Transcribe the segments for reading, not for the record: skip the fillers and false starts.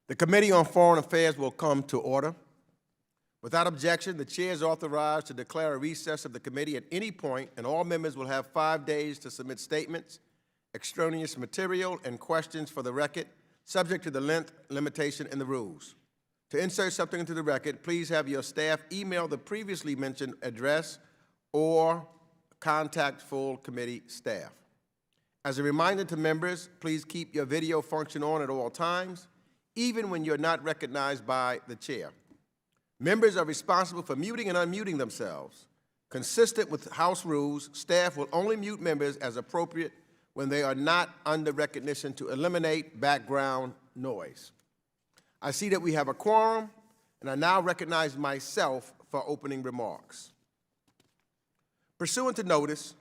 The Committee on Foreign Affairs will come to order. Without objection, the chair is authorized to declare a recess of the committee at any point, and all members will have 5 days to submit statements, extraneous material, and questions for the record, subject to the length limitation in the rules. To insert something into the record, please have your staff email the previously mentioned address or contact full committee staff. As a reminder to members, please keep your video function on at all times, even when you're not recognized by the chair. Members are responsible for muting and unmuting themselves. Consistent with House rules, staff will only mute members as appropriate when they are not under recognition to eliminate background noise. I see that we have a quorum, and I now recognize myself for opening remarks. Pursuant to notice,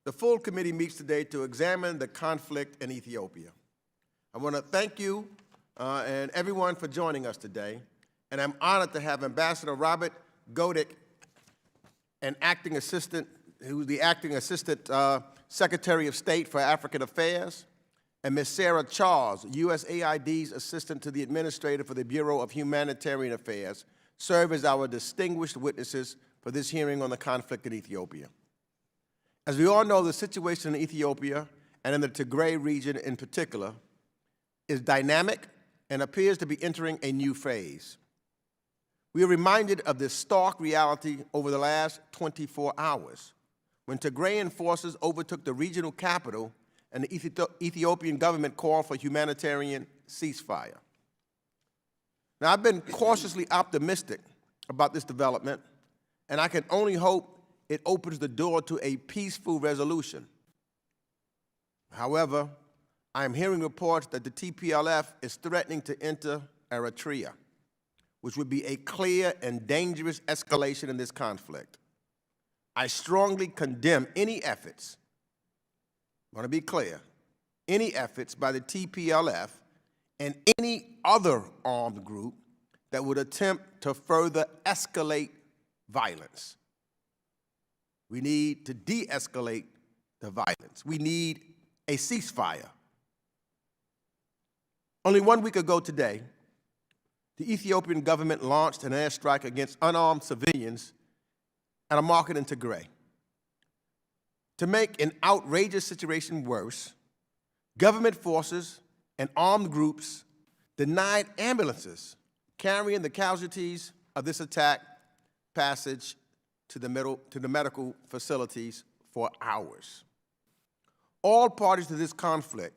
the full committee meets today to examine the conflict in Ethiopia. I want to thank you and everyone for joining us today, and I'm honored to have Ambassador Robert Godick, who's the acting assistant Secretary of State for African Affairs, and Ms. Sarah Charles, USAID's assistant to the administrator for the Bureau of Humanitarian Affairs, serve as our distinguished witnesses for this hearing on the conflict in Ethiopia. As we all know, the situation in Ethiopia and in the Tigray region in particular is dynamic and appears to be entering a new phase. We are reminded of this stark reality over the last 24 hours, when Tigrayan forces overtook the regional capital and the Ethiopian government called for humanitarian ceasefire. Now, I've been cautiously optimistic about this development, and I can only hope it opens the door to a peaceful resolution. However, I am hearing reports that the TPLF is threatening to enter Eritrea, which would be a clear and dangerous escalation in this conflict. I strongly condemn any efforts, I want to be clear, any efforts by the TPLF and any other armed group that would attempt to further escalate violence. We need to de-escalate the violence. We need a ceasefire. Only 1 week ago today, the Ethiopian government launched an airstrike against unarmed civilians at a market in Tigray. To make an outrageous situation worse, government forces and armed groups denied ambulances carrying the casualties of this attack passage to the medical facilities for hours. All parties to this conflict,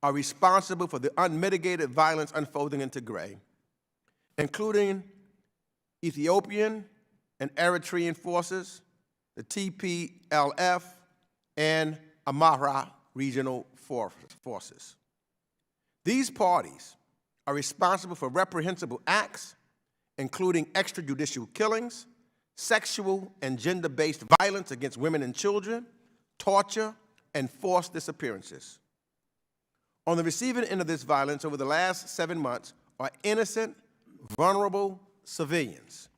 are responsible for the unmitigated violence unfolding in Tigray, including Ethiopian and Eritrean forces, the TPLF, and Amhara regional forces. These parties are responsible for reprehensible acts, including extrajudicial killings, sexual and gender-based violence against women and children, torture, and forced disappearances. On the receiving end of this violence over the last 7 months are innocent, vulnerable civilians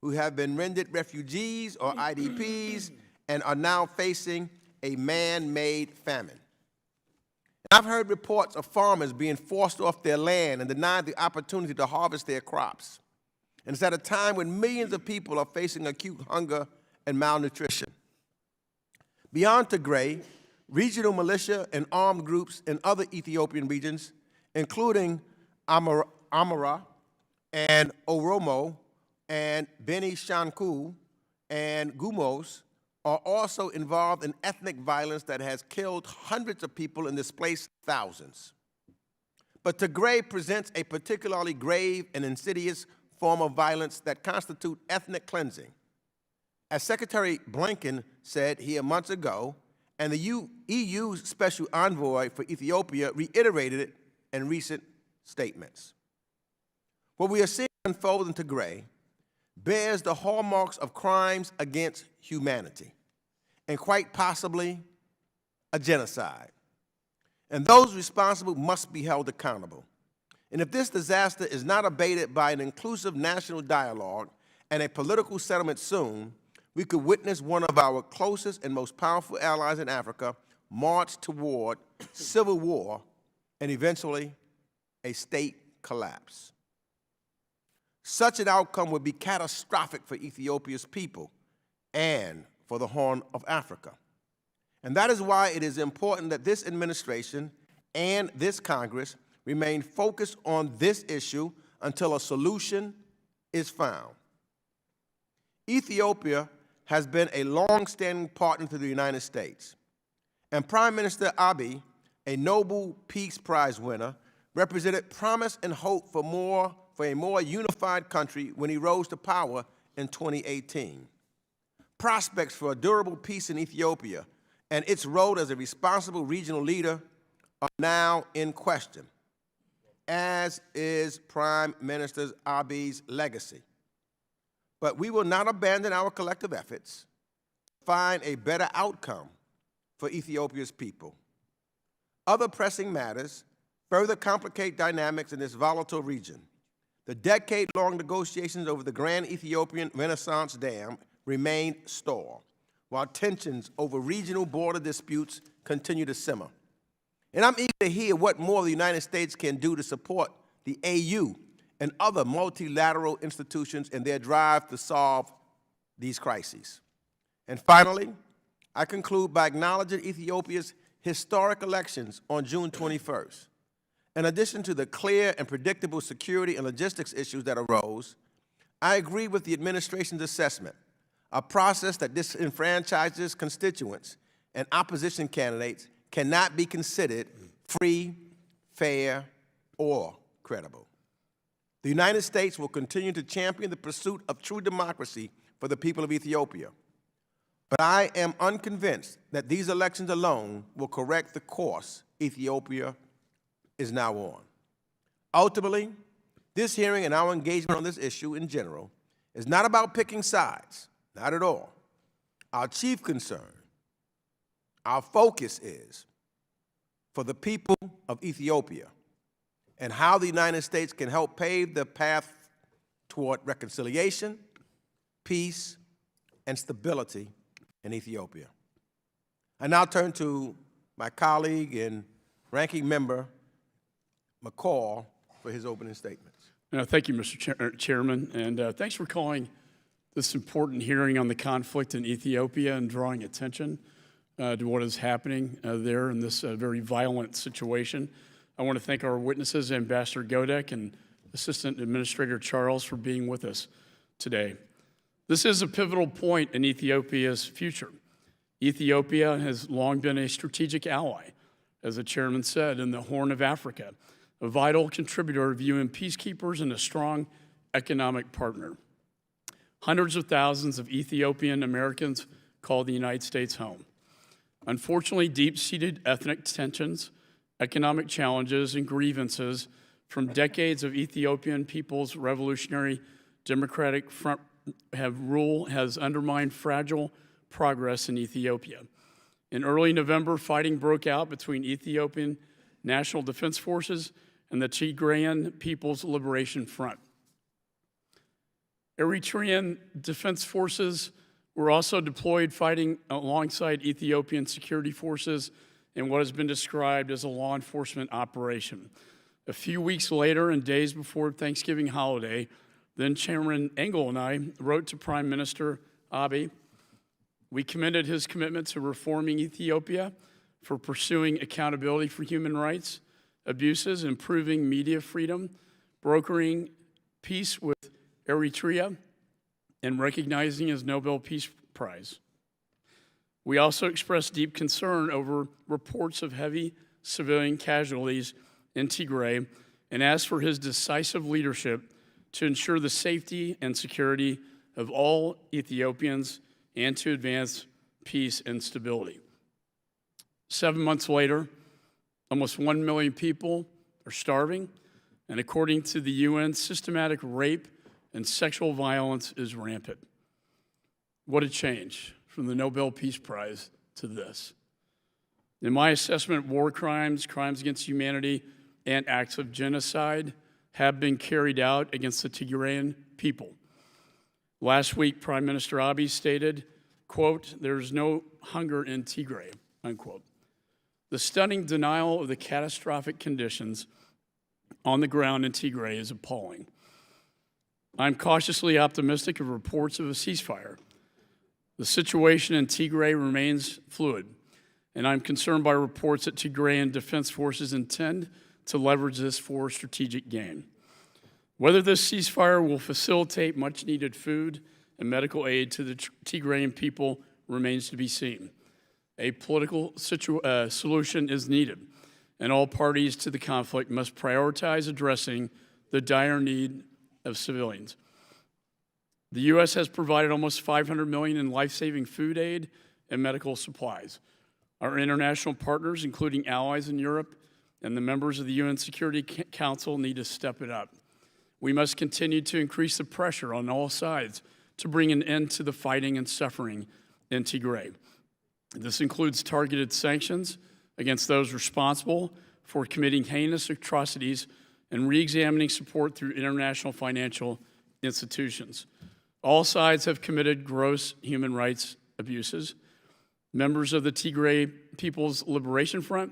who have been rendered refugees or IDPs and are now facing a man-made famine. And I've heard reports of farmers being forced off their land and denied the opportunity to harvest their crops. And it's at a time when millions of people are facing acute hunger and malnutrition. Beyond Tigray, regional militia and armed groups in other Ethiopian regions, including Amhara and Oromo and Beni Shanku and Gumos, are also involved in ethnic violence that has killed hundreds of people and displaced thousands. But Tigray presents a particularly grave and insidious form of violence that constitute ethnic cleansing. As Secretary Blinken said here months ago, and the EU's Special Envoy for Ethiopia reiterated it in recent statements. What we are seeing unfold in Tigray bears the hallmarks of crimes against humanity, and quite possibly a genocide. And those responsible must be held accountable. And if this disaster is not abated by an inclusive national dialogue and a political settlement soon, we could witness one of our closest and most powerful allies in Africa march toward civil war and eventually a state collapse. Such an outcome would be catastrophic for Ethiopia's people and for the Horn of Africa. And that is why it is important that this administration and this Congress remain focused on this issue until a solution is found. Ethiopia has been a long-standing partner to the United States, and Prime Minister Abiy, a Nobel Peace Prize winner, represented promise and hope for a more unified country when he rose to power in 2018. Prospects for a durable peace in Ethiopia and its role as a responsible regional leader are now in question, as is Prime Minister Abiy's legacy. But we will not abandon our collective efforts to find a better outcome for Ethiopia's people. Other pressing matters further complicate dynamics in this volatile region. The decade-long negotiations over the Grand Ethiopian Renaissance Dam remain stalled, while tensions over regional border disputes continue to simmer. And I'm eager to hear what more the United States can do to support the AU and other multilateral institutions in their drive to solve these crises. And finally, I conclude by acknowledging Ethiopia's historic elections on June 21st. In addition to the clear and predictable security and logistics issues that arose, I agree with the administration's assessment, a process that disenfranchises constituents and opposition candidates cannot be considered free, fair, or credible. The United States will continue to champion the pursuit of true democracy for the people of Ethiopia. But I am unconvinced that these elections alone will correct the course Ethiopia is now on. Ultimately, this hearing and our engagement on this issue in general is not about picking sides, not at all. Our chief concern, our focus is for the people of Ethiopia and how the United States can help pave the path toward reconciliation, peace, and stability in Ethiopia. I now turn to my colleague and ranking member, McCall, for his opening statements. Thank you, Mr. Chairman, and thanks for calling this important hearing on the conflict in Ethiopia and drawing attention to what is happening there in this very violent situation. I want to thank our witnesses, Ambassador Godek and Assistant Administrator Charles, for being with us today. This is a pivotal point in Ethiopia's future. Ethiopia has long been a strategic ally, as the chairman said, in the Horn of Africa, a vital contributor of UN peacekeepers and a strong economic partner. Hundreds of thousands of Ethiopian Americans call the United States home. Unfortunately, deep-seated ethnic tensions, economic challenges, and grievances from decades of Ethiopian people's revolutionary democratic front has undermined fragile progress in Ethiopia. In early November, fighting broke out between Ethiopian National Defense Forces and the Tigrayan People's Liberation Front. Eritrean Defense Forces were also deployed fighting alongside Ethiopian security forces in what has been described as a law enforcement operation. A few weeks later, and days before Thanksgiving holiday, then Chairman Engel and I wrote to Prime Minister Abiy. We commended his commitment to reforming Ethiopia, for pursuing accountability for human rights abuses, improving media freedom, brokering peace with Eritrea, and recognizing his Nobel Peace Prize. We also expressed deep concern over reports of heavy civilian casualties in Tigray and asked for his decisive leadership to ensure the safety and security of all Ethiopians and to advance peace and stability. 7 months later, almost 1 million people are starving, and according to the UN, systematic rape and sexual violence is rampant. What a change from the Nobel Peace Prize to this. In my assessment, war crimes, crimes against humanity, and acts of genocide have been carried out against the Tigrayan people. Last week, Prime Minister Abiy stated, quote, "There is no hunger in Tigray," unquote. The stunning denial of the catastrophic conditions on the ground in Tigray is appalling. I'm cautiously optimistic of reports of a ceasefire. The situation in Tigray remains fluid, and I'm concerned by reports that Tigrayan defense forces intend to leverage this for strategic gain. Whether this ceasefire will facilitate much-needed food and medical aid to the Tigrayan people remains to be seen. A political solution is needed, and all parties to the conflict must prioritize addressing the dire need of civilians. The U.S. has provided almost $500 million in life-saving food aid and medical supplies. Our international partners, including allies in Europe and the members of the UN Security Council, need to step it up. We must continue to increase the pressure on all sides to bring an end to the fighting and suffering in Tigray. This includes targeted sanctions against those responsible for committing heinous atrocities and re-examining support through international financial institutions. All sides have committed gross human rights abuses. Members of the Tigray People's Liberation Front,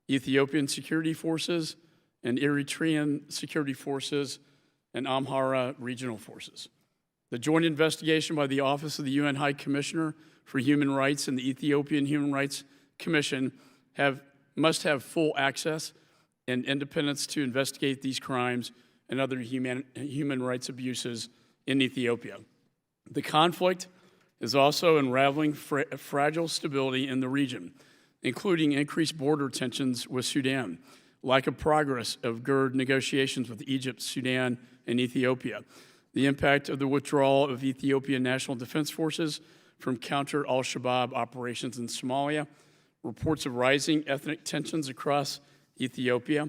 Ethiopian security forces, and Eritrean security forces, and Amhara regional forces. The joint investigation by the Office of the UN High Commissioner for Human Rights and the Ethiopian Human Rights Commission must have full access and independence to investigate these crimes and other human rights abuses in Ethiopia. The conflict is also unraveling fragile stability in the region, including increased border tensions with Sudan, lack of progress of GERD negotiations with Egypt, Sudan, and Ethiopia, the impact of the withdrawal of Ethiopian National Defense Forces from counter al-Shabaab operations in Somalia, reports of rising ethnic tensions across Ethiopia.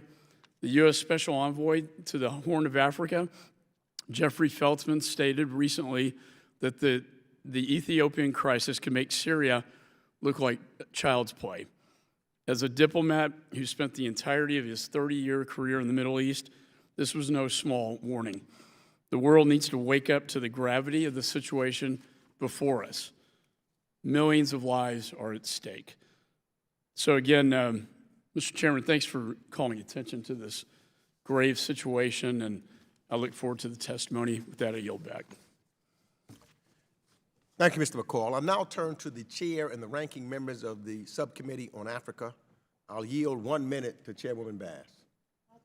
The U.S. Special Envoy to the Horn of Africa, Jeffrey Feltman, stated recently that the Ethiopian crisis can make Syria look like child's play. As a diplomat who spent the entirety of his 30-year career in the Middle East, this was no small warning. The world needs to wake up to the gravity of the situation before us. Millions of lives are at stake. So again, Mr. Chairman, thanks for calling attention to this grave situation, and I look forward to the testimony. With that, I yield back. Thank you, Mr. McCall. I'll now turn to the chair and the ranking members of the Subcommittee on Africa. I'll yield 1 minute to Chairwoman Bass.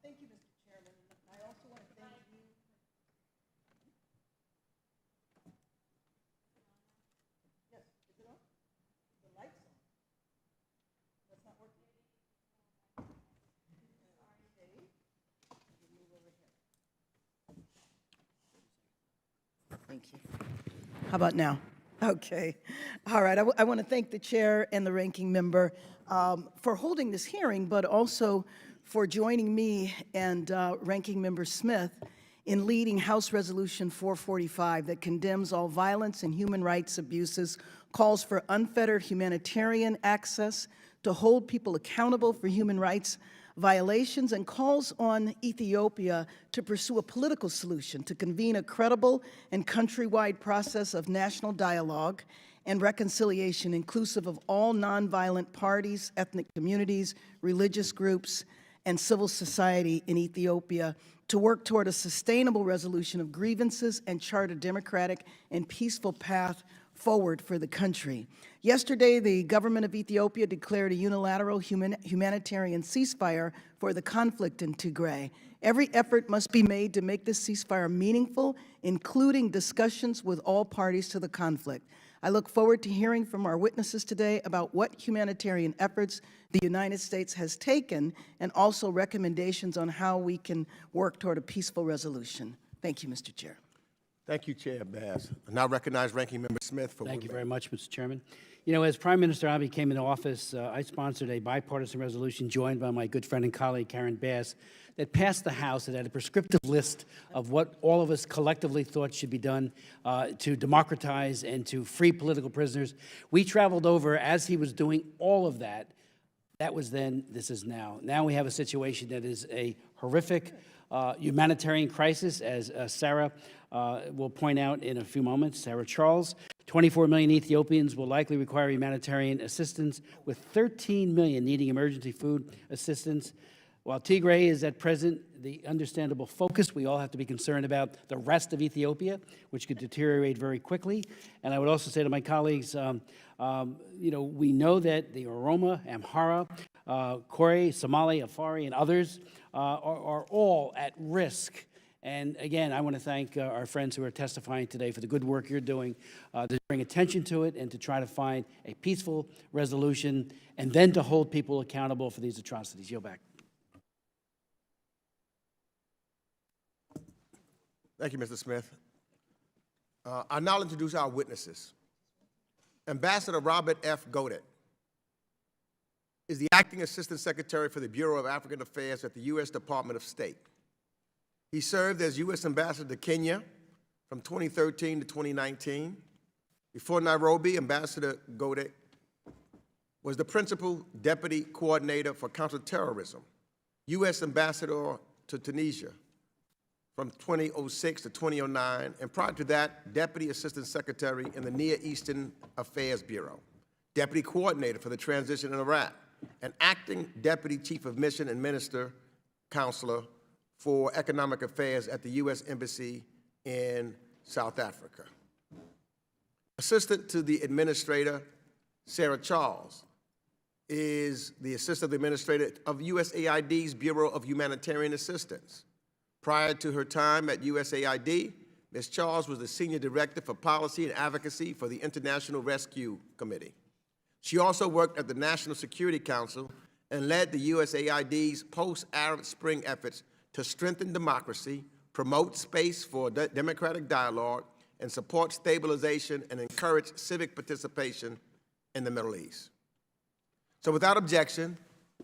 Thank you, Mr. Chairman. I also want to thank you. Yes, is it on? The light's on. That's not working. Okay. We'll move over here. Thank you. How about now? Okay. All right. I want to thank the chair and the ranking member for holding this hearing, but also for joining me and Ranking Member Smith in leading House Resolution 445 that condemns all violence and human rights abuses, calls for unfettered humanitarian access to hold people accountable for human rights violations, and calls on Ethiopia to pursue a political solution to convene a credible and countrywide process of national dialogue and reconciliation inclusive of all nonviolent parties, ethnic communities, religious groups, and civil society in Ethiopia to work toward a sustainable resolution of grievances and chart a democratic and peaceful path forward for the country. Yesterday, the government of Ethiopia declared a unilateral humanitarian ceasefire for the conflict in Tigray. Every effort must be made to make this ceasefire meaningful, including discussions with all parties to the conflict. I look forward to hearing from our witnesses today about what humanitarian efforts the United States has taken and also recommendations on how we can work toward a peaceful resolution. Thank you, Mr. Chair. Thank you, Chair Bass. I now recognize Ranking Member Smith for 1 minute. Thank you very much, Mr. Chairman. You know, as Prime Minister Abiy came into office, I sponsored a bipartisan resolution joined by my good friend and colleague, Karen Bass, that passed the House that had a prescriptive list of what all of us collectively thought should be done to democratize and to free political prisoners. We traveled over as he was doing all of that. That was then, this is now. Now we have a situation that is a horrific humanitarian crisis, as Sarah will point out in a few moments, Sarah Charles. 24 million Ethiopians will likely require humanitarian assistance, with 13 million needing emergency food assistance. While Tigray is at present the understandable focus, we all have to be concerned about the rest of Ethiopia, which could deteriorate very quickly. And I would also say to my colleagues, we know that the Oroma, Amhara, Kore, Somali, Afari, and others are all at risk. And again, I want to thank our friends who are testifying today for the good work you're doing to bring attention to it and to try to find a peaceful resolution and then to hold people accountable for these atrocities. Yield back. Thank you, Mr. Smith. I now introduce our witnesses. Ambassador Robert F. Godek is the Acting Assistant Secretary for the Bureau of African Affairs at the U.S. Department of State. He served as U.S. Ambassador to Kenya from 2013 to 2019. Before Nairobi, Ambassador Godek was the Principal Deputy Coordinator for Counterterrorism, U.S. Ambassador to Tunisia from 2006 to 2009, and prior to that, Deputy Assistant Secretary in the Near Eastern Affairs Bureau, Deputy Coordinator for the Transition in Iraq, and Acting Deputy Chief of Mission and Minister Counselor for Economic Affairs at the U.S. Embassy in South Africa. Assistant to the Administrator, Sarah Charles, is the Assistant Administrator of USAID's Bureau of Humanitarian Assistance. Prior to her time at USAID, Ms. Charles was the Senior Director for Policy and Advocacy for the International Rescue Committee. She also worked at the National Security Council and led the USAID's post-Arab Spring efforts to strengthen democracy, promote space for democratic dialogue, and support stabilization and encourage civic participation in the Middle East. So without objection,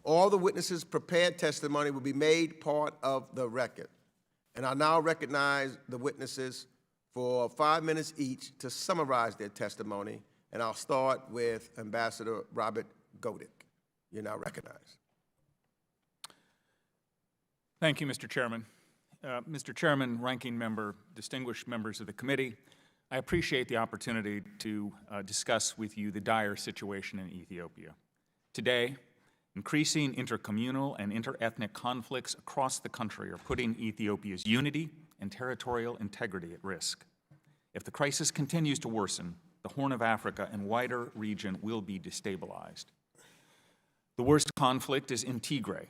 all the witnesses' prepared testimony will be made part of the record. And I now recognize the witnesses for 5 minutes each to summarize their testimony, and I'll start with Ambassador Robert Godek. You're now recognized. Thank you, Mr. Chairman. Mr. Chairman, Ranking Member, distinguished members of the committee, I appreciate the opportunity to discuss with you the dire situation in Ethiopia. Today, increasing intercommunal and interethnic conflicts across the country are putting Ethiopia's unity and territorial integrity at risk. If the crisis continues to worsen, the Horn of Africa and wider region will be destabilized. The worst conflict is in Tigray,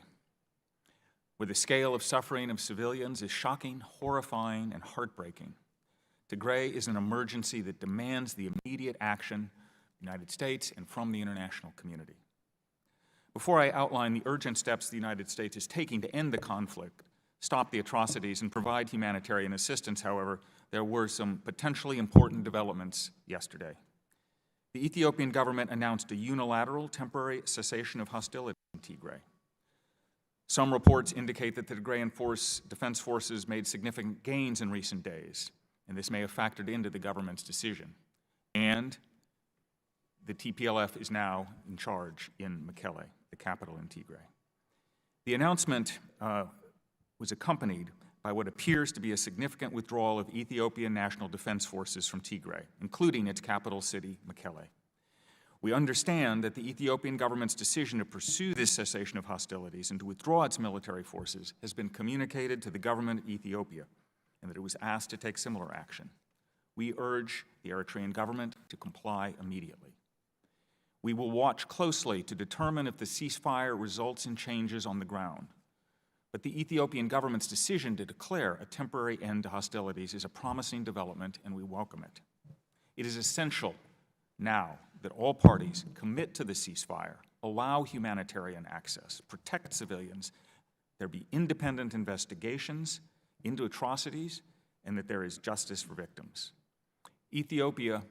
where the scale of suffering of civilians is shocking, horrifying, and heartbreaking. Tigray is an emergency that demands the immediate action of the United States and from the international community. Before I outline the urgent steps the United States is taking to end the conflict, stop the atrocities, and provide humanitarian assistance, however, there were some potentially important developments yesterday. The Ethiopian government announced a unilateral temporary cessation of hostility in Tigray. Some reports indicate that the Tigrayan Defense Forces made significant gains in recent days, and this may have factored into the government's decision. And the TPLF is now in charge in Mekelle, the capital in Tigray. The announcement was accompanied by what appears to be a significant withdrawal of Ethiopian National Defense Forces from Tigray, including its capital city, Mekelle. We understand that the Ethiopian government's decision to pursue this cessation of hostilities and to withdraw its military forces has been communicated to the government of Ethiopia, and that it was asked to take similar action. We urge the Eritrean government to comply immediately. We will watch closely to determine if the ceasefire results in changes on the ground. But the Ethiopian government's decision to declare a temporary end to hostilities is a promising development, and we welcome it. It is essential now that all parties commit to the ceasefire, allow humanitarian access, protect civilians, there be independent investigations into atrocities, and that there is justice for victims. Ethiopia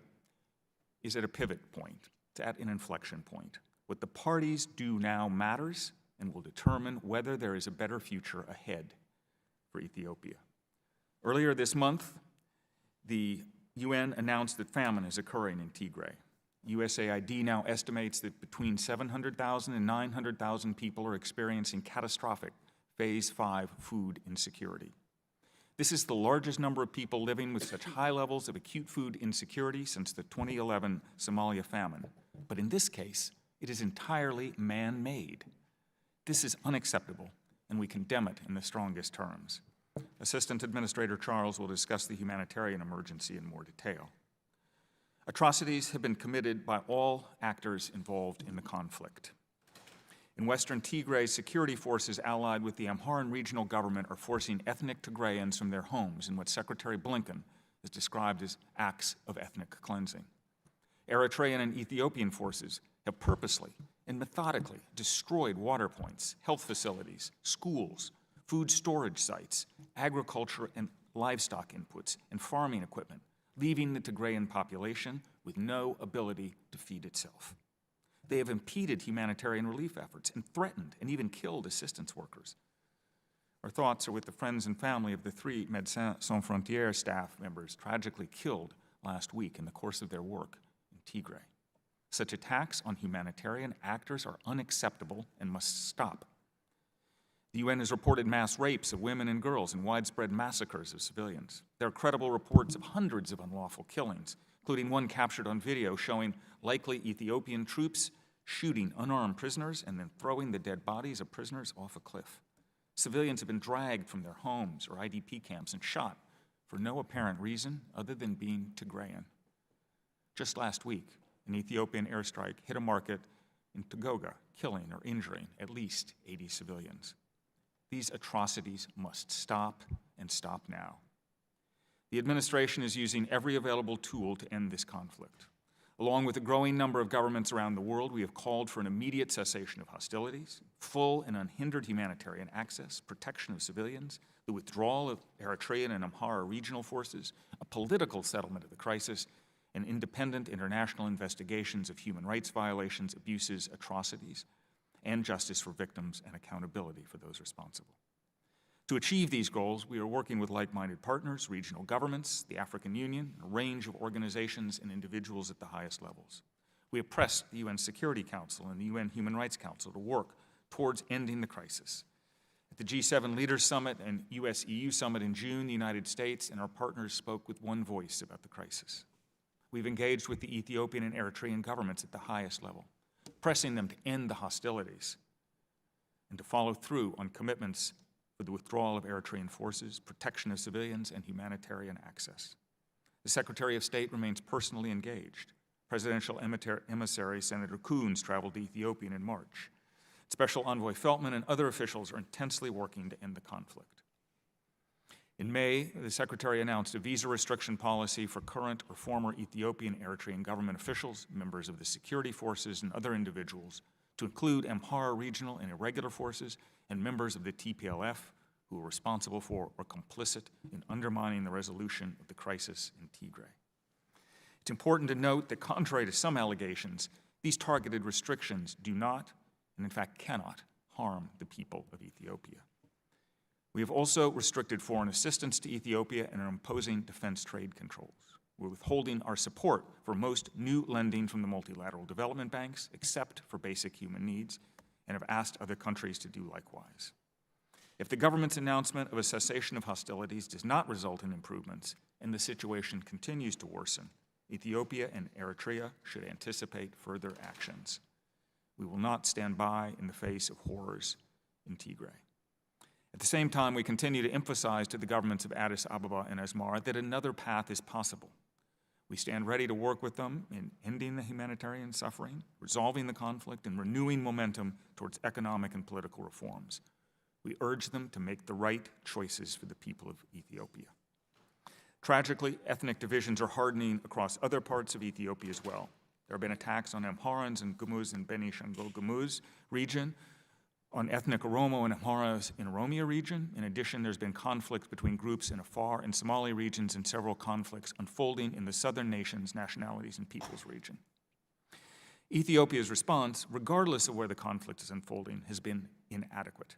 is at a pivot point. It's at an inflection point. What the parties do now matters and will determine whether there is a better future ahead for Ethiopia. Earlier this month, the UN announced that famine is occurring in Tigray. USAID now estimates that between 700,000 and 900,000 people are experiencing catastrophic Phase 5 food insecurity. This is the largest number of people living with such high levels of acute food insecurity since the 2011 Somalia famine. But in this case, it is entirely man-made. This is unacceptable, and we condemn it in the strongest terms. Assistant Administrator Charles will discuss the humanitarian emergency in more detail. Atrocities have been committed by all actors involved in the conflict. In western Tigray, security forces allied with the Amharan regional government are forcing ethnic Tigrayans from their homes in what Secretary Blinken has described as acts of ethnic cleansing. Eritrean and Ethiopian forces have purposely and methodically destroyed water points, health facilities, schools, food storage sites, agriculture and livestock inputs, and farming equipment, leaving the Tigrayan population with no ability to feed itself. They have impeded humanitarian relief efforts and threatened and even killed assistance workers. Our thoughts are with the friends and family of the 3 Médecins Sans Frontières staff members tragically killed last week in the course of their work in Tigray. Such attacks on humanitarian actors are unacceptable and must stop. The UN has reported mass rapes of women and girls and widespread massacres of civilians. There are credible reports of hundreds of unlawful killings, including one captured on video showing likely Ethiopian troops shooting unarmed prisoners and then throwing the dead bodies of prisoners off a cliff. Civilians have been dragged from their homes or IDP camps and shot for no apparent reason other than being Tigrayan. Just last week, an Ethiopian airstrike hit a market in Togoga, killing or injuring at least 80 civilians. These atrocities must stop, and stop now. The administration is using every available tool to end this conflict. Along with a growing number of governments around the world, we have called for an immediate cessation of hostilities, full and unhindered humanitarian access, protection of civilians, the withdrawal of Eritrean and Amhara regional forces, a political settlement of the crisis, and independent international investigations of human rights violations, abuses, atrocities, and justice for victims and accountability for those responsible. To achieve these goals, we are working with like-minded partners, regional governments, the African Union, a range of organizations and individuals at the highest levels. We have pressed the UN Security Council and the UN Human Rights Council to work towards ending the crisis. At the G7 Leaders Summit and US-EU Summit in June, the United States and our partners spoke with one voice about the crisis. We've engaged with the Ethiopian and Eritrean governments at the highest level, pressing them to end the hostilities and to follow through on commitments for the withdrawal of Eritrean forces, protection of civilians, and humanitarian access. The Secretary of State remains personally engaged. Presidential emissary Senator Coons traveled to Ethiopia in March. Special Envoy Feltman and other officials are intensely working to end the conflict. In May, the Secretary announced a visa restriction policy for current or former Ethiopian Eritrean government officials, members of the security forces, and other individuals, to include Amhara regional and irregular forces and members of the TPLF who are responsible for or complicit in undermining the resolution of the crisis in Tigray. It's important to note that contrary to some allegations, these targeted restrictions do not, and in fact cannot, harm the people of Ethiopia. We have also restricted foreign assistance to Ethiopia and are imposing defense trade controls. We're withholding our support for most new lending from the multilateral development banks, except for basic human needs, and have asked other countries to do likewise. If the government's announcement of a cessation of hostilities does not result in improvements and the situation continues to worsen, Ethiopia and Eritrea should anticipate further actions. We will not stand by in the face of horrors in Tigray. At the same time, we continue to emphasize to the governments of Addis Ababa and Asmara that another path is possible. We stand ready to work with them in ending the humanitarian suffering, resolving the conflict, and renewing momentum towards economic and political reforms. We urge them to make the right choices for the people of Ethiopia. Tragically, ethnic divisions are hardening across other parts of Ethiopia as well. There have been attacks on Amharans and Gumuz in Benishangul-Gumuz region, on ethnic Oromo and Amharas in Oromia region. In addition, there's been conflict between groups in Afar and Somali regions and several conflicts unfolding in the southern nations, nationalities, and peoples region. Ethiopia's response, regardless of where the conflict is unfolding, has been inadequate.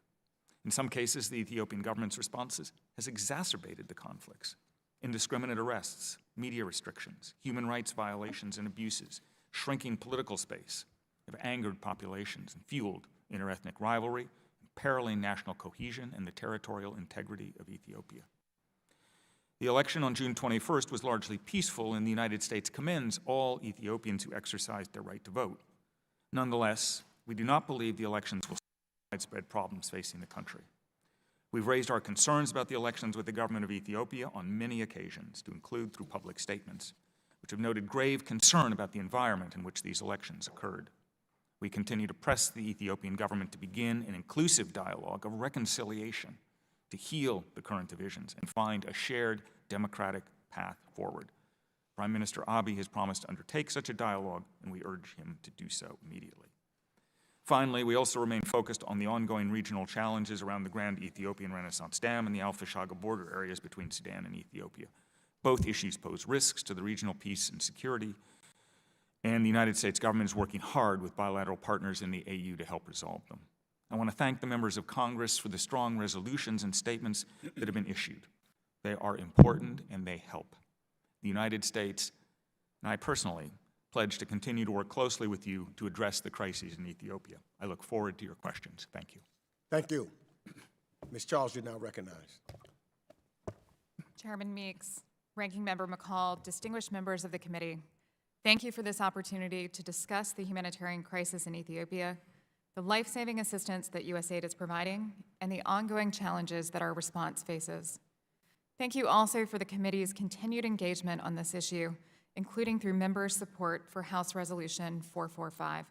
In some cases, the Ethiopian government's responses has exacerbated the conflicts. Indiscriminate arrests, media restrictions, human rights violations and abuses, shrinking political space have angered populations and fueled interethnic rivalry, imperiling national cohesion and the territorial integrity of Ethiopia. The election on June 21st was largely peaceful, and the United States commends all Ethiopians who exercised their right to vote. Nonetheless, we do not believe the elections will solve widespread problems facing the country. We've raised our concerns about the elections with the government of Ethiopia on many occasions, to include through public statements, which have noted grave concern about the environment in which these elections occurred. We continue to press the Ethiopian government to begin an inclusive dialogue of reconciliation to heal the current divisions and find a shared democratic path forward. Prime Minister Abiy has promised to undertake such a dialogue, and we urge him to do so immediately. Finally, we also remain focused on the ongoing regional challenges around the Grand Ethiopian Renaissance Dam and the Al-Fashaga border areas between Sudan and Ethiopia. Both issues pose risks to the regional peace and security, and the United States government is working hard with bilateral partners in the AU to help resolve them. I want to thank the members of Congress for the strong resolutions and statements that have been issued. They are important and they help. The United States, and I personally, pledge to continue to work closely with you to address the crises in Ethiopia. I look forward to your questions. Thank you. Thank you. Ms. Charles, you're now recognized. Chairman Meeks, Ranking Member McCall, distinguished members of the committee, thank you for this opportunity to discuss the humanitarian crisis in Ethiopia, the life-saving assistance that USAID is providing, and the ongoing challenges that our response faces. Thank you also for the committee's continued engagement on this issue, including through members' support for House Resolution 445.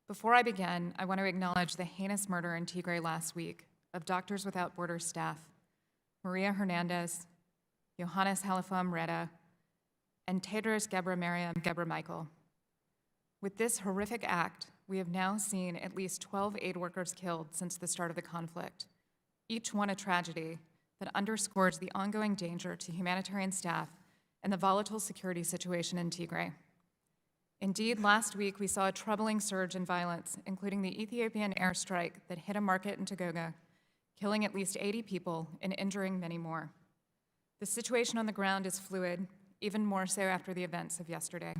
Before I begin, I want to acknowledge the heinous murder in Tigray last week of Doctors Without Borders staff, Maria Hernandez, Johannes Halifam Reda, and Tedros Gebremariam Gebremichael. With this horrific act, we have now seen at least 12 aid workers killed since the start of the conflict, each one a tragedy that underscores the ongoing danger to humanitarian staff and the volatile security situation in Tigray. Indeed, last week we saw a troubling surge in violence, including the Ethiopian airstrike that hit a market in Togoga, killing at least 80 people and injuring many more. The situation on the ground is fluid, even more so after the events of yesterday.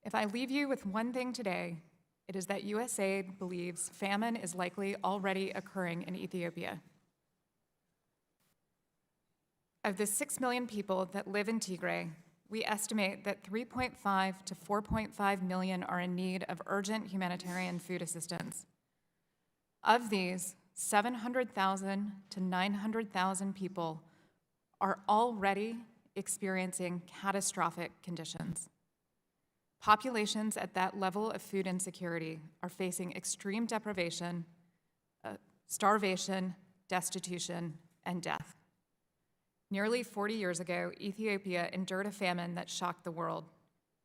If I leave you with one thing today, it is that USAID believes famine is likely already occurring in Ethiopia. Of the 6 million people that live in Tigray, we estimate that 3.5 to 4.5 million are in need of urgent humanitarian food assistance. Of these, 700,000 to 900,000 people are already experiencing catastrophic conditions. Populations at that level of food insecurity are facing extreme deprivation, starvation, destitution, and death. Nearly 40 years ago, Ethiopia endured a famine that shocked the world,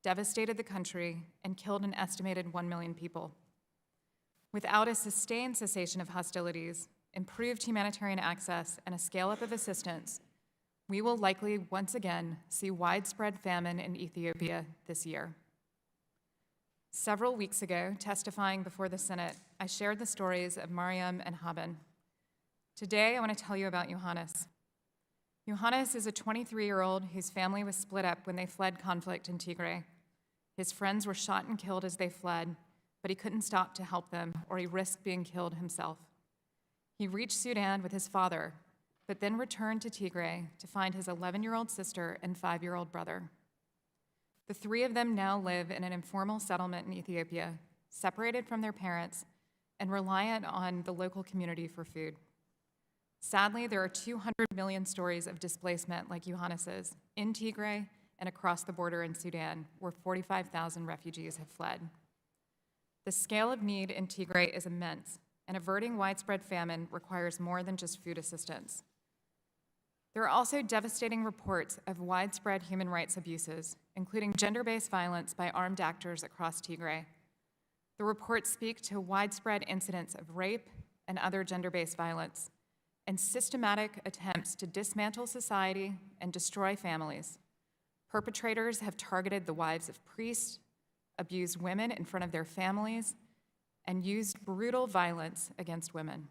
devastated the country, and killed an estimated 1 million people. Without a sustained cessation of hostilities, improved humanitarian access, and a scale-up of assistance, we will likely once again see widespread famine in Ethiopia this year. Several weeks ago, testifying before the Senate, I shared the stories of Mariam and Haben. Today, I want to tell you about Johannes. Johannes is a 23-year-old whose family was split up when they fled conflict in Tigray. His friends were shot and killed as they fled, but he couldn't stop to help them, or he risked being killed himself. He reached Sudan with his father, but then returned to Tigray to find his 11-year-old sister and 5-year-old brother. The three of them now live in an informal settlement in Ethiopia, separated from their parents and reliant on the local community for food. Sadly, there are 200 million stories of displacement like Johannes's in Tigray and across the border in Sudan, where 45,000 refugees have fled. The scale of need in Tigray is immense, and averting widespread famine requires more than just food assistance. There are also devastating reports of widespread human rights abuses, including gender-based violence by armed actors across Tigray. The reports speak to widespread incidents of rape and other gender-based violence, and systematic attempts to dismantle society and destroy families. Perpetrators have targeted the wives of priests, abused women in front of their families, and used brutal violence against women.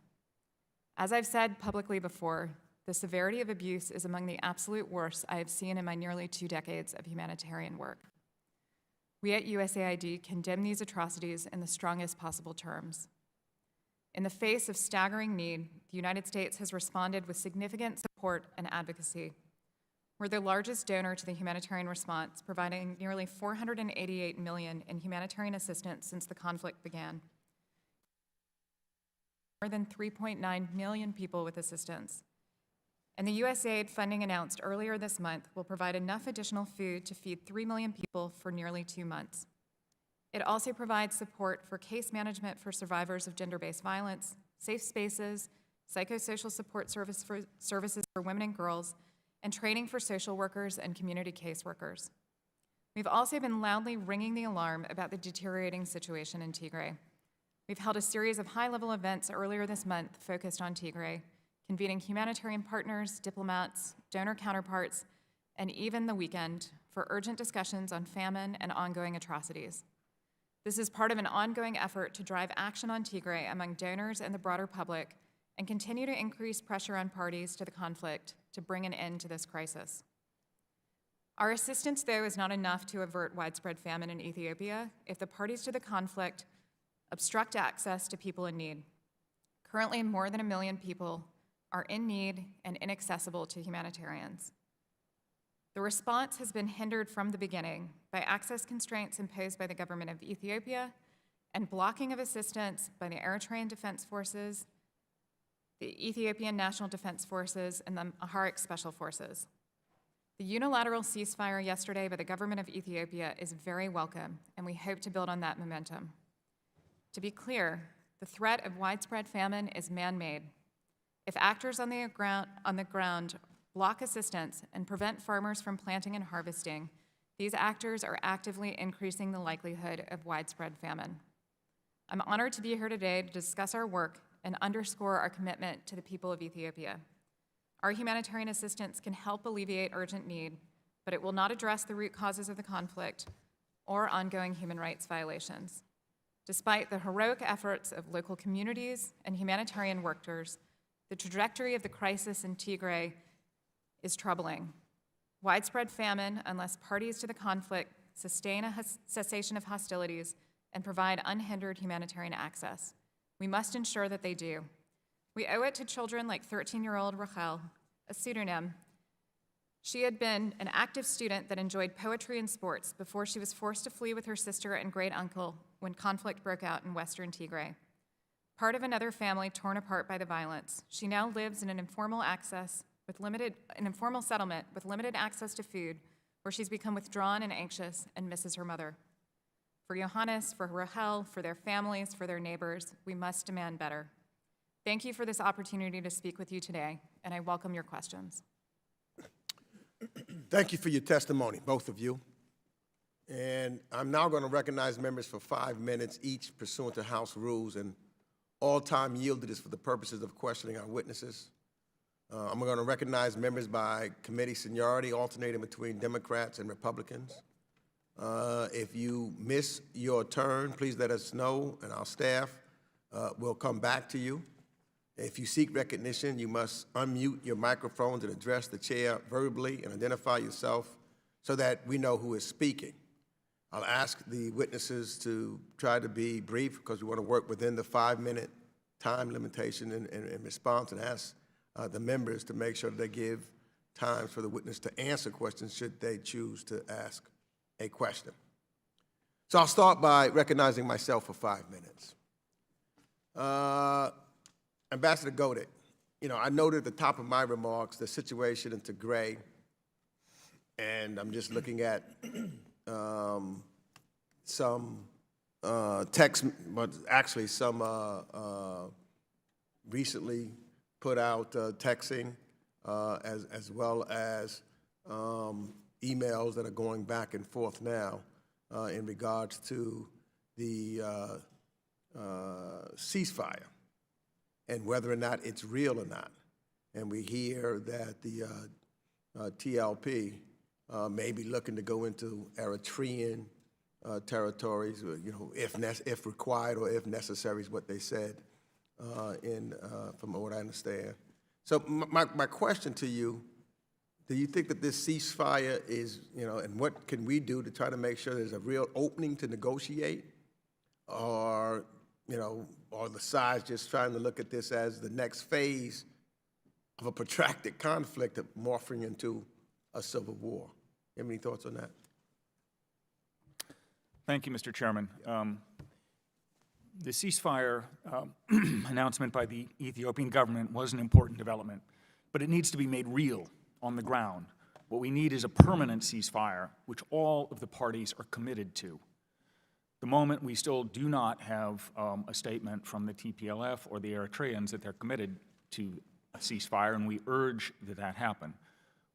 As I've said publicly before, the severity of abuse is among the absolute worst I have seen in my nearly 2 decades of humanitarian work. We at USAID condemn these atrocities in the strongest possible terms. In the face of staggering need, the United States has responded with significant support and advocacy. We're the largest donor to the humanitarian response, providing nearly $488 million in humanitarian assistance since the conflict began. More than 3.9 million people with assistance. And the USAID funding announced earlier this month will provide enough additional food to feed 3 million people for nearly 2 months. It also provides support for case management for survivors of gender-based violence, safe spaces, psychosocial support services for women and girls, and training for social workers and community caseworkers. We've also been loudly ringing the alarm about the deteriorating situation in Tigray. We've held a series of high-level events earlier this month focused on Tigray, convening humanitarian partners, diplomats, donor counterparts, and even the weekend for urgent discussions on famine and ongoing atrocities. This is part of an ongoing effort to drive action on Tigray among donors and the broader public and continue to increase pressure on parties to the conflict to bring an end to this crisis. Our assistance, though, is not enough to avert widespread famine in Ethiopia if the parties to the conflict obstruct access to people in need. Currently, more than 1 million people are in need and inaccessible to humanitarians. The response has been hindered from the beginning by access constraints imposed by the government of Ethiopia and blocking of assistance by the Eritrean Defense Forces, the Ethiopian National Defense Forces, and the Amharic Special Forces. The unilateral ceasefire yesterday by the government of Ethiopia is very welcome, and we hope to build on that momentum. To be clear, the threat of widespread famine is man-made. If actors on the ground block assistance and prevent farmers from planting and harvesting, these actors are actively increasing the likelihood of widespread famine. I'm honored to be here today to discuss our work and underscore our commitment to the people of Ethiopia. Our humanitarian assistance can help alleviate urgent need, but it will not address the root causes of the conflict or ongoing human rights violations. Despite the heroic efforts of local communities and humanitarian workers, the trajectory of the crisis in Tigray is troubling. Widespread famine, unless parties to the conflict sustain a cessation of hostilities and provide unhindered humanitarian access. We must ensure that they do. We owe it to children like 13-year-old Rachel, a pseudonym. She had been an active student that enjoyed poetry and sports before she was forced to flee with her sister and great-uncle when conflict broke out in western Tigray. Part of another family torn apart by the violence, she now lives in an informal settlement with limited access to food, where she's become withdrawn and anxious and misses her mother. For Johannes, for Rachel, for their families, for their neighbors, we must demand better. Thank you for this opportunity to speak with you today, and I welcome your questions. Thank you for your testimony, both of you. And I'm now going to recognize members for 5 minutes each pursuant to House rules, and all time yielded is for the purposes of questioning our witnesses. I'm going to recognize members by committee seniority, alternating between Democrats and Republicans. If you miss your turn, please let us know, and our staff will come back to you. If you seek recognition, you must unmute your microphones and address the chair verbally and identify yourself so that we know who is speaking. I'll ask the witnesses to try to be brief because we want to work within the 5-minute time limitation in response, and ask the members to make sure that they give time for the witness to answer questions should they choose to ask a question. So I'll start by recognizing myself for 5 minutes. Ambassador Godek, I noted at the top of my remarks the situation in Tigray, and I'm just looking at some text, but actually some recently put out texting, as well as emails that are going back and forth now in regards to the ceasefire and whether or not it's real or not. And we hear that the TLP may be looking to go into Eritrean territories, if required or if necessary, is what they said, from what I understand. So my question to you: do you think that this ceasefire is, and what can we do to try to make sure there's a real opening to negotiate? Or or the sides just trying to look at this as the next phase of a protracted conflict morphing into a civil war. You have any thoughts on that? Thank you, Mr. Chairman. The ceasefire announcement by the Ethiopian government was an important development, but it needs to be made real on the ground. What we need is a permanent ceasefire, which all of the parties are committed to. The moment we still do not have a statement from the TPLF or the Eritreans that they're committed to a ceasefire, and we urge that that happen.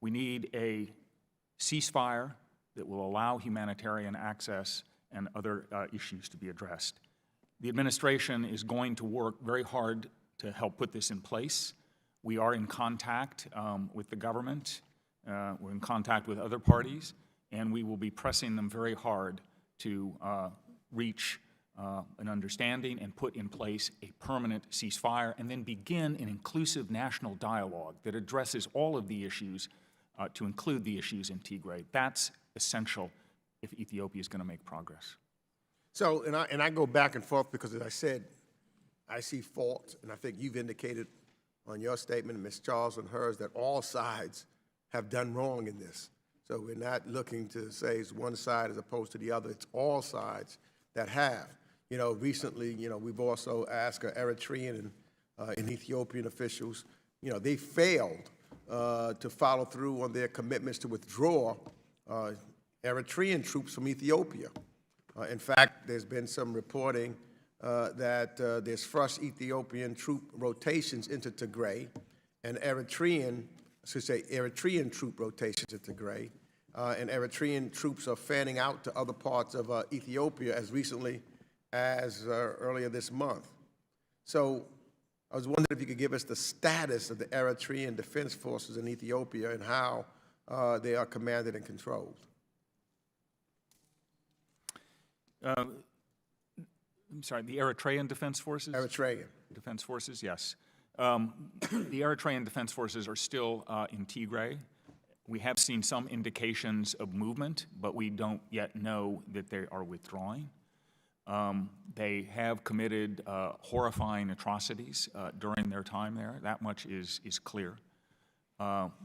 We need a ceasefire that will allow humanitarian access and other issues to be addressed. The administration is going to work very hard to help put this in place. We are in contact with the government. We're in contact with other parties, and we will be pressing them very hard to reach an understanding and put in place a permanent ceasefire, and then begin an inclusive national dialogue that addresses all of the issues, to include the issues in Tigray. That's essential if Ethiopia is going to make progress. So, and I go back and forth because, as I said, I see fault, and I think you've indicated on your statement, and Ms. Charles on hers, that all sides have done wrong in this. So we're not looking to say it's one side as opposed to the other. It's all sides that have. Recently, we've also asked Eritrean and Ethiopian officials, they failed to follow through on their commitments to withdraw Eritrean troops from Ethiopia. In fact, there's been some reporting that there's fresh Ethiopian troop rotations into Tigray, and Eritrean troop rotations into Tigray, and Eritrean troops are fanning out to other parts of Ethiopia as recently as earlier this month. So I was wondering if you could give us the status of the Eritrean Defense Forces in Ethiopia and how they are commanded and controlled. I'm sorry, the Eritrean Defense Forces? Eritrean. Defense Forces, yes. The Eritrean Defense Forces are still in Tigray. We have seen some indications of movement, but we don't yet know that they are withdrawing. They have committed horrifying atrocities during their time there. That much is clear.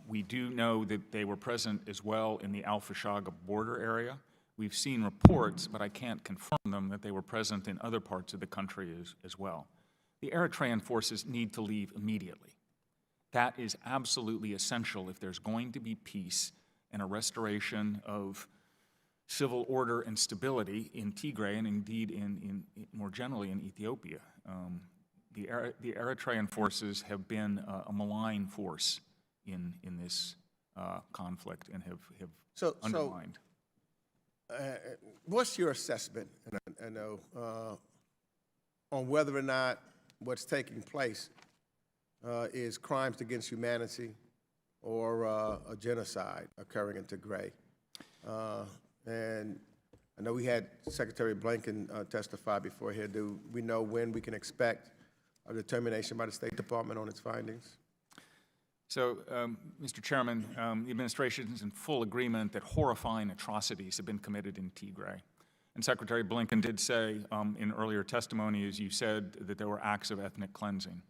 We do know that they were present as well in the Al-Fashaga border area. We've seen reports, but I can't confirm them, that they were present in other parts of the country as well. The Eritrean forces need to leave immediately. That is absolutely essential if there's going to be peace and a restoration of civil order and stability in Tigray, and indeed in more generally in Ethiopia. The Eritrean forces have been a malign force in this conflict and have undermined. What's your assessment, and I know, on whether or not what's taking place is crimes against humanity or a genocide occurring in Tigray? And I know we had Secretary Blinken testify before here. Do we know when we can expect a determination by the State Department on its findings? So, Mr. Chairman, the administration is in full agreement that horrifying atrocities have been committed in Tigray. And Secretary Blinken did say in earlier testimony, as you said, that there were acts of ethnic cleansing.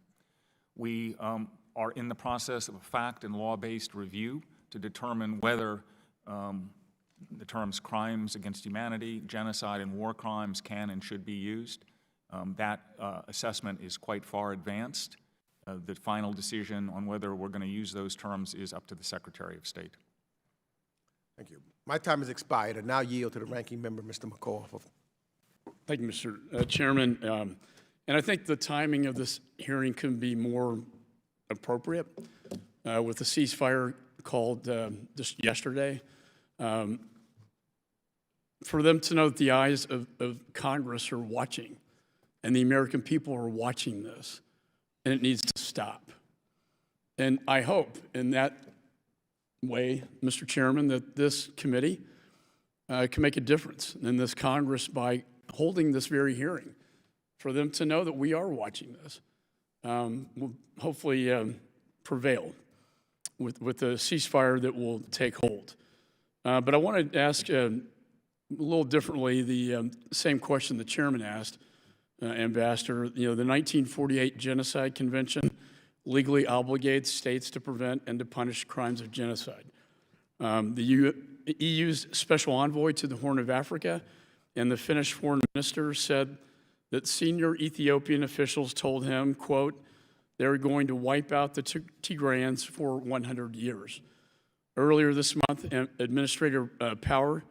We are in the process of a fact and law-based review to determine whether the terms crimes against humanity, genocide, and war crimes can and should be used. That assessment is quite far advanced. The final decision on whether we're going to use those terms is up to the Secretary of State. Thank you. My time has expired. I now yield to the ranking member, Mr. McCall. Thank you, Mr. Chairman. And I think the timing of this hearing can be more appropriate with the ceasefire called just yesterday. For them to know that the eyes of Congress are watching and the American people are watching this, and it needs to stop. And I hope in that way, Mr. Chairman, that this committee can make a difference in this Congress by holding this very hearing, for them to know that we are watching this. Will hopefully prevail with the ceasefire that will take hold. But I want to ask a little differently the same question the chairman asked. Ambassador. You know, the 1948 Genocide Convention legally obligates states to prevent and to punish crimes of genocide. The EU's special envoy to the Horn of Africa and the Finnish foreign minister said that senior Ethiopian officials told him, quote, they were going to wipe out the Tigrayans for 100 years. Earlier this month, Administrator Power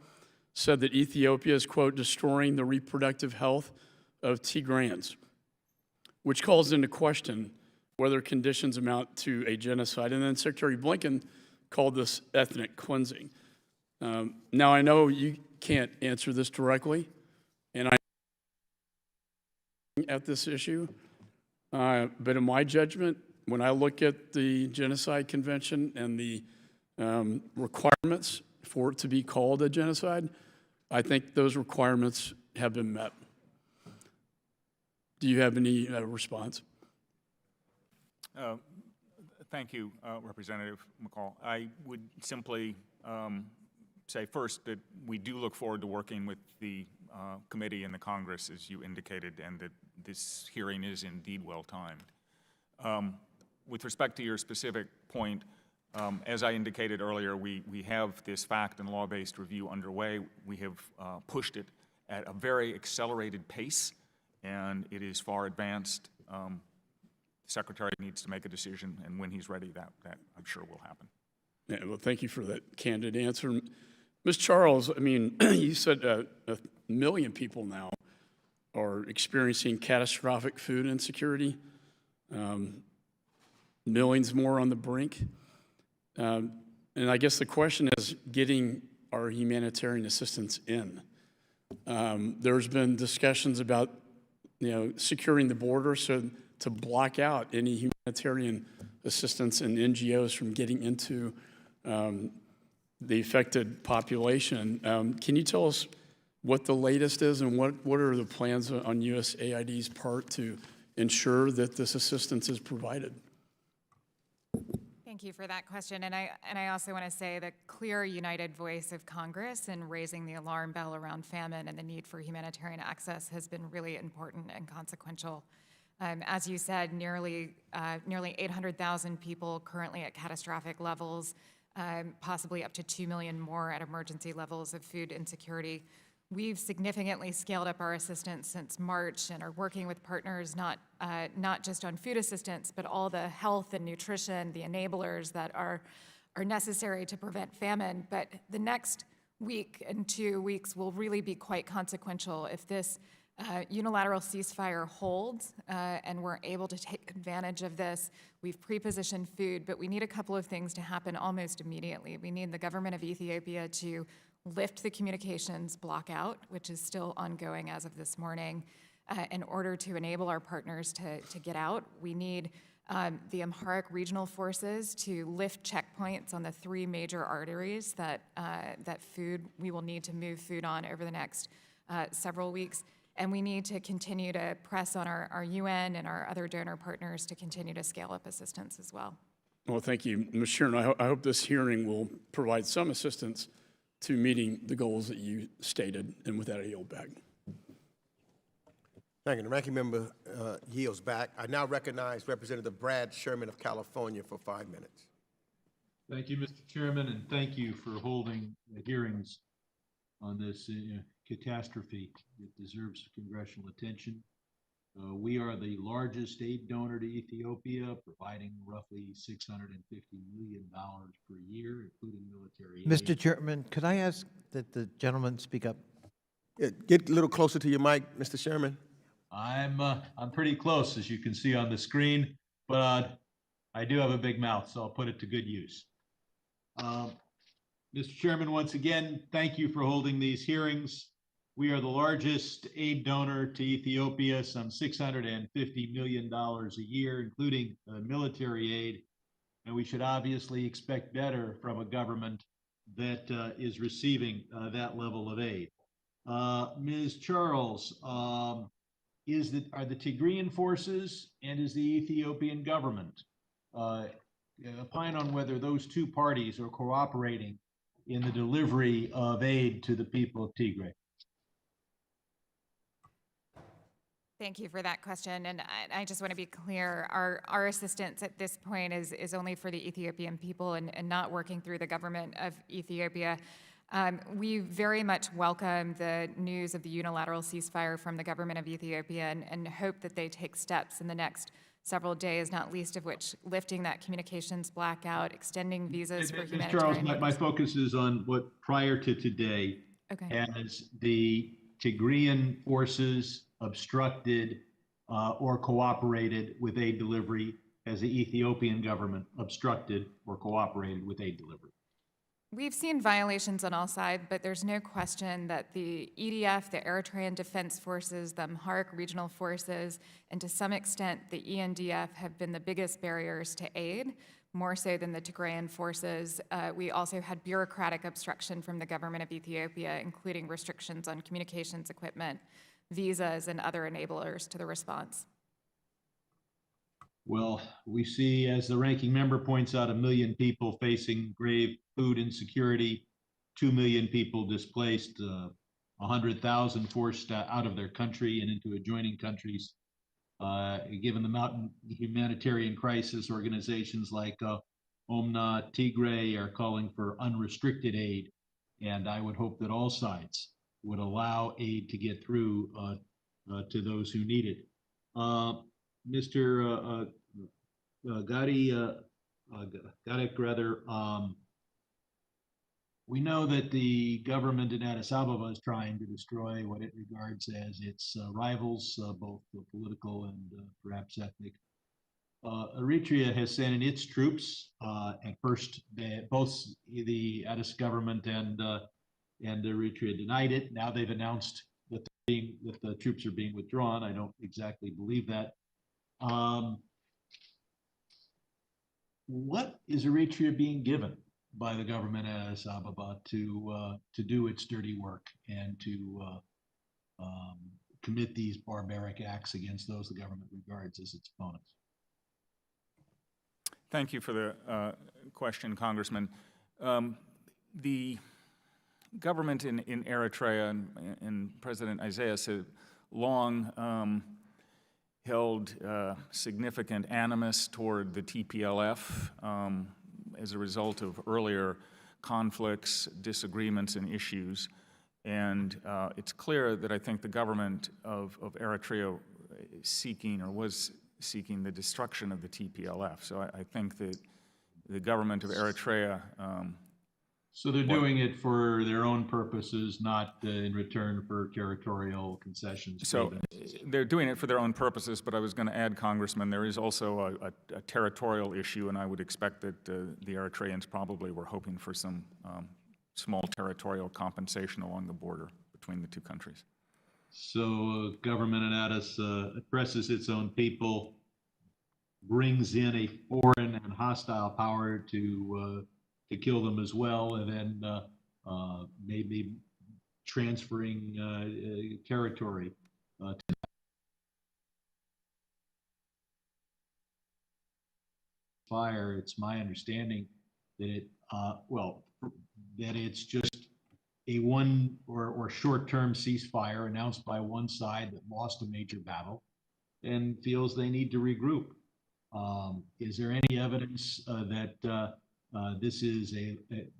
said that Ethiopia is, quote, destroying the reproductive health of Tigrayans, which calls into question whether conditions amount to a genocide. And then Secretary Blinken called this ethnic cleansing. Now, I know you can't answer this directly, and I'm at this issue, but in my judgment, when I look at the Genocide Convention and the requirements for it to be called a genocide, I think those requirements have been met. Do you have any response? Thank you, Representative McCall. I would simply say first that we do look forward to working with the committee and the Congress, as you indicated, and that this hearing is indeed well-timed. With respect to your specific point, as I indicated earlier, we have this fact and law-based review underway. We have pushed it at a very accelerated pace, and it is far advanced. The Secretary needs to make a decision, and when he's ready, that I'm sure will happen. Yeah, well, thank you for that candid answer. Ms. Charles, I mean, you said 1 million people now are experiencing catastrophic food insecurity, millions more on the brink. And I guess the question is getting our humanitarian assistance in. There's been discussions about, securing the border so to block out any humanitarian assistance and NGOs from getting into the affected population. Can you tell us what the latest is and what are the plans on USAID's part to ensure that this assistance is provided? Thank you for that question. And I also want to say the clear, united voice of Congress in raising the alarm bell around famine and the need for humanitarian access has been really important and consequential. As you said, nearly 800,000 people currently at catastrophic levels, possibly up to 2 million more at emergency levels of food insecurity. We've significantly scaled up our assistance since March and are working with partners not just on food assistance, but all the health and nutrition, the enablers that are necessary to prevent famine. But the next week and 2 weeks will really be quite consequential if this unilateral ceasefire holds and we're able to take advantage of this. We've pre-positioned food, but we need a couple of things to happen almost immediately. We need the government of Ethiopia to lift the communications blockout, which is still ongoing as of this morning, in order to enable our partners to get out. We need the Amharic regional forces to lift checkpoints on the 3 major arteries that we will need to move food on over the next several weeks. And we need to continue to press on our UN and our other donor partners to continue to scale up assistance as well. Well, thank you. Ms. Sheeran, I hope this hearing will provide some assistance to meeting the goals that you stated, and with that, I yield back. Thank you. The ranking member yields back. I now recognize Representative Brad Sherman of California for 5 minutes. Thank you, Mr. Chairman, and thank you for holding the hearings on this catastrophe. It deserves congressional attention. We are the largest aid donor to Ethiopia, providing roughly $650 million per year, including military aid. Mr. Chairman, could I ask that the gentleman speak up? Yeah, get a little closer to your mic, Mr. Sherman. I'm pretty close, as you can see on the screen, but I do have a big mouth, so I'll put it to good use. Mr. Chairman, once again, thank you for holding these hearings. We are the largest aid donor to Ethiopia, some $650 million a year, including military aid. And we should obviously expect better from a government that is receiving that level of aid. Ms. Charles, are the Tigrayan forces and is the Ethiopian government opine on whether those two parties are cooperating in the delivery of aid to the people of Tigray? Thank you for that question, and I just want to be clear, our assistance at this point is only for the Ethiopian people and not working through the government of Ethiopia. We very much welcome the news of the unilateral ceasefire from the government of Ethiopia and hope that they take steps in the next several days, not least of which lifting that communications blackout, extending visas for Ms. humanitarian Charles, my workers. focus is on what prior to today, Okay. as the Tigrayan forces obstructed or cooperated with aid delivery, as the Ethiopian government obstructed or cooperated with aid delivery. We've seen violations on all sides, but there's no question that the EDF, the Eritrean Defense Forces, the Amharic Regional Forces, and to some extent the ENDF have been the biggest barriers to aid, more so than the Tigrayan forces. We also had bureaucratic obstruction from the government of Ethiopia, including restrictions on communications equipment, visas, and other enablers to the response. Well, we see, as the ranking member points out, 1 million people facing grave food insecurity, 2 million people displaced, 100,000 forced out of their country and into adjoining countries. Given the mountain humanitarian crisis, organizations like Omna Tigray are calling for unrestricted aid. And I would hope that all sides would allow aid to get through to those who need it. Mr. Gadek, rather, we know that the government in Addis Ababa is trying to destroy what it regards as its rivals, both political and perhaps ethnic. Eritrea has sent in its troops. At first, both the Addis government and Eritrea denied it. Now they've announced that the troops are being withdrawn. I don't exactly believe that. What is Eritrea being given by the government of Addis Ababa to do its dirty work and to commit these barbaric acts against those the government regards as its opponents? Thank you for the question, Congressman. The government in Eritrea and President Isaias have long held significant animus toward the TPLF as a result of earlier conflicts, disagreements, and issues. And it's clear that I think the government of Eritrea is seeking or was seeking the destruction of the TPLF. So I think that the government of Eritrea So they're doing it for their own purposes, not in return for territorial concessions. So they're doing it for their own purposes, but I was going to add, Congressman, there is also a territorial issue, and I would expect that the Eritreans probably were hoping for some small territorial compensation along the border between the two countries. So government in Addis oppresses its own people, brings in a foreign and hostile power to kill them as well, and then maybe transferring territory to fire. It's my understanding that that it's just a one or short-term ceasefire announced by one side that lost a major battle and feels they need to regroup. Is there any evidence that this is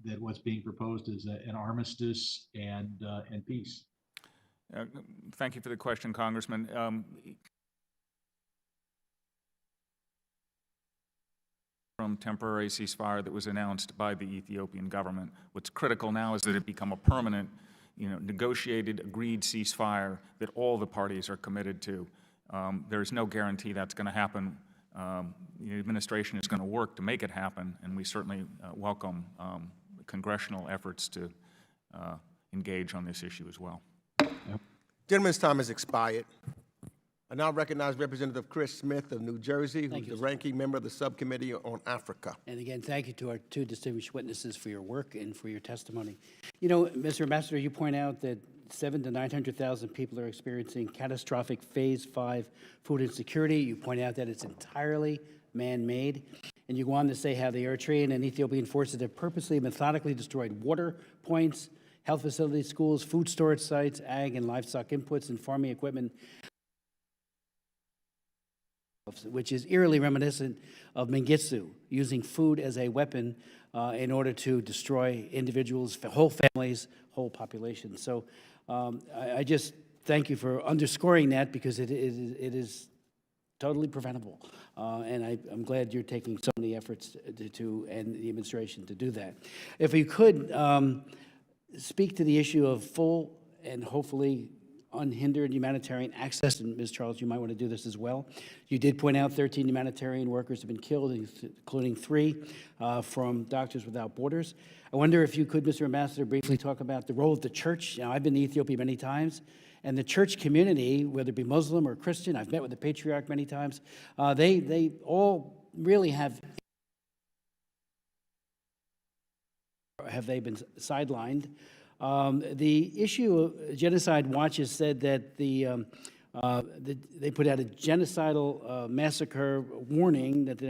that what's being proposed is an armistice and peace? Thank you for the question, Congressman. From temporary ceasefire that was announced by the Ethiopian government. What's critical now is that it become a permanent, negotiated, agreed ceasefire that all the parties are committed to. There's no guarantee that's going to happen. The administration is going to work to make it happen, and we certainly welcome congressional efforts to engage on this issue as well. Gentleman's time has expired. I now recognize Representative Chris Smith of New Jersey, who's the ranking member of the Subcommittee on Africa. And again, thank you to our two distinguished witnesses for your work and for your testimony. Mr. Ambassador, you point out that 700,000 to 900,000 people are experiencing catastrophic Phase 5 food insecurity. You point out that it's entirely man-made. And you go on to say how the Eritrean and Ethiopian forces have purposely and methodically destroyed water points, health facilities, schools, food storage sites, ag and livestock inputs, and farming equipment. which is eerily reminiscent of Mengistu, using food as a weapon in order to destroy individuals, whole families, whole populations. So I just thank you for underscoring that, because it is totally preventable. And I'm glad you're taking so many efforts and the administration to do that. If you could speak to the issue of full and hopefully unhindered humanitarian access, and Ms. Charles, you might want to do this as well. You did point out 13 humanitarian workers have been killed, including 3 from Doctors Without Borders. I wonder if you could, Mr. Ambassador, briefly talk about the role of the church. Now, I've been to Ethiopia many times, and the church community, whether it be Muslim or Christian, I've met with the patriarch many times, they all really have they been sidelined. The issue of Genocide Watch has said that they put out a genocidal massacre warning that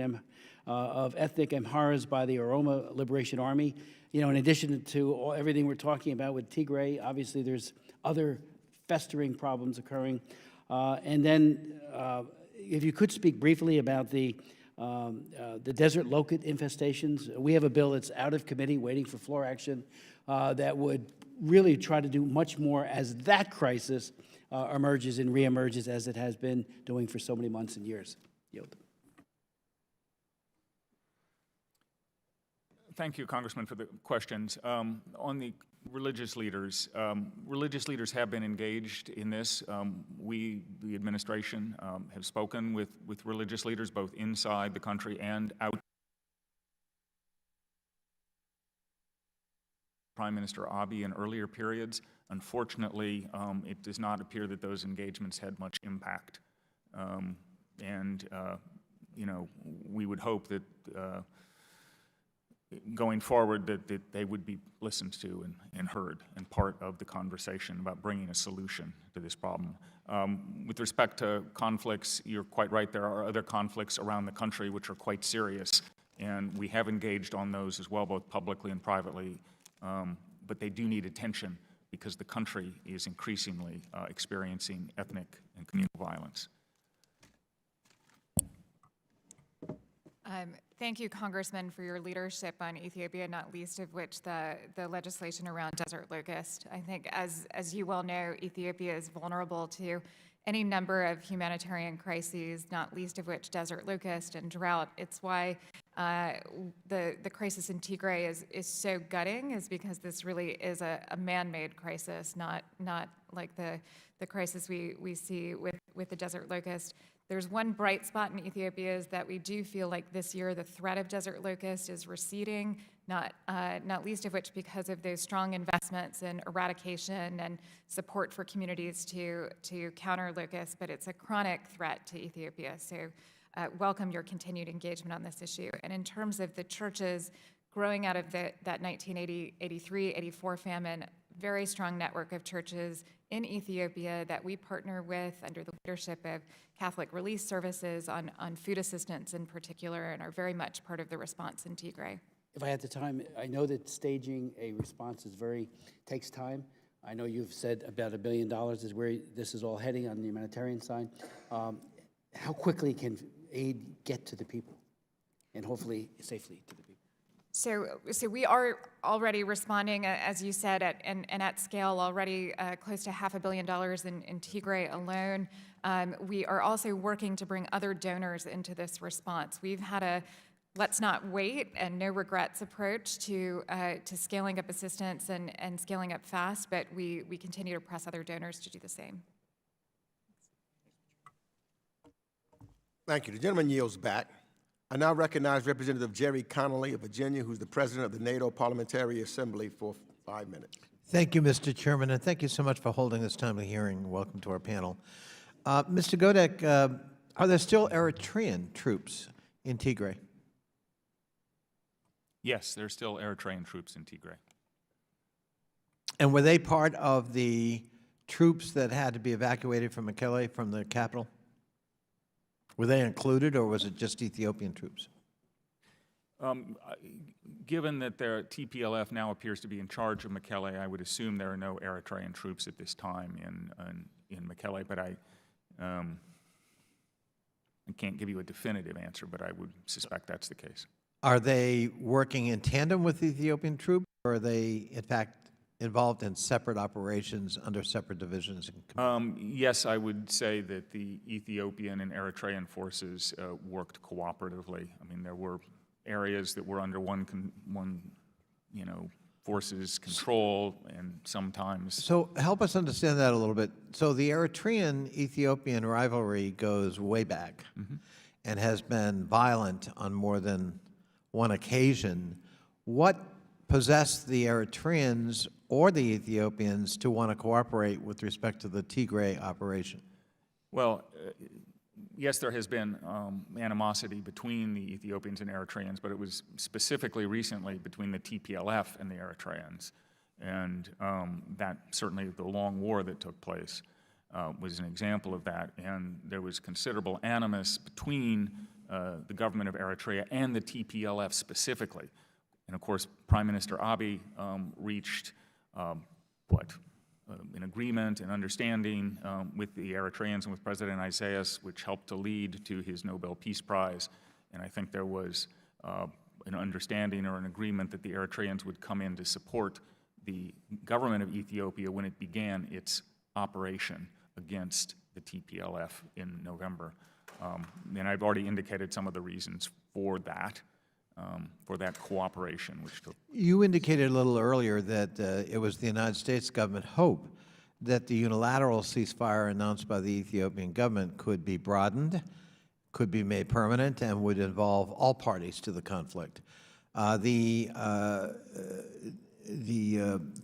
of ethnic Amharas by the Oromo Liberation Army. You know, in addition to everything we're talking about with Tigray, obviously there's other festering problems occurring. And then if you could speak briefly about the desert locust infestations. We have a bill that's out of committee waiting for floor action that would really try to do much more as that crisis emerges and reemerges, as it has been doing for so many months and years. Yield. Thank you, Congressman, for the questions. On the religious leaders have been engaged in this. We, the administration, have spoken with religious leaders both inside the country and out. Prime Minister Abiy in earlier periods. Unfortunately, it does not appear that those engagements had much impact. You know, we would hope that going forward that they would be listened to and heard and part of the conversation about bringing a solution to this problem. With respect to conflicts, you're quite right, there are other conflicts around the country which are quite serious, and we have engaged on those as well, both publicly and privately, but they do need attention because the country is increasingly experiencing ethnic and communal violence. Thank you, Congressman, for your leadership on Ethiopia, not least of which the legislation around desert locust. I think, as you well know, Ethiopia is vulnerable to any number of humanitarian crises, not least of which desert locust and drought. It's why the crisis in Tigray is so gutting, is because this really is a man-made crisis, not like the crisis we see with the desert locust. There's one bright spot in Ethiopia, is that we do feel like this year the threat of desert locust is receding, not least of which because of those strong investments in eradication and support for communities to counter locusts, but it's a chronic threat to Ethiopia. So welcome your continued engagement on this issue. And in terms of the churches growing out of that 1983-84 famine, very strong network of churches in Ethiopia that we partner with under the leadership of Catholic Relief Services on food assistance in particular, and are very much part of the response in Tigray. If I had the time, I know that staging a response takes time. I know you've said about $1 billion is where this is all heading on the humanitarian side. How quickly can aid get to the people, and hopefully safely to the people? So we are already responding, as you said, and at scale already, close to $500 million in Tigray alone. We are also working to bring other donors into this response. We've had a let's not wait and no regrets approach to scaling up assistance and scaling up fast, but we continue to press other donors to do the same. Thank you. The gentleman yields back. I now recognize Representative Jerry Connolly of Virginia, who's the president of the NATO Parliamentary Assembly, for 5 minutes. Thank you, Mr. Chairman, and thank you so much for holding this timely hearing. Welcome to our panel. Mr. Godek, are there still Eritrean troops in Tigray? Yes, there are still Eritrean troops in Tigray. And were they part of the troops that had to be evacuated from Mekelle, from the capital? Were they included, or was it just Ethiopian troops? Given that their TPLF now appears to be in charge of Mekelle, I would assume there are no Eritrean troops at this time in Mekelle, but I can't give you a definitive answer, but I would suspect that's the case. Are they working in tandem with Ethiopian troops, or are they, in fact, involved in separate operations under separate divisions? Yes, I would say that the Ethiopian and Eritrean forces worked cooperatively. I mean, there were areas that were under one forces control, and sometimes. So help us understand that a little bit. So the Eritrean-Ethiopian rivalry goes way back and has been violent on more than one occasion. What possessed the Eritreans or the Ethiopians to want to cooperate with respect to the Tigray operation? Well, yes, there has been animosity between the Ethiopians and Eritreans, but it was specifically recently between the TPLF and the Eritreans. And that certainly the long war that took place was an example of that. And there was considerable animus between the government of Eritrea and the TPLF specifically. And of course, Prime Minister Abiy reached an agreement and understanding with the Eritreans and with President Isaias, which helped to lead to his Nobel Peace Prize. And I think there was an understanding or an agreement that the Eritreans would come in to support the government of Ethiopia when it began its operation against the TPLF in November. And I've already indicated some of the reasons for that cooperation, which took. You indicated a little earlier that it was the United States government hope that the unilateral ceasefire announced by the Ethiopian government could be broadened, could be made permanent, and would involve all parties to the conflict. The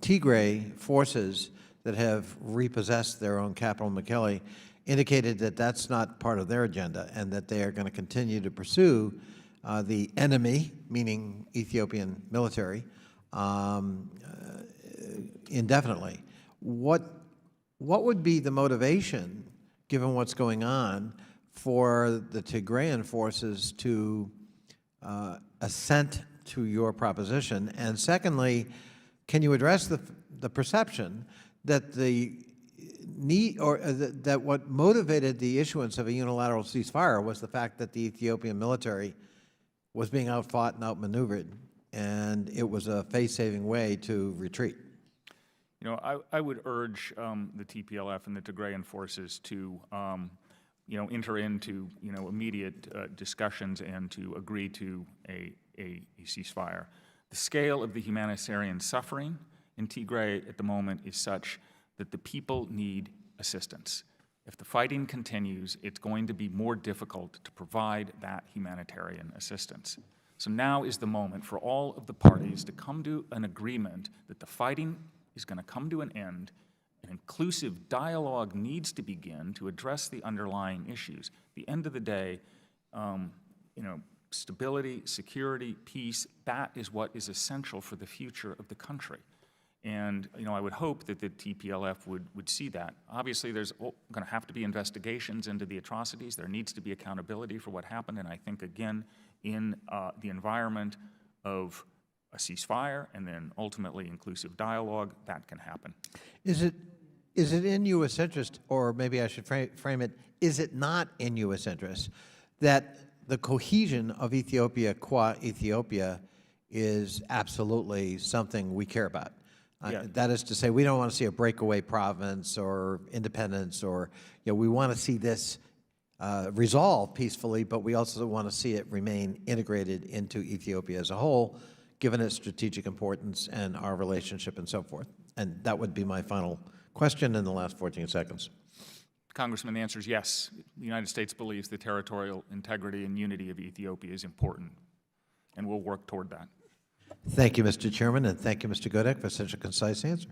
Tigray forces that have repossessed their own capital, Mekelle, indicated that that's not part of their agenda and that they are going to continue to pursue the enemy, meaning Ethiopian military, indefinitely. What would be the motivation, given what's going on, for the Tigrayan forces to assent to your proposition? And secondly, can you address the perception that the need, or that what motivated the issuance of a unilateral ceasefire was the fact that the Ethiopian military was being outfought and outmaneuvered, and it was a face-saving way to retreat? You know, I would urge the TPLF and the Tigrayan forces to, enter into, immediate discussions and to agree to a ceasefire. The scale of the humanitarian suffering in Tigray at the moment is such that the people need assistance. If the fighting continues, it's going to be more difficult to provide that humanitarian assistance. So now is the moment for all of the parties to come to an agreement that the fighting is going to come to an end. An inclusive dialogue needs to begin to address the underlying issues. At the end of the day, stability, security, peace, that is what is essential for the future of the country. And I would hope that the TPLF would see that. Obviously, there's going to have to be investigations into the atrocities. There needs to be accountability for what happened. And I think, again, in the environment of a ceasefire and then ultimately inclusive dialogue, that can happen. Is it in U.S. interest, or maybe I should frame it, is it not in U.S. interest that the cohesion of Ethiopia qua Ethiopia is absolutely something we care about? Yeah. That is to say, we don't want to see a breakaway province or independence, or we want to see this resolved peacefully, but we also want to see it remain integrated into Ethiopia as a whole, given its strategic importance and our relationship and so forth. And that would be my final question in the last 14 seconds. Congressman, the answer is yes. The United States believes the territorial integrity and unity of Ethiopia is important, and we'll work toward that. Thank you, Mr. Chairman, and thank you, Mr. Godek, for such a concise answer.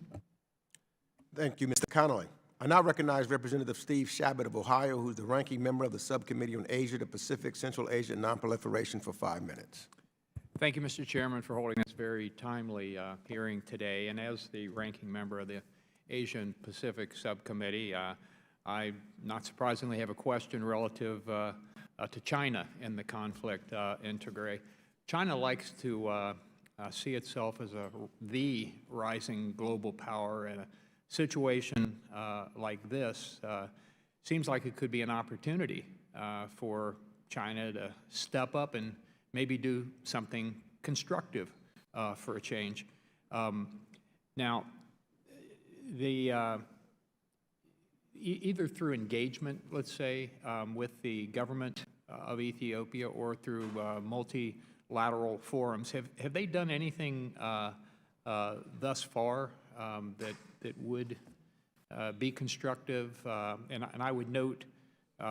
Thank you, Mr. Connolly. I now recognize Representative Steve Shabbat of Ohio, who's the ranking member of the Subcommittee on Asia, the Pacific, Central Asia, and Nonproliferation, for 5 minutes. Thank you, Mr. Chairman, for holding this very timely hearing today. And as the ranking member of the Asian Pacific Subcommittee, I, not surprisingly, have a question relative to China and the conflict in Tigray. China likes to see itself as the rising global power. In a situation like this, seems like it could be an opportunity for China to step up and maybe do something constructive for a change. Now, either through engagement, let's say, with the government of Ethiopia or through multilateral forums, have they done anything thus far that would be constructive? And I would note,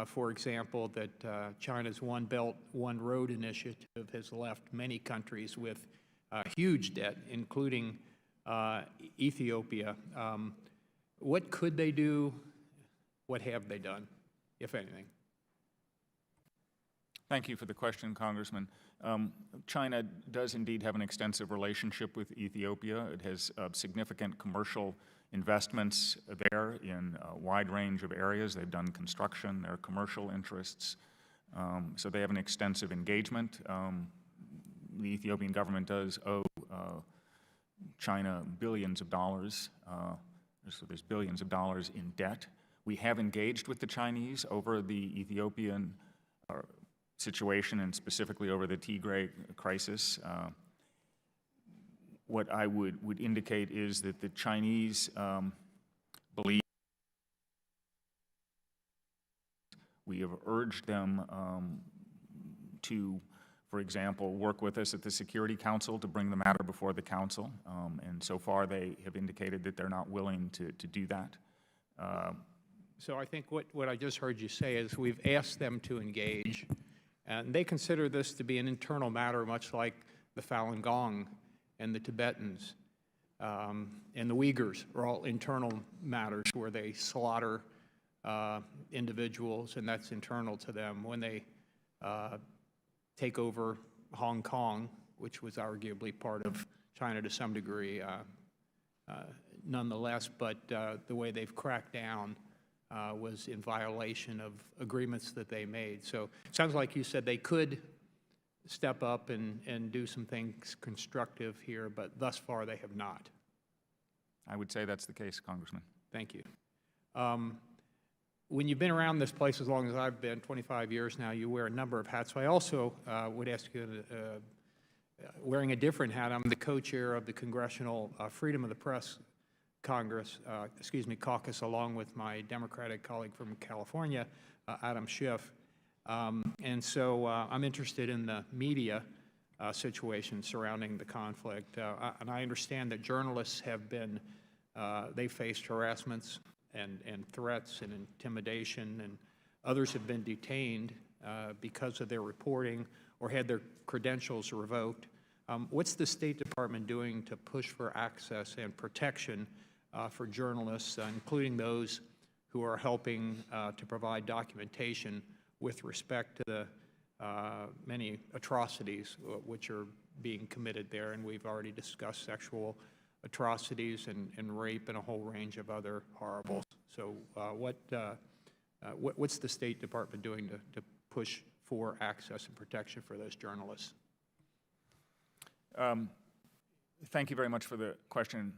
for example, that China's One Belt, One Road initiative has left many countries with huge debt, including Ethiopia. What could they do? What have they done, if anything? Thank you for the question, Congressman. China does indeed have an extensive relationship with Ethiopia. It has significant commercial investments there in a wide range of areas. They've done construction, their commercial interests. So they have an extensive engagement. The Ethiopian government does owe China billions of dollars. So there's billions of dollars in debt. We have engaged with the Chinese over the Ethiopian situation and specifically over the Tigray crisis. What I would indicate is that the Chinese believe we have urged them to, for example, work with us at the Security Council to bring the matter before the Council. And so far they have indicated that they're not willing to do that. So I think what I just heard you say is we've asked them to engage, and they consider this to be an internal matter, much like the Falun Gong and the Tibetans and the Uyghurs are all internal matters where they slaughter individuals, and that's internal to them. When they take over Hong Kong, which was arguably part of China to some degree, nonetheless, but the way they've cracked down was in violation of agreements that they made. So it sounds like you said they could step up and do some things constructive here, but thus far they have not. I would say that's the case, Congressman. Thank you. When you've been around this place as long as I've been, 25 years now, you wear a number of hats. So I also would ask you, wearing a different hat, I'm the co-chair of the Congressional Freedom of the Press caucus, along with my Democratic colleague from California, Adam Schiff. And so I'm interested in the media situation surrounding the conflict. And I understand that journalists have been, they faced harassments and threats and intimidation, and others have been detained because of their reporting or had their credentials revoked. What's the State Department doing to push for access and protection for journalists, including those who are helping to provide documentation with respect to the many atrocities which are being committed there? And we've already discussed sexual atrocities and rape and a whole range of other horribles. So what's the State Department doing to push for access and protection for those journalists? Thank you very much for the question,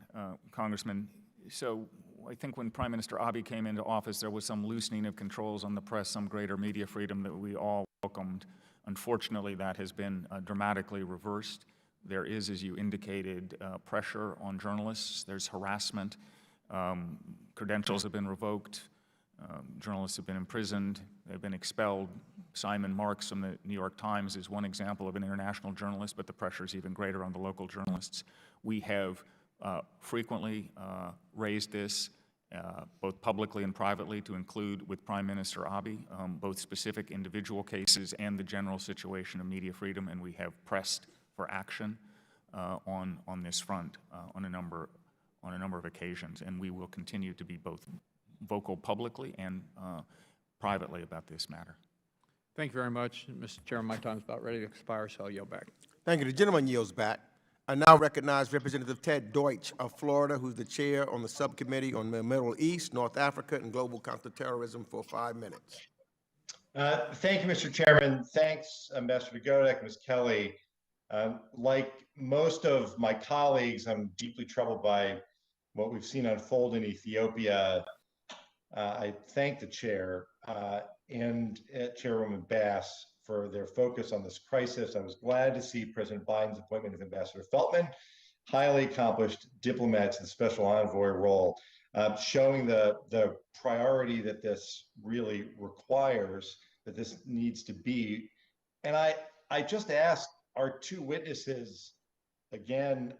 Congressman. So I think when Prime Minister Abiy came into office, there was some loosening of controls on the press, some greater media freedom that we all welcomed. Unfortunately, that has been dramatically reversed. There is, as you indicated, pressure on journalists. There's harassment. Credentials have been revoked. Journalists have been imprisoned. They've been expelled. Simon Marks from the New York Times is one example of an international journalist, but the pressure is even greater on the local journalists. We have frequently raised this, both publicly and privately, to include with Prime Minister Abiy, both specific individual cases and the general situation of media freedom, and we have pressed for action on this front on a number of occasions, and we will continue to be both vocal publicly and privately about this matter. Thank you very much, Mr. Chairman. My time's about ready to expire, so I'll yield back. Thank you. The gentleman yields back. I now recognize Representative Ted Deutsch of Florida, who's the chair on the subcommittee on the Middle East, North Africa, and global counterterrorism, for 5 minutes. Thank you, Mr. Chairman. Thanks, Ambassador Godek, Ms. Kelly. Like most of my colleagues, I'm deeply troubled by what we've seen unfold in Ethiopia. I thank the chair and Chairwoman Bass for their focus on this crisis. I was glad to see President Biden's appointment of Ambassador Feltman, highly accomplished diplomat to the special envoy role, showing the priority that this really requires, that this needs to be. And I just asked our two witnesses again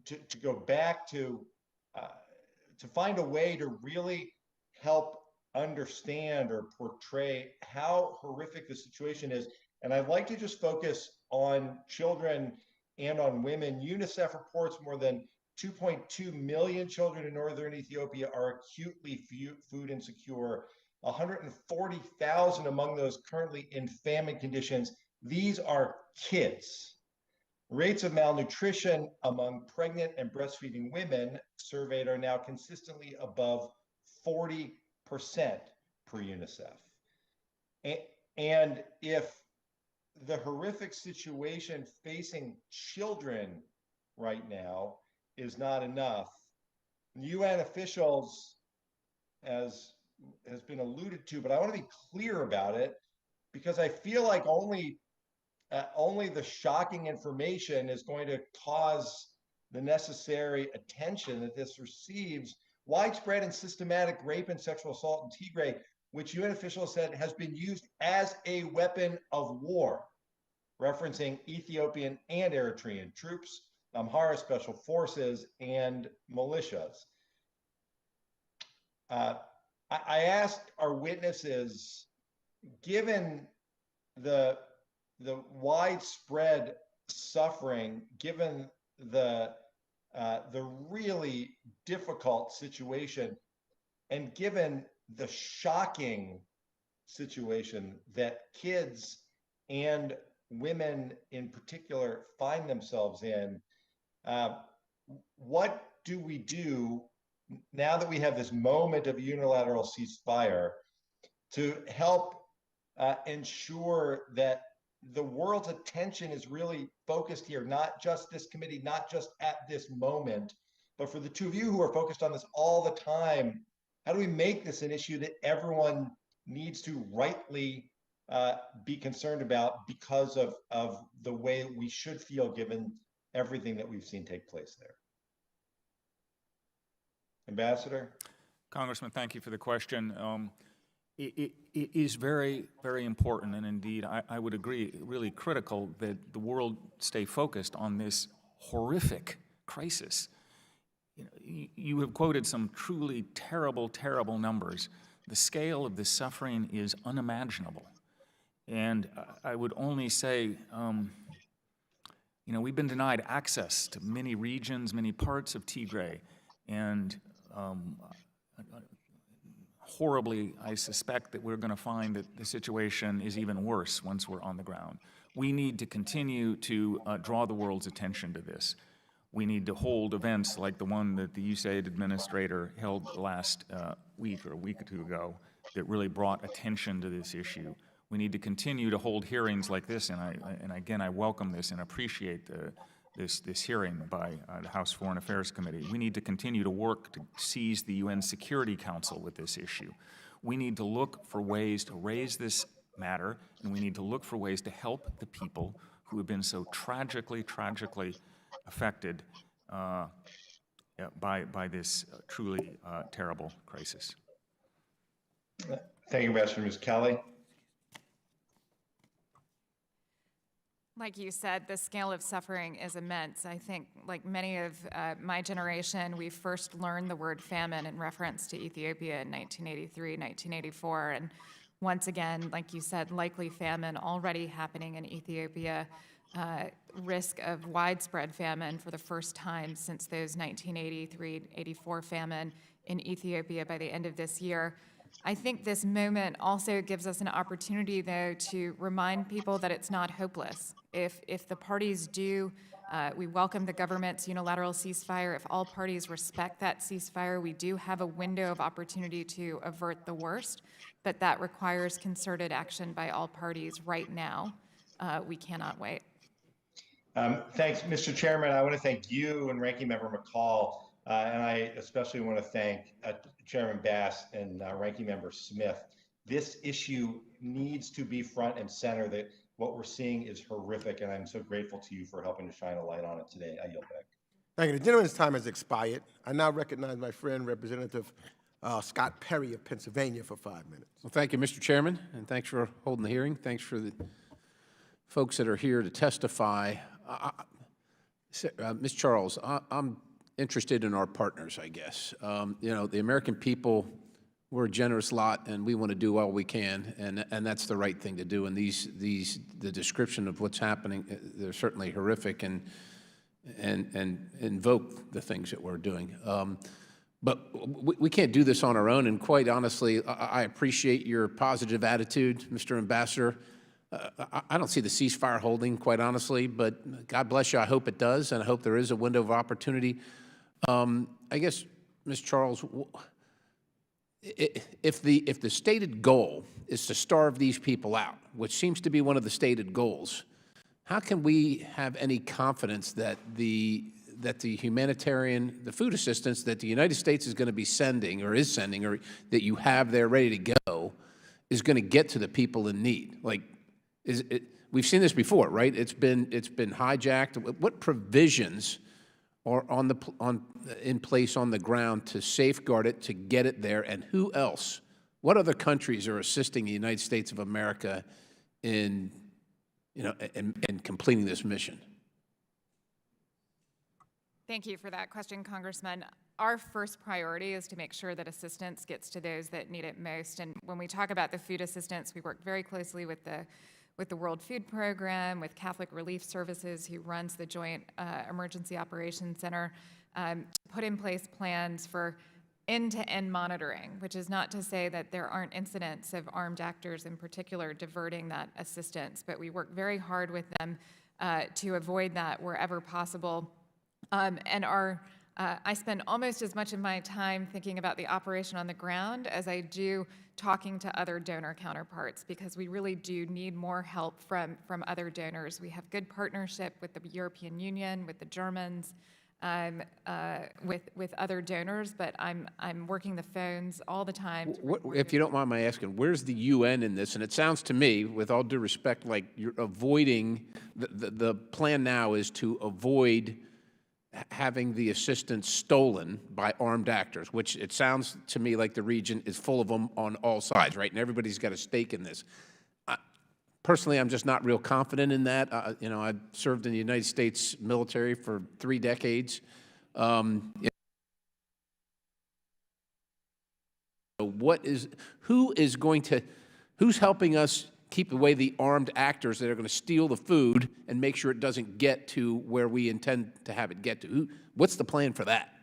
to go back to find a way to really help understand or portray how horrific the situation is. And I'd like to just focus on children and on women. UNICEF reports more than 2.2 million children in northern Ethiopia are acutely food insecure, 140,000 among those currently in famine conditions. These are kids. Rates of malnutrition among pregnant and breastfeeding women surveyed are now consistently above 40% per UNICEF. And if the horrific situation facing children right now is not enough, UN officials, as has been alluded to, but I want to be clear about it because I feel like only the shocking information is going to cause the necessary attention that this receives. Widespread and systematic rape and sexual assault in Tigray, which UN officials said has been used as a weapon of war, referencing Ethiopian and Eritrean troops, Amhara special forces, and militias. I asked our witnesses, given the widespread suffering, given the really difficult situation, and given the shocking situation that kids and women in particular find themselves in, what do we do now that we have this moment of unilateral ceasefire to help ensure that the world's attention is really focused here, not just this committee, not just at this moment, but for the two of you who are focused on this all the time? How do we make this an issue that everyone needs to rightly be concerned about because of the way we should feel given everything that we've seen take place there? Ambassador? Congressman, thank you for the question. It is very, very important, and indeed, I would agree, really critical that the world stay focused on this horrific crisis. You have quoted some truly terrible, terrible numbers. The scale of this suffering is unimaginable. And I would only say, we've been denied access to many regions, many parts of Tigray, and horribly, I suspect that we're going to find that the situation is even worse once we're on the ground. We need to continue to draw the world's attention to this. We need to hold events like the one that the USAID administrator held last week or a week or two ago that really brought attention to this issue. We need to continue to hold hearings like this, and again, I welcome this and appreciate this hearing by the House Foreign Affairs Committee. We need to continue to work to seize the UN Security Council with this issue. We need to look for ways to raise this matter, and we need to look for ways to help the people who have been so tragically affected by this truly terrible crisis. Thank you, Ambassador. Ms. Kelly? Like you said, the scale of suffering is immense. I think, like many of my generation, we first learned the word famine in reference to Ethiopia in 1983, 1984. And once again, like you said, likely famine already happening in Ethiopia, risk of widespread famine for the first time since those 1983-84 famine in Ethiopia by the end of this year. I think this moment also gives us an opportunity, though, to remind people that it's not hopeless. If the parties do, we welcome the government's unilateral ceasefire. If all parties respect that ceasefire, we do have a window of opportunity to avert the worst, but that requires concerted action by all parties right now. We cannot wait. Thanks, Mr. Chairman. I want to thank you and Ranking Member McCall And I especially want to thank Chairman Bass and Ranking Member Smith. This issue needs to be front and center. That what we're seeing is horrific, and I'm so grateful to you for helping to shine a light on it today. I yield back. Thank you. The gentleman's time has expired. I now recognize my friend, Representative Scott Perry of Pennsylvania, for 5 minutes. Well, thank you, Mr. Chairman, and thanks for holding the hearing. Thanks for the folks that are here to testify. Ms. Charles, I'm interested in our partners, I guess. You know, the American people, we're a generous lot, and we want to do all we can, and that's the right thing to do. And the description of what's happening, they're certainly horrific and invoke the things that we're doing. But we can't do this on our own, and quite honestly, I appreciate your positive attitude, Mr. Ambassador. I don't see the ceasefire holding, quite honestly, but God bless you. I hope it does, and I hope there is a window of opportunity. I guess, Ms. Charles, if the stated goal is to starve these people out, which seems to be one of the stated goals, how can we have any confidence that the humanitarian, the food assistance that the United States is going to be sending, or is sending, or that you have there ready to go, is going to get to the people in need? Like, we've seen this before, right? It's been hijacked. What provisions are in place on the ground to safeguard it, to get it there, and who else? What other countries are assisting the United States of America in completing this mission? Thank you for that question, Congressman. Our first priority is to make sure that assistance gets to those that need it most. And when we talk about the food assistance, we work very closely with the World Food Program, with Catholic Relief Services, who runs the Joint Emergency Operations Center, to put in place plans for end-to-end monitoring, which is not to say that there aren't incidents of armed actors in particular diverting that assistance, but we work very hard with them to avoid that wherever possible. I spend almost as much of my time thinking about the operation on the ground as I do talking to other donor counterparts, because we really do need more help from other donors. We have good partnership with the European Union, with the Germans, with other donors, but I'm working the phones all the time. If you don't mind my asking, where's the UN in this? And it sounds to me, with all due respect, like you're avoiding, the plan now is to avoid having the assistance stolen by armed actors, which it sounds to me like the region is full of them on all sides, right? And everybody's got a stake in this. Personally, I'm just not real confident in that. I've served in the United States military for 3 decades. Who's helping us keep away the armed actors that are going to steal the food and make sure it doesn't get to where we intend to have it get to? What's the plan for that?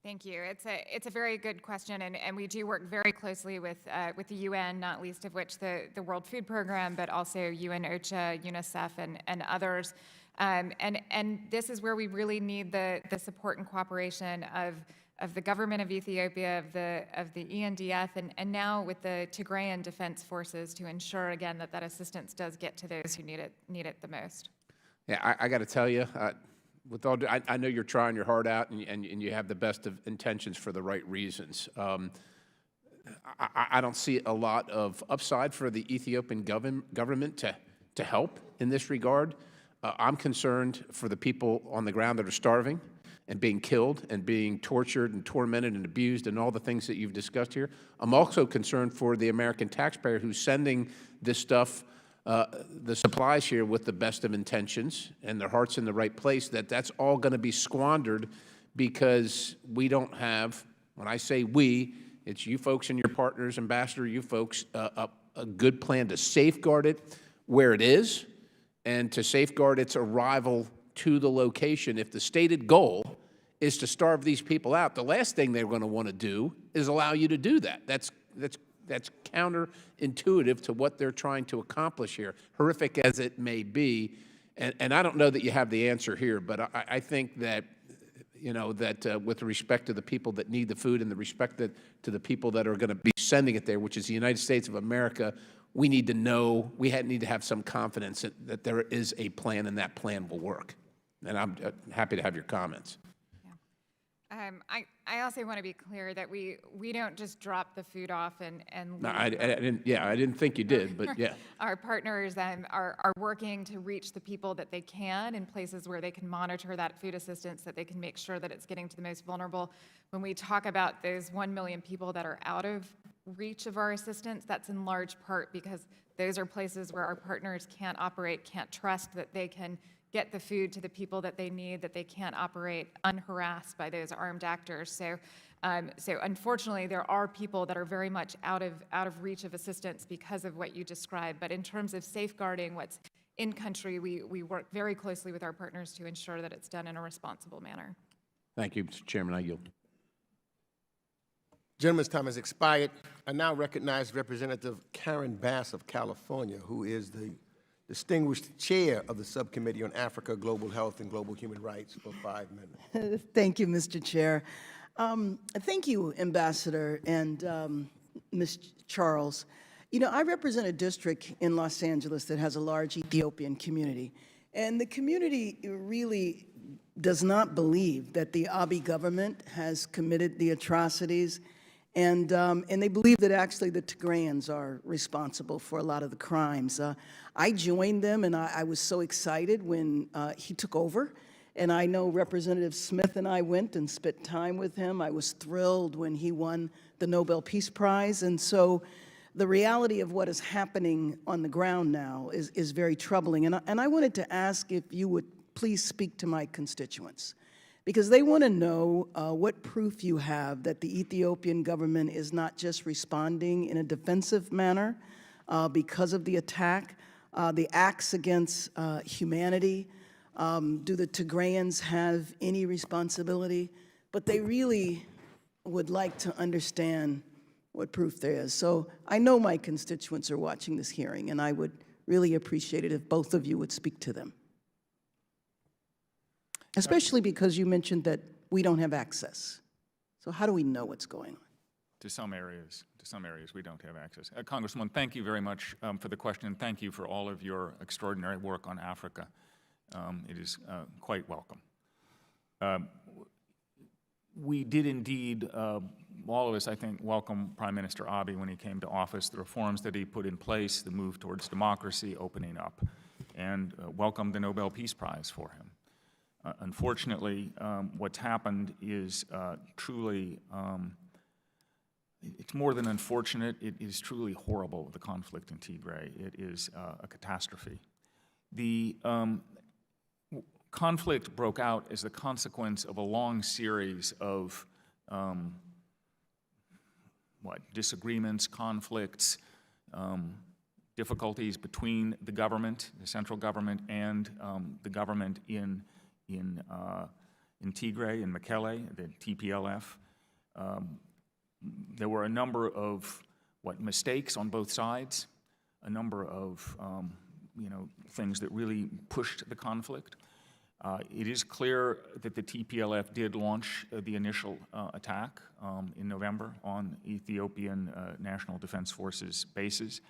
Thank you. It's a very good question, and we do work very closely with the UN, not least of which the World Food Program, but also UN OCHA, UNICEF, and others. And this is where we really need the support and cooperation of the government of Ethiopia, of the ENDF, and now with the Tigrayan Defense Forces, to ensure again that assistance does get to those who need it the most. Yeah, I got to tell you, I know you're trying your heart out, and you have the best of intentions for the right reasons. I don't see a lot of upside for the Ethiopian government to help in this regard. I'm concerned for the people on the ground that are starving and being killed and being tortured and tormented and abused and all the things that you've discussed here. I'm also concerned for the American taxpayer who's sending this stuff, the supplies here, with the best of intentions and their heart's in the right place, that's all going to be squandered because we don't have, when I say we, it's you folks and your partners, Ambassador, you folks, a good plan to safeguard it where it is and to safeguard its arrival to the location. If the stated goal is to starve these people out, the last thing they're going to want to do is allow you to do that. That's counterintuitive to what they're trying to accomplish here, horrific as it may be. And I don't know that you have the answer here, but I think that, with respect to the people that need the food and the respect to the people that are going to be sending it there, which is the United States of America, we need to know, need to have some confidence that there is a plan and that plan will work. And I'm happy to have your comments. Yeah. I also want to be clear that we don't just drop the food off and No, leave. I didn't, yeah, I didn't think you did, but yeah. Our partners are working to reach the people that they can in places where they can monitor that food assistance, that they can make sure that it's getting to the most vulnerable. When we talk about those 1 million people that are out of reach of our assistance, that's in large part because those are places where our partners can't operate, can't trust that they can get the food to the people that they need, that they can't operate unharassed by those armed actors. So unfortunately, there are people that are very much out of reach of assistance because of what you described. But in terms of safeguarding what's in country, we work very closely with our partners to ensure that it's done in a responsible manner. Thank you, Mr. Chairman. I yield. Gentleman's time has expired. I now recognize Representative Karen Bass of California, who is the distinguished chair of the Subcommittee on Africa, Global Health, and Global Human Rights for 5 minutes. Thank you, Mr. Chair. Thank you, Ambassador and Ms. Charles. You know, I represent a district in Los Angeles that has a large Ethiopian community, and the community really does not believe that the Abiy government has committed the atrocities, and they believe that actually the Tigrayans are responsible for a lot of the crimes. I joined them, and I was so excited when he took over. And I know Representative Smith and I went and spent time with him. I was thrilled when he won the Nobel Peace Prize. And so the reality of what is happening on the ground now is very troubling. And I wanted to ask if you would please speak to my constituents, because they want to know what proof you have that the Ethiopian government is not just responding in a defensive manner because of the attack, the acts against humanity. Do the Tigrayans have any responsibility? But they really would like to understand what proof there is. So I know my constituents are watching this hearing, and I would really appreciate it if both of you would speak to them. Especially because you mentioned that we don't have access. So how do we know what's going on? To some areas, we don't have access. Congresswoman, thank you very much for the question, and thank you for all of your extraordinary work on Africa. It is quite welcome. We did indeed, all of us, I think, welcome Prime Minister Abiy when he came to office, the reforms that he put in place, the move towards democracy, opening up, and welcome the Nobel Peace Prize for him. Unfortunately, what's happened is truly, it's more than unfortunate, it is truly horrible, the conflict in Tigray. It is a catastrophe. The conflict broke out as the consequence of a long series of disagreements, conflicts, difficulties between the government, the central government, and the government in Tigray, in Mekelle, the TPLF. There were a number of mistakes on both sides, a number of things that really pushed the conflict. It is clear that the TPLF did launch the initial attack in November on Ethiopian National Defense Forces bases.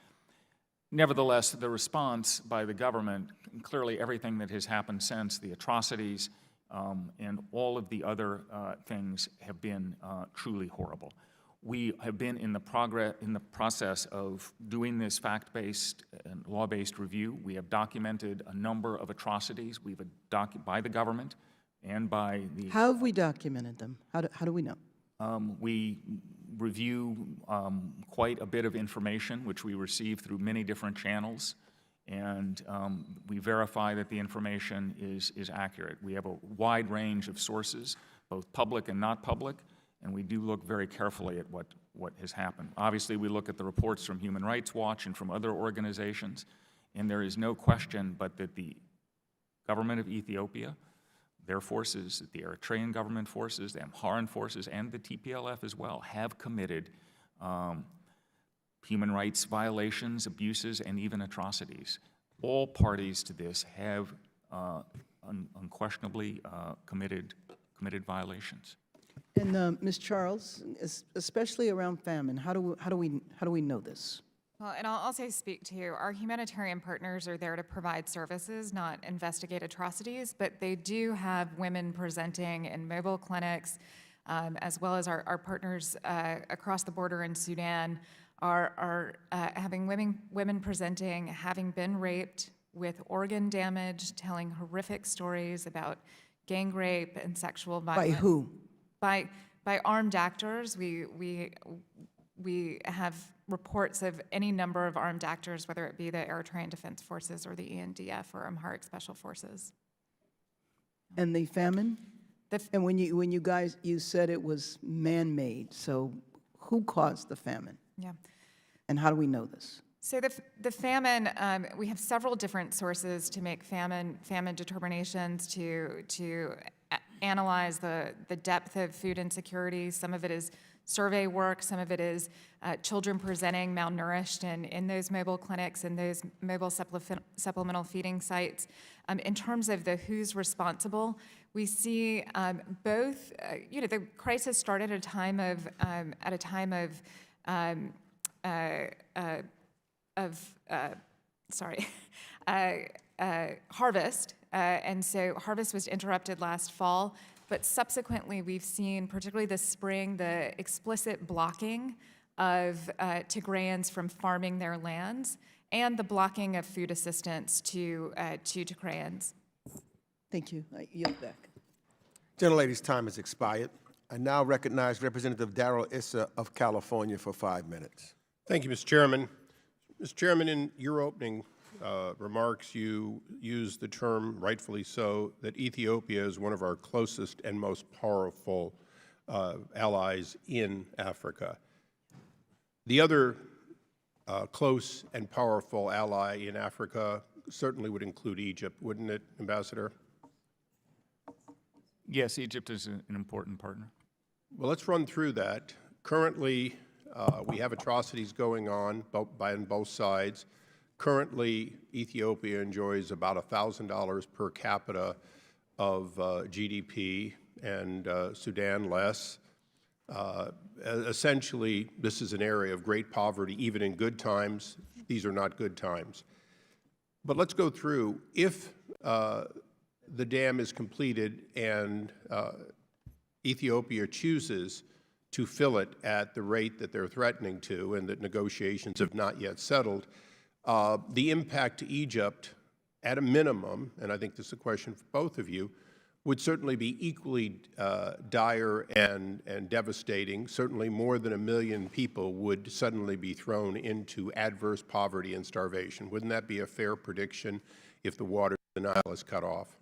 Nevertheless, the response by the government, clearly everything that has happened since, the atrocities and all of the other things have been truly horrible. We have been in the process of doing this fact-based and law-based review. We have documented a number of atrocities by the government and by the... How have we documented them? How do we know? We review quite a bit of information, which we receive through many different channels, and we verify that the information is accurate. We have a wide range of sources, both public and not public, and we do look very carefully at what has happened. Obviously, we look at the reports from Human Rights Watch and from other organizations, and there is no question but that the government of Ethiopia, their forces, the Eritrean government forces, the Amharan forces, and the TPLF as well, have committed human rights violations, abuses, and even atrocities. All parties to this have unquestionably committed violations. And Ms. Charles, especially around famine, how do we know this? Well, and I'll also speak to you. Our humanitarian partners are there to provide services, not investigate atrocities, but they do have women presenting in mobile clinics as well as our partners across the border in Sudan, are having women presenting having been raped with organ damage, telling horrific stories about gang rape and sexual violence. By who? By armed actors. We have reports of any number of armed actors, whether it be the Eritrean Defense Forces or the ENDF or Amharic Special Forces. And the famine? And when you guys, you said it was man-made, so who caused the famine? Yeah. And how do we know this? So the famine, we have several different sources to make famine determinations, to analyze the depth of food insecurity. Some of it is survey work, some of it is children presenting malnourished in those mobile clinics and those mobile supplemental feeding sites. In terms of the who's responsible, we see both, the crisis started at a time of harvest, and so harvest was interrupted last fall, but subsequently we've seen, particularly this spring, the explicit blocking of Tigrayans from farming their lands and the blocking of food assistance to Tigrayans. Thank you. I yield back. Gentlelady's time has expired. I now recognize Representative Darrell Issa of California for 5 minutes. Thank you, Mr. Chairman. Mr. Chairman, in your opening remarks, you used the term, rightfully so, that Ethiopia is one of our closest and most powerful allies in Africa. The other close and powerful ally in Africa certainly would include Egypt, wouldn't it, Ambassador? Yes, Egypt is an important partner. Well, let's run through that. Currently, we have atrocities going on on both sides. Currently, Ethiopia enjoys about $1,000 per capita of GDP, and Sudan less. Essentially, this is an area of great poverty, even in good times. These are not good times. But let's go through. If the dam is completed and Ethiopia chooses to fill it at the rate that they're threatening to, and that negotiations have not yet settled, the impact to Egypt, at a minimum, and I think this is a question for both of you, would certainly be equally dire and devastating. Certainly more than 1 million people would suddenly be thrown into adverse poverty and starvation. Wouldn't that be a fair prediction if the water of the Nile is cut off?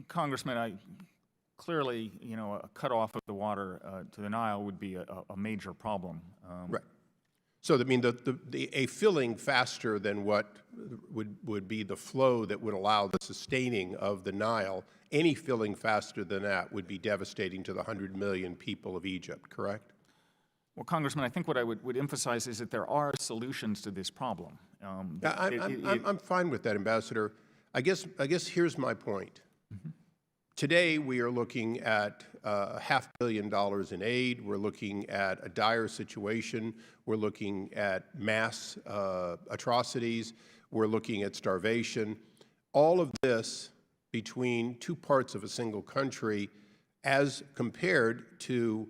Congressman, clearly, a cutoff of the water to the Nile would be a major problem. Right. So, I mean, a filling faster than what would be the flow that would allow the sustaining of the Nile, any filling faster than that would be devastating to the 100 million people of Egypt, correct? Well, Congressman, I think what I would emphasize is that there are solutions to this problem. I'm fine with that, Ambassador. I guess here's my point. Mm-hmm. Today, we are looking at $500 million in aid. We're looking at a dire situation. We're looking at mass atrocities. We're looking at starvation. All of this between two parts of a single country as compared to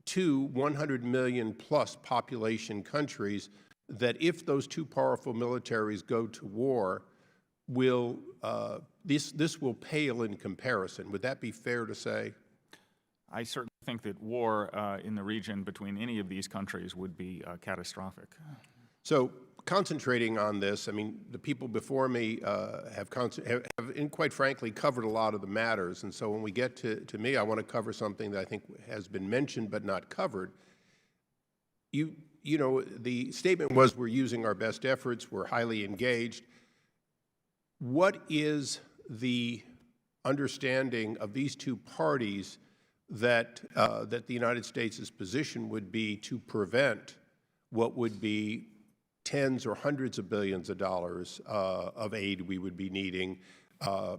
two 100 million plus population countries that, if those two powerful militaries go to war, this will pale in comparison. Would that be fair to say? I certainly think that war in the region between any of these countries would be catastrophic. So, concentrating on this, I mean, the people before me have quite frankly, covered a lot of the matters. And so when we get to me, I want to cover something that I think has been mentioned but not covered. You know, the statement was, we're using our best efforts, we're highly engaged. What is the understanding of these two parties that the United States' position would be to prevent what would be tens or hundreds of billions of dollars of aid we would be needing,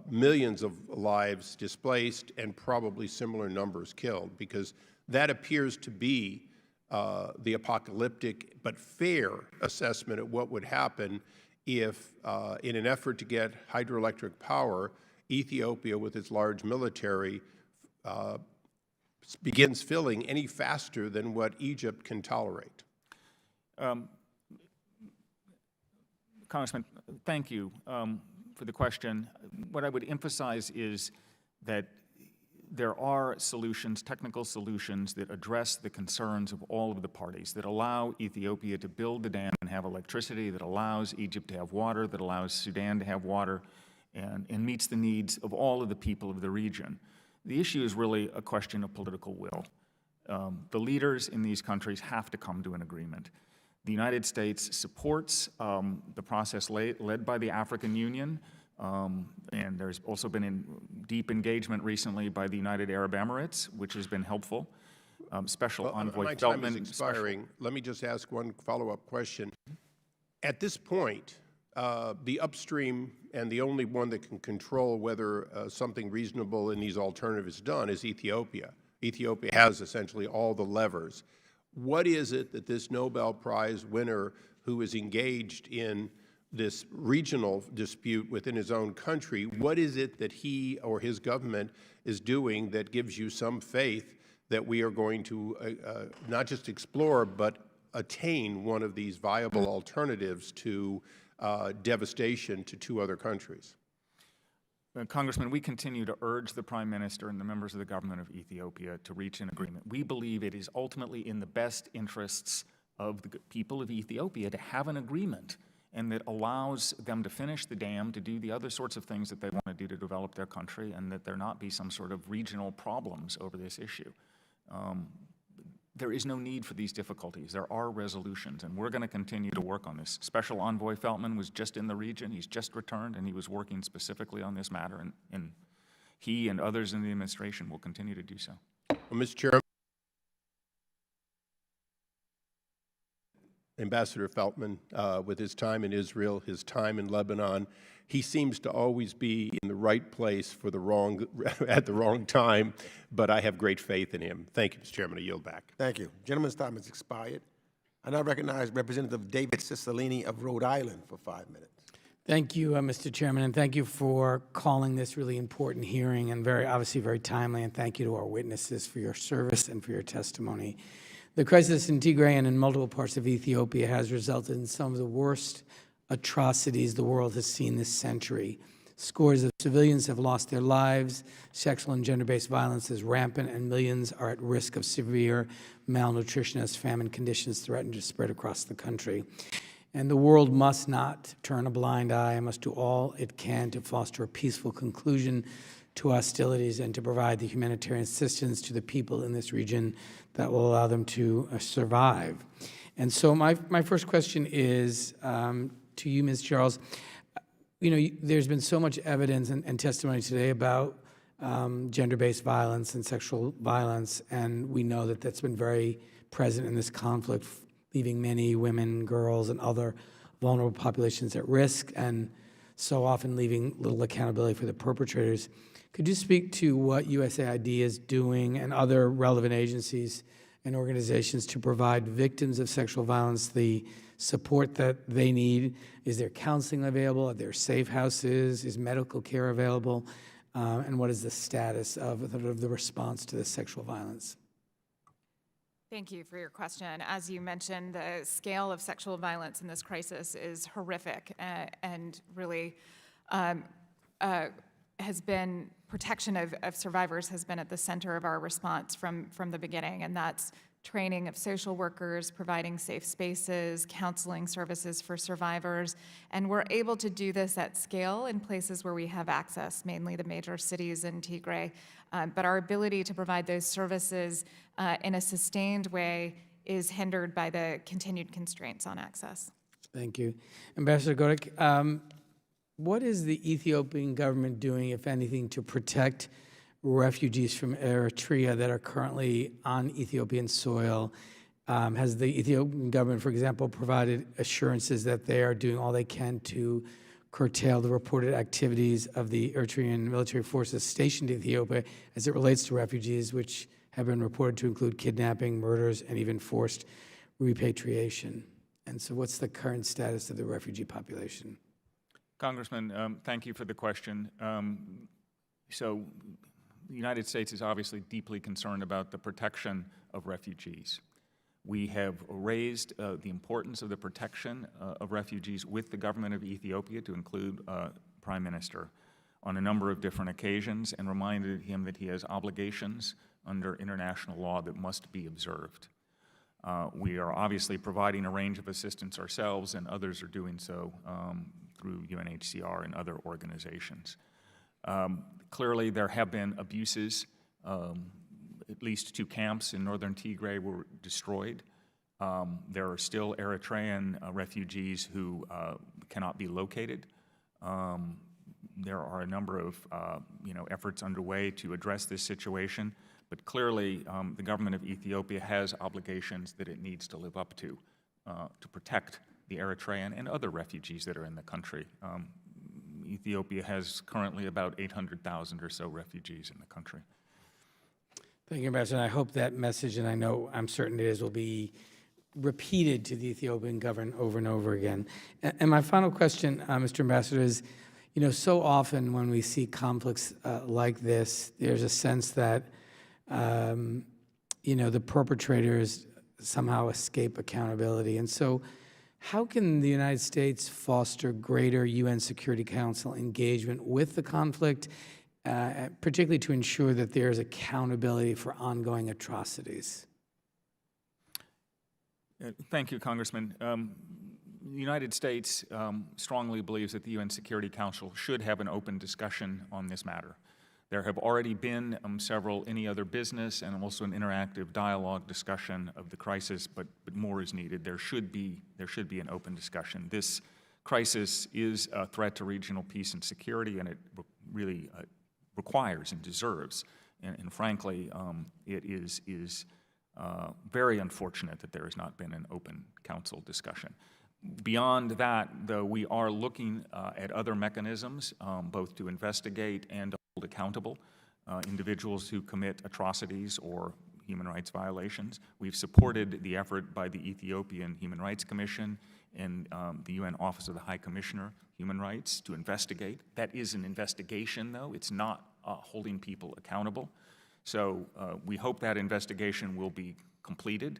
millions of lives displaced, and probably similar numbers killed? Because that appears to be the apocalyptic but fair assessment of what would happen if, in an effort to get hydroelectric power, Ethiopia, with its large military, begins filling any faster than what Egypt can tolerate? Congressman, thank you for the question. What I would emphasize is that there are solutions, technical solutions, that address the concerns of all of the parties, that allow Ethiopia to build the dam and have electricity, that allows Egypt to have water, that allows Sudan to have water, and meets the needs of all of the people of the region. The issue is really a question of political will. The leaders in these countries have to come to an agreement. The United States supports the process led by the African Union, and there's also been deep engagement recently by the United Arab Emirates, which has been helpful. Special Envoy my Feltman. time is expiring. Let me just ask one follow-up question. At this point, the upstream and the only one that can control whether something reasonable in these alternatives is done is Ethiopia. Ethiopia has essentially all the levers. What is it that this Nobel Prize winner, who is engaged in this regional dispute within his own country, what is it that he or his government is doing that gives you some faith that we are going to not just explore but attain one of these viable alternatives to devastation to two other countries? Congressman, we continue to urge the Prime Minister and the members of the government of Ethiopia to reach an agreement. We believe it is ultimately in the best interests of the people of Ethiopia to have an agreement, and that allows them to finish the dam, to do the other sorts of things that they want to do to develop their country, and that there not be some sort of regional problems over this issue. There is no need for these difficulties. There are resolutions, and we're going to continue to work on this. Special Envoy Feltman was just in the region. He's just returned, and he was working specifically on this matter, and he and others in the administration will continue to do so. Well, Mr. Chairman, Ambassador Feltman, with his time in Israel, his time in Lebanon, he seems to always be in the right place for the wrong, at the wrong time, but I have great faith in him. Thank you, Mr. Chairman. I yield back. Thank you. Gentleman's time has expired. I now recognize Representative David Cicilline of Rhode Island for 5 minutes. Thank you, Mr. Chairman, and thank you for calling this really important hearing, and obviously very timely, and thank you to our witnesses for your service and for your testimony. The crisis in Tigray and in multiple parts of Ethiopia has resulted in some of the worst atrocities the world has seen this century. Scores of civilians have lost their lives, sexual and gender-based violence is rampant, and millions are at risk of severe malnutrition as famine conditions threaten to spread across the country. And the world must not turn a blind eye and must do all it can to foster a peaceful conclusion to hostilities and to provide the humanitarian assistance to the people in this region that will allow them to survive. And so my first question is to you, Ms. Charles. You know, there's been so much evidence and testimony today about gender-based violence and sexual violence, and we know that that's been very present in this conflict, leaving many women, girls, and other vulnerable populations at risk, and so often leaving little accountability for the perpetrators. Could you speak to what USAID is doing and other relevant agencies and organizations to provide victims of sexual violence the support that they need? Is there counseling available? Are there safe houses? Is medical care available? And what is the status of the response to this sexual violence? Thank you for your question. As you mentioned, the scale of sexual violence in this crisis is horrific, and really has been, protection of survivors has been at the center of our response from the beginning, and that's training of social workers, providing safe spaces, counseling services for survivors, and we're able to do this at scale in places where we have access, mainly the major cities in Tigray. But our ability to provide those services in a sustained way is hindered by the continued constraints on access. Thank you. Ambassador Godek, what is the Ethiopian government doing, if anything, to protect refugees from Eritrea that are currently on Ethiopian soil? Has the Ethiopian government, for example, provided assurances that they are doing all they can to curtail the reported activities of the Eritrean military forces stationed in Ethiopia as it relates to refugees, which have been reported to include kidnapping, murders, and even forced repatriation? And so what's the current status of the refugee population? Congressman, thank you for the question. So the United States is obviously deeply concerned about the protection of refugees. We have raised the importance of the protection of refugees with the government of Ethiopia, to include Prime Minister, on a number of different occasions, and reminded him that he has obligations under international law that must be observed. We are obviously providing a range of assistance ourselves, and others are doing so through UNHCR and other organizations. Clearly, there have been abuses. At least 2 camps in northern Tigray were destroyed. There are still Eritrean refugees who cannot be located. There are a number of efforts underway to address this situation, but clearly the government of Ethiopia has obligations that it needs to live up to protect the Eritrean and other refugees that are in the country. Ethiopia has currently about 800,000 or so refugees in the country. Thank you, Ambassador. I hope that message, and I'm certain it is, will be repeated to the Ethiopian government over and over again. And my final question, Mr. Ambassador, is, so often when we see conflicts like this, there's a sense that, the perpetrators somehow escape accountability. And so how can the United States foster greater UN Security Council engagement with the conflict, particularly to ensure that there's accountability for ongoing atrocities? Thank you, Congressman. The United States strongly believes that the UN Security Council should have an open discussion on this matter. There have already been several any other business and also an interactive dialogue discussion of the crisis, but more is needed. There should be an open discussion. This crisis is a threat to regional peace and security, and it really requires and deserves, and frankly, it is very unfortunate that there has not been an open council discussion. Beyond that, though, we are looking at other mechanisms, both to investigate and to hold accountable individuals who commit atrocities or human rights violations. We've supported the effort by the Ethiopian Human Rights Commission and the UN Office of the High Commissioner, Human Rights, to investigate. That is an investigation, though. It's not holding people accountable. So we hope that investigation will be completed.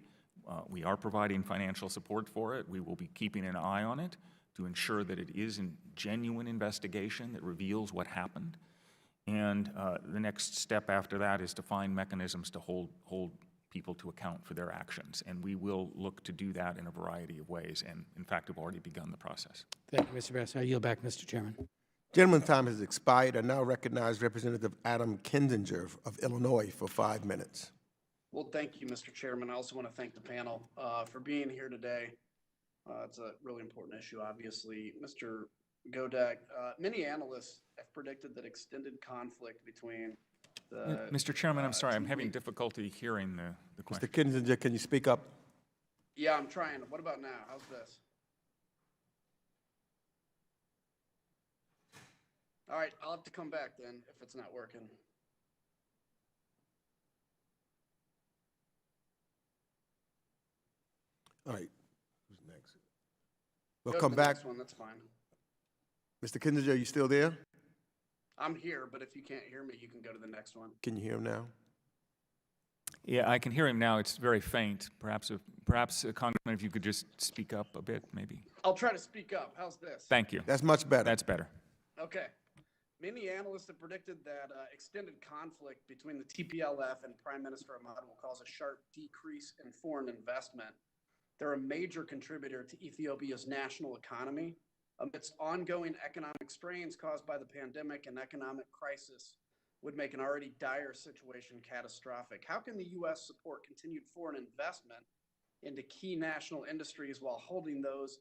We are providing financial support for it. We will be keeping an eye on it to ensure that it is a genuine investigation that reveals what happened. And the next step after that is to find mechanisms to hold people to account for their actions. And we will look to do that in a variety of ways, and in fact have already begun the process. Thank you, Mr. Ambassador. I yield back, Mr. Chairman. Gentleman's time has expired. I now recognize Representative Adam Kinzinger of Illinois for 5 minutes. Well, thank you, Mr. Chairman. I also want to thank the panel for being here today. It's a really important issue, obviously. Mr. Godek, many analysts have predicted that extended conflict between the... Mr. Chairman, I'm sorry, I'm having difficulty hearing the question. Mr. Kinzinger, can you speak up? Yeah, I'm trying. What about now? How's this? All right, I'll have to come back then if it's not working. All right, who's next? Go We'll to come the back. next one, that's fine. Mr. Kinzinger, are you still there? I'm here, but if you can't hear me, you can go to the next one. Can you hear him now? Yeah, I can hear him now. It's very faint. Perhaps, Congressman, if you could just speak up a bit, maybe. I'll try to speak up. How's this? Thank you. That's much better. That's better. Okay. Many analysts have predicted that extended conflict between the TPLF and Prime Minister Ahmad will cause a sharp decrease in foreign investment. They're a major contributor to Ethiopia's national economy amidst ongoing economic strains caused by the pandemic and economic crisis would make an already dire situation catastrophic. How can the U.S. support continued foreign investment into key national industries while holding those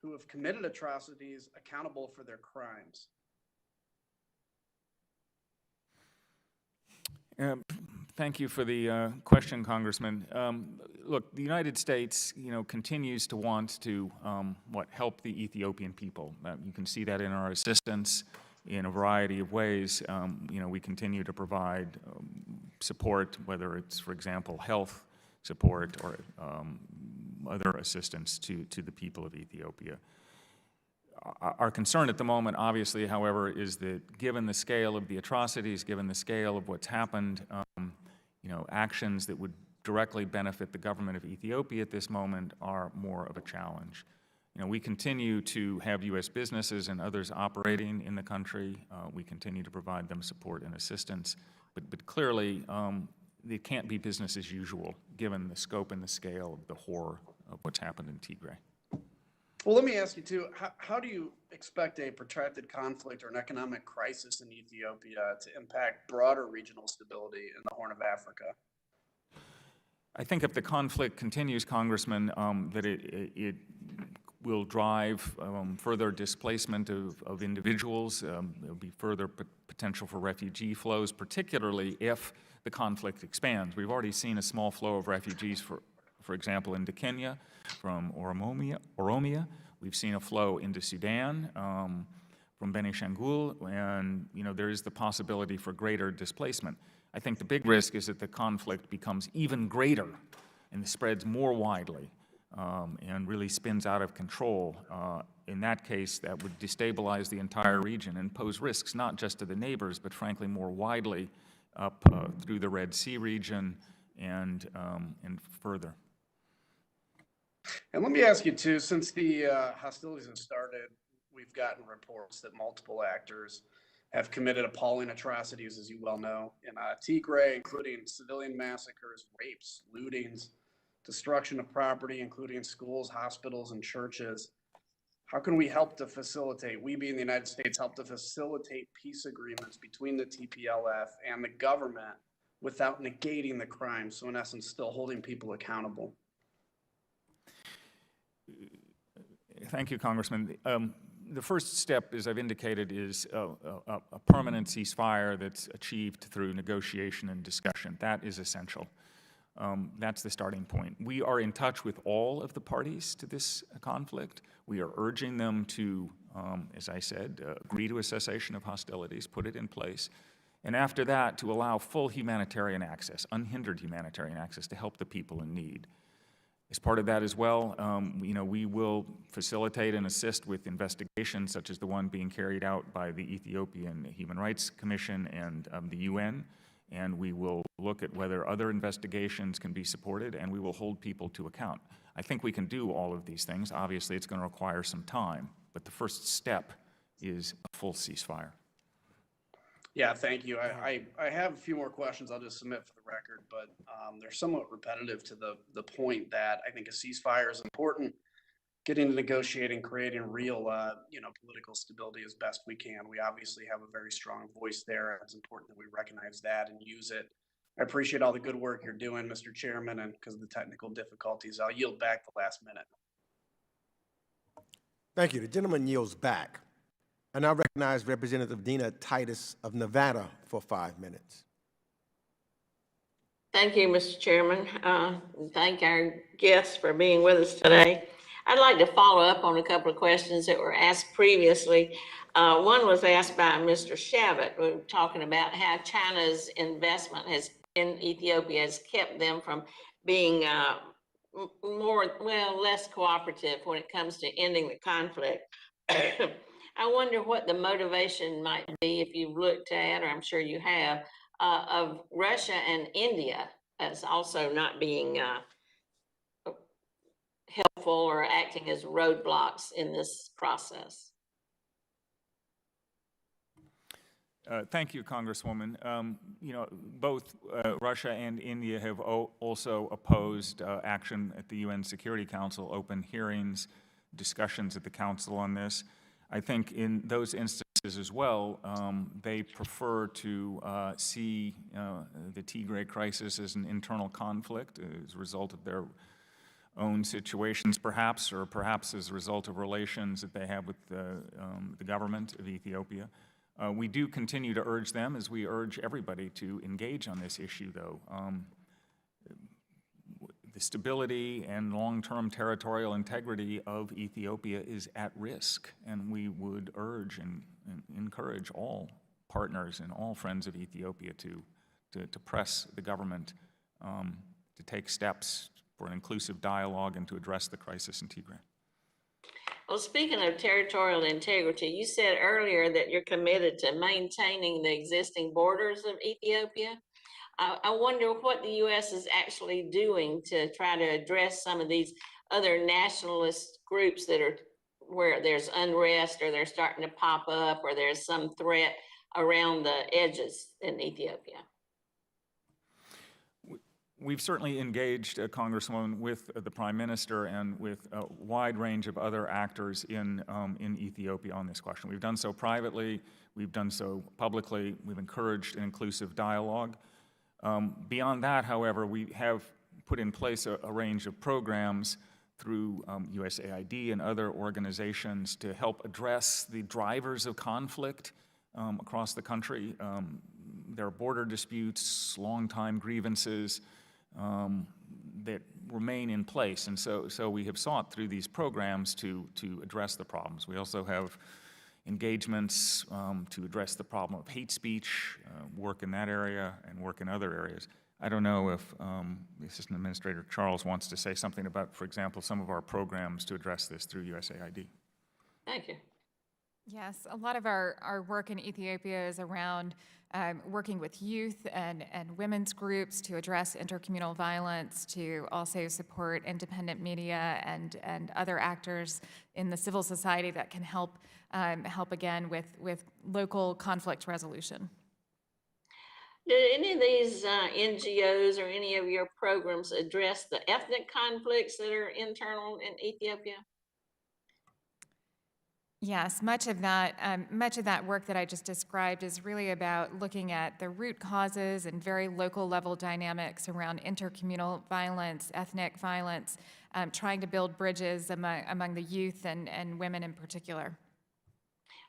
who have committed atrocities accountable for their crimes? Thank you for the question, Congressman. Look, the United States, continues to want to help the Ethiopian people. You can see that in our assistance in a variety of ways. We continue to provide support, whether it's, for example, health support or other assistance to the people of Ethiopia. Our concern at the moment, obviously, however, is that given the scale of the atrocities, given the scale of what's happened, actions that would directly benefit the government of Ethiopia at this moment are more of a challenge. We continue to have U.S. businesses and others operating in the country. We continue to provide them support and assistance, but clearly it can't be business as usual given the scope and the scale of the horror of what's happened in Tigray. Well, let me ask you too, how do you expect a protracted conflict or an economic crisis in Ethiopia to impact broader regional stability in the Horn of Africa? I think if the conflict continues, Congressman, that it will drive further displacement of individuals. There will be further potential for refugee flows, particularly if the conflict expands. We've already seen a small flow of refugees, for example, into Kenya from Oromia. We've seen a flow into Sudan from Beni Shangul, and there is the possibility for greater displacement. I think the big risk is that the conflict becomes even greater and spreads more widely and really spins out of control. In that case, that would destabilize the entire region and pose risks not just to the neighbors, but frankly more widely up through the Red Sea region and further. And let me ask you too, since the hostilities have started, we've gotten reports that multiple actors have committed appalling atrocities, as you well know, in Tigray, including civilian massacres, rapes, lootings, destruction of property, including schools, hospitals, and churches. How can we help to facilitate, we being the United States, help to facilitate peace agreements between the TPLF and the government without negating the crime, so in essence, still holding people accountable? Thank you, Congressman. The first step, as I've indicated, is a permanent ceasefire that's achieved through negotiation and discussion. That is essential. That's the starting point. We are in touch with all of the parties to this conflict. We are urging them to, as I said, agree to a cessation of hostilities, put it in place, and after that, to allow full humanitarian access, unhindered humanitarian access to help the people in need. As part of that as well, we will facilitate and assist with investigations such as the one being carried out by the Ethiopian Human Rights Commission and the UN, and we will look at whether other investigations can be supported, and we will hold people to account. I think we can do all of these things. Obviously, it's going to require some time, but the first step is a full ceasefire. Yeah, thank you. I have a few more questions I'll just submit for the record, but they're somewhat repetitive to the point that I think a ceasefire is important. Getting to negotiating, creating real, political stability as best we can. We obviously have a very strong voice there, and it's important that we recognize that and use it. I appreciate all the good work you're doing, Mr. Chairman, and because of the technical difficulties, I'll yield back the last minute. Thank you. The gentleman yields back. I now recognize Representative Dina Titus of Nevada for 5 minutes. Thank you, Mr. Chairman. Thank our guests for being with us today. I'd like to follow up on a couple of questions that were asked previously. One was asked by Mr. Shabbat. We were talking about how China's investment in Ethiopia has kept them from being less cooperative when it comes to ending the conflict. I wonder what the motivation might be, if you've looked at, or I'm sure you have, of Russia and India as also not being helpful or acting as roadblocks in this process. Thank you, Congresswoman. Both Russia and India have also opposed action at the UN Security Council, open hearings, discussions at the Council on this. I think in those instances as well, they prefer to see the Tigray crisis as an internal conflict as a result of their own situations, perhaps, or perhaps as a result of relations that they have with the government of Ethiopia. We do continue to urge them, as we urge everybody, to engage on this issue, though. The stability and long-term territorial integrity of Ethiopia is at risk, and we would urge and encourage all partners and all friends of Ethiopia to press the government to take steps for an inclusive dialogue and to address the crisis in Tigray. Well, speaking of territorial integrity, you said earlier that you're committed to maintaining the existing borders of Ethiopia. I wonder what the U.S. is actually doing to try to address some of these other nationalist groups that are where there's unrest or they're starting to pop up or there's some threat around the edges in Ethiopia. We've certainly engaged, Congresswoman, with the Prime Minister and with a wide range of other actors in Ethiopia on this question. We've done so privately, we've done so publicly, we've encouraged an inclusive dialogue. Beyond that, however, we have put in place a range of programs through USAID and other organizations to help address the drivers of conflict across the country. There are border disputes, long-time grievances that remain in place, and so we have sought through these programs to address the problems. We also have engagements to address the problem of hate speech, work in that area and work in other areas. I don't know if the Assistant Administrator Charles wants to say something about, for example, some of our programs to address this through USAID. Thank you. Yes, a lot of our work in Ethiopia is around working with youth and women's groups to address intercommunal violence, to also support independent media and other actors in the civil society that can help again with local conflict resolution. Do any of these NGOs or any of your programs address the ethnic conflicts that are internal in Ethiopia? Yes, much of that work that I just described is really about looking at the root causes and very local level dynamics around intercommunal violence, ethnic violence, trying to build bridges among the youth and women in particular.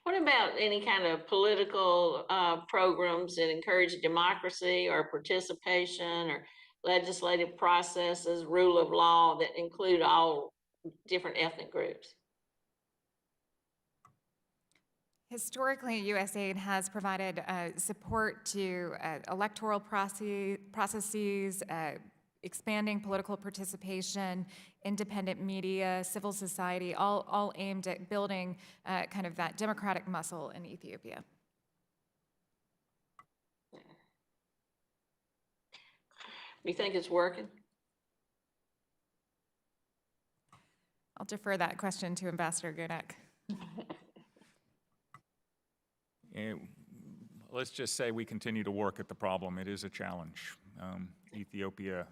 What about any kind of political programs that encourage democracy or participation or legislative processes, rule of law that include all different ethnic groups? Historically, USAID has provided support to electoral processes, expanding political participation, independent media, civil society, all aimed at building kind of that democratic muscle in Ethiopia. Do you think it's working? I'll defer that question to Ambassador Gunek. Let's just say we continue to work at the problem. It is a challenge. Ethiopia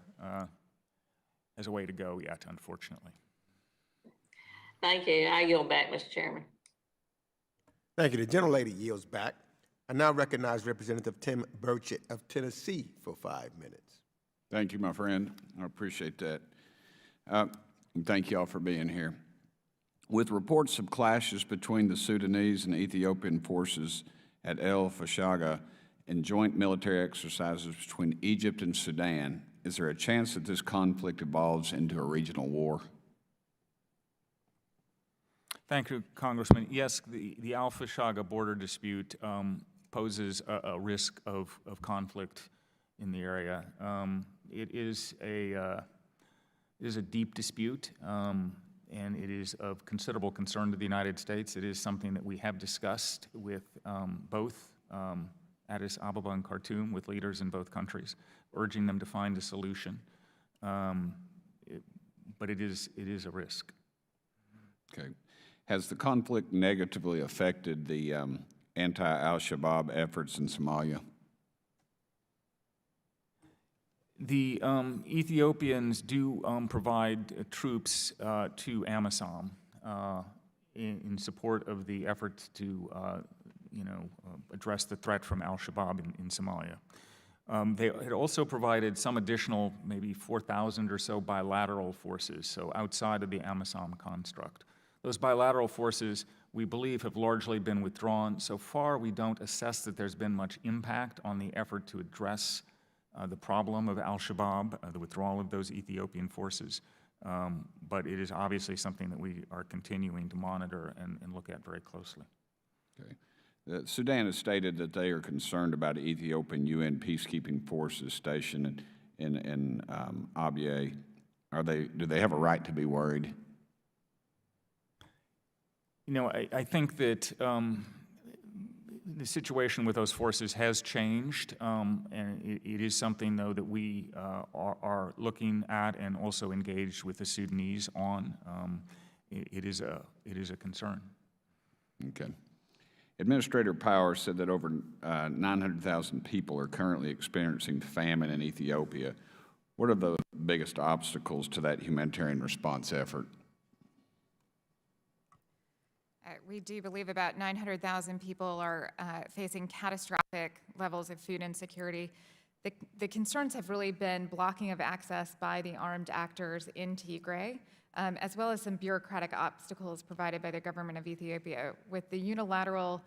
has a way to go yet, unfortunately. Thank you. I yield back, Mr. Chairman. Thank you. The gentlelady yields back. I now recognize Representative Tim Burchett of Tennessee for 5 minutes. Thank you, my friend. I appreciate that. Thank you all for being here. With reports of clashes between the Sudanese and Ethiopian forces at El Fashaga and joint military exercises between Egypt and Sudan, is there a chance that this conflict evolves into a regional war? Thank you, Congressman. Yes, the Al Fashaga border dispute poses a risk of conflict in the area. It is a deep dispute, and it is of considerable concern to the United States. It is something that we have discussed with both Addis Ababa and Khartoum, with leaders in both countries, urging them to find a solution. But it is a risk. Okay. Has the conflict negatively affected the anti-al-Shabaab efforts in Somalia? The Ethiopians do provide troops to AMISOM in support of the efforts to, address the threat from al-Shabaab in Somalia. They had also provided some additional, maybe 4,000 or so bilateral forces, so outside of the AMISOM construct. Those bilateral forces, we believe, have largely been withdrawn. So far, we don't assess that there's been much impact on the effort to address the problem of al-Shabaab, the withdrawal of those Ethiopian forces. But it is obviously something that we are continuing to monitor and look at very closely. Okay. Sudan has stated that they are concerned about Ethiopian UN peacekeeping forces stationed in Abyei. do they have a right to be worried? You know, I think that the situation with those forces has changed, and it is something, though, that we are looking at and also engaged with the Sudanese on. It is a concern. Okay. Administrator Power said that over 900,000 people are currently experiencing famine in Ethiopia. What are the biggest obstacles to that humanitarian response effort? We do believe about 900,000 people are facing catastrophic levels of food insecurity. The concerns have really been blocking of access by the armed actors in Tigray, as well as some bureaucratic obstacles provided by the government of Ethiopia. With the unilateral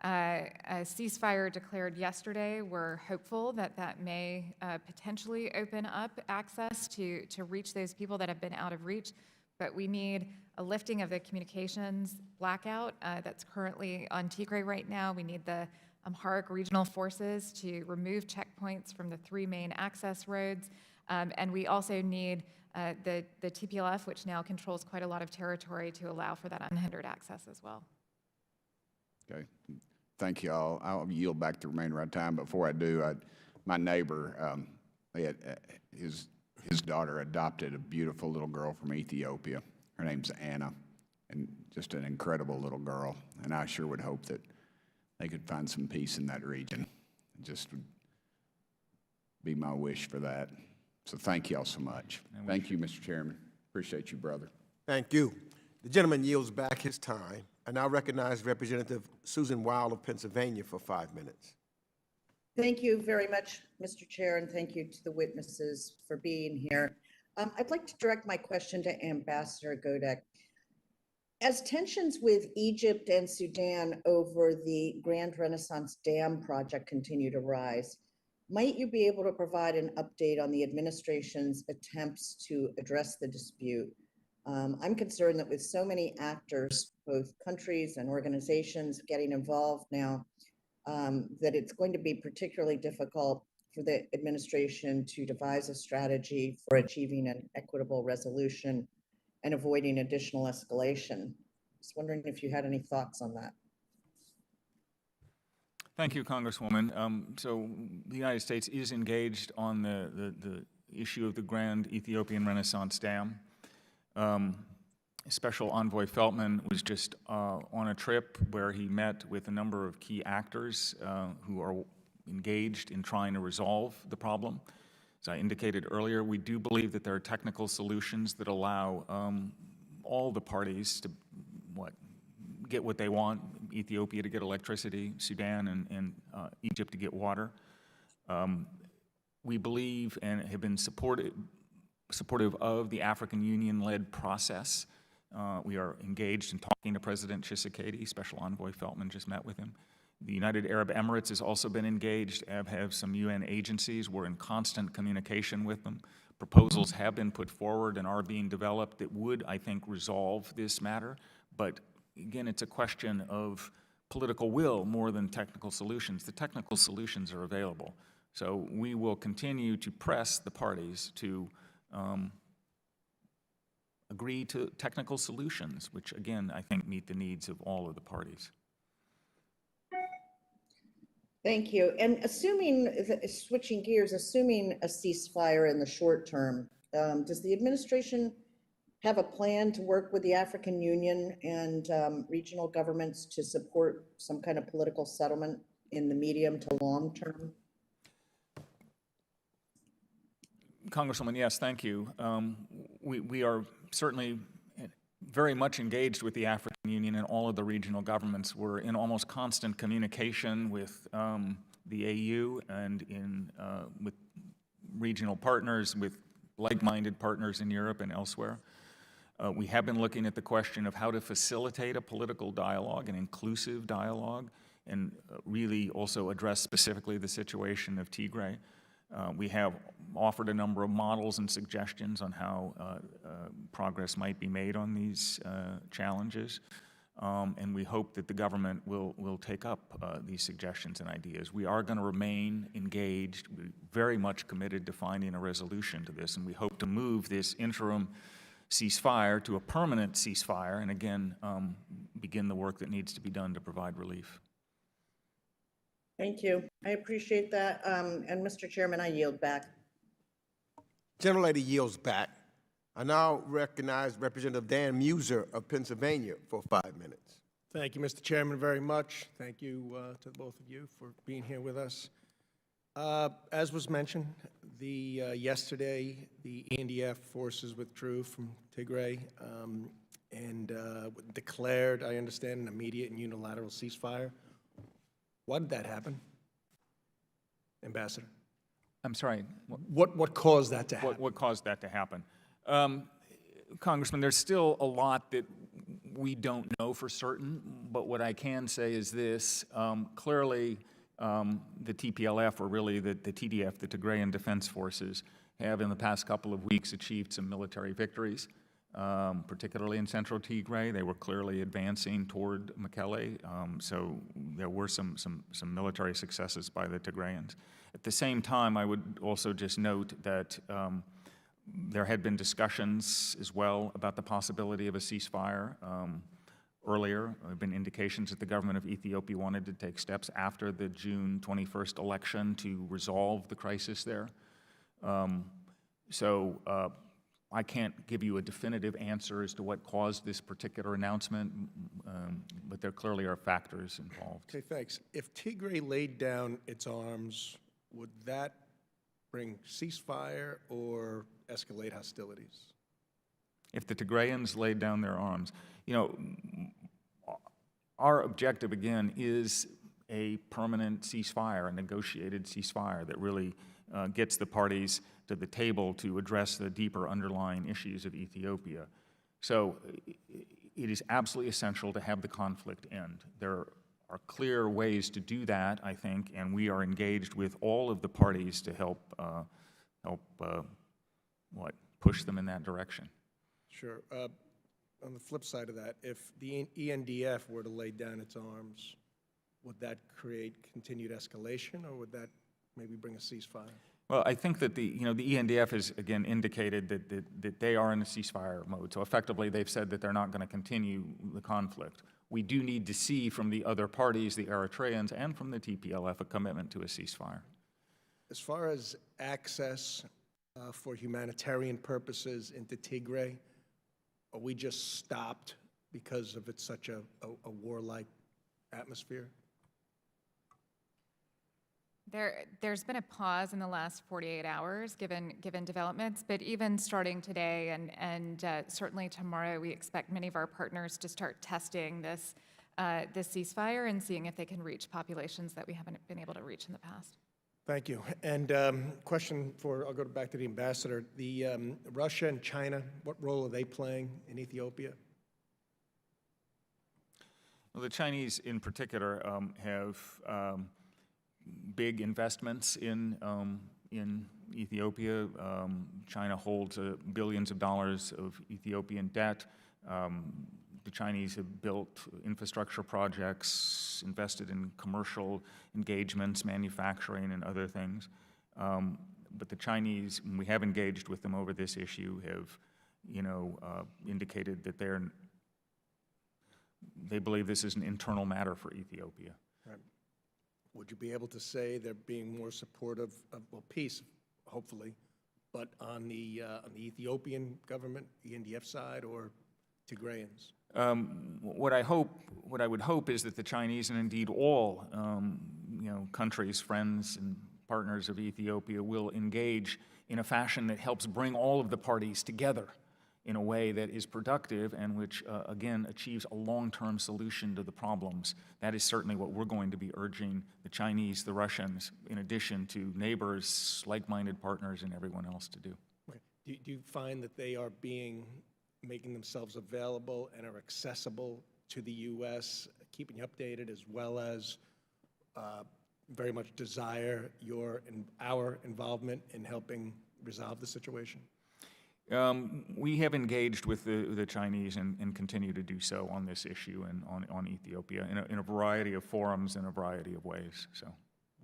ceasefire declared yesterday, we're hopeful that that may potentially open up access to reach those people that have been out of reach. But we need a lifting of the communications blackout that's currently on Tigray right now. We need the Amharic regional forces to remove checkpoints from the 3 main access roads. And we also need the TPLF, which now controls quite a lot of territory, to allow for that unhindered access as well. Okay. Thank you all. I'll yield back the remainder of time. Before I do, my neighbor, his daughter adopted a beautiful little girl from Ethiopia. Her name's Anna, and just an incredible little girl. And I sure would hope that they could find some peace in that region. Just would be my wish for that. So thank you all so much. Thank you, Mr. Chairman. Appreciate you, brother. Thank you. The gentleman yields back his time. I now recognize Representative Susan Wild of Pennsylvania for 5 minutes. Thank you very much, Mr. Chair, and thank you to the witnesses for being here. I'd like to direct my question to Ambassador Godek. As tensions with Egypt and Sudan over the Grand Renaissance Dam project continue to rise, might you be able to provide an update on the administration's attempts to address the dispute? I'm concerned that with so many actors, both countries and organizations getting involved now, that it's going to be particularly difficult for the administration to devise a strategy for achieving an equitable resolution and avoiding additional escalation. Just wondering if you had any thoughts on that. Thank you, Congresswoman. So the United States is engaged on the issue of the Grand Ethiopian Renaissance Dam. Special Envoy Feltman was just on a trip where he met with a number of key actors who are engaged in trying to resolve the problem. As I indicated earlier, we do believe that there are technical solutions that allow all the parties to get what they want, Ethiopia to get electricity, Sudan and Egypt to get water. We believe and have been supportive of the African Union-led process. We are engaged in talking to President Tshisekedi. Special Envoy Feltman just met with him. The United Arab Emirates has also been engaged, have some UN agencies. We're in constant communication with them. Proposals have been put forward and are being developed that would, I think, resolve this matter. But again, it's a question of political will more than technical solutions. The technical solutions are available. So we will continue to press the parties to agree to technical solutions, which again, I think meet the needs of all of the parties. Thank you. And switching gears, assuming a ceasefire in the short term, does the administration have a plan to work with the African Union and regional governments to support some kind of political settlement in the medium to long term? Congresswoman, yes, thank you. We are certainly very much engaged with the African Union and all of the regional governments. We're in almost constant communication with the AU and with regional partners, with like-minded partners in Europe and elsewhere. We have been looking at the question of how to facilitate a political dialogue, an inclusive dialogue, and really also address specifically the situation of Tigray. We have offered a number of models and suggestions on how progress might be made on these challenges. and we hope that the government will take up these suggestions and ideas. We are going to remain engaged. We're very much committed to finding a resolution to this, and we hope to move this interim ceasefire to a permanent ceasefire, and again, begin the work that needs to be done to provide relief. Thank you. I appreciate that. And Mr. Chairman, I yield back. Gentlelady yields back. I now recognize Representative Dan Muser of Pennsylvania for 5 minutes. Thank you, Mr. Chairman, very much. Thank you to both of you for being here with us. As was mentioned, yesterday the ENDF forces withdrew from Tigray and declared, I understand, an immediate and unilateral ceasefire. Why did that happen, Ambassador? I'm sorry. What caused that to happen? What caused that to happen? Congressman, there's still a lot that we don't know for certain, but what I can say is this. Clearly, the TPLF, or really the TDF, the Tigrayan Defense Forces, have in the past couple of weeks achieved some military victories, particularly in central Tigray. They were clearly advancing toward Mekelle, so there were some military successes by the Tigrayans. At the same time, I would also just note that there had been discussions as well about the possibility of a ceasefire. Earlier, there have been indications that the government of Ethiopia wanted to take steps after the June 21st election to resolve the crisis there. I can't give you a definitive answer as to what caused this particular announcement, but there clearly are factors involved. Okay, thanks. If Tigray laid down its arms, would that bring ceasefire or escalate hostilities? If the Tigrayans laid down their arms, our objective, again, is a permanent ceasefire, a negotiated ceasefire that really gets the parties to the table to address the deeper underlying issues of Ethiopia. So it is absolutely essential to have the conflict end. There are clear ways to do that, I think, and we are engaged with all of the parties to help push them in that direction. Sure. On the flip side of that, if the ENDF were to lay down its arms, would that create continued escalation, or would that maybe bring a ceasefire? Well, I think that the ENDF has, again, indicated that they are in a ceasefire mode. So effectively, they've said that they're not going to continue the conflict. We do need to see from the other parties, the Eritreans and from the TPLF, a commitment to a ceasefire. As far as access for humanitarian purposes into Tigray, are we just stopped because of it's such a warlike atmosphere? There's been a pause in the last 48 hours given developments, but even starting today and certainly tomorrow, we expect many of our partners to start testing this ceasefire and seeing if they can reach populations that we haven't been able to reach in the past. Thank you. And question I'll go back to the ambassador. Russia and China, what role are they playing in Ethiopia? Well, the Chinese in particular have big investments in Ethiopia. China holds billions of dollars of Ethiopian debt. The Chinese have built infrastructure projects, invested in commercial engagements, manufacturing, and other things. But the Chinese, when we have engaged with them over this issue, have indicated that they believe this is an internal matter for Ethiopia. Right. Would you be able to say they're being more supportive of peace, hopefully, but on the Ethiopian government, the ENDF side, or Tigrayans? What I would hope is that the Chinese, and indeed all countries, friends and partners of Ethiopia, will engage in a fashion that helps bring all of the parties together in a way that is productive and which, again, achieves a long-term solution to the problems. That is certainly what we're going to be urging the Chinese, the Russians, in addition to neighbors, like-minded partners, and everyone else to do. Okay. Do you find that they are making themselves available and are accessible to the U.S., keeping you updated, as well as very much desire our involvement in helping resolve the situation? We have engaged with the Chinese and continue to do so on this issue and on Ethiopia in a variety of forums in a variety of ways. So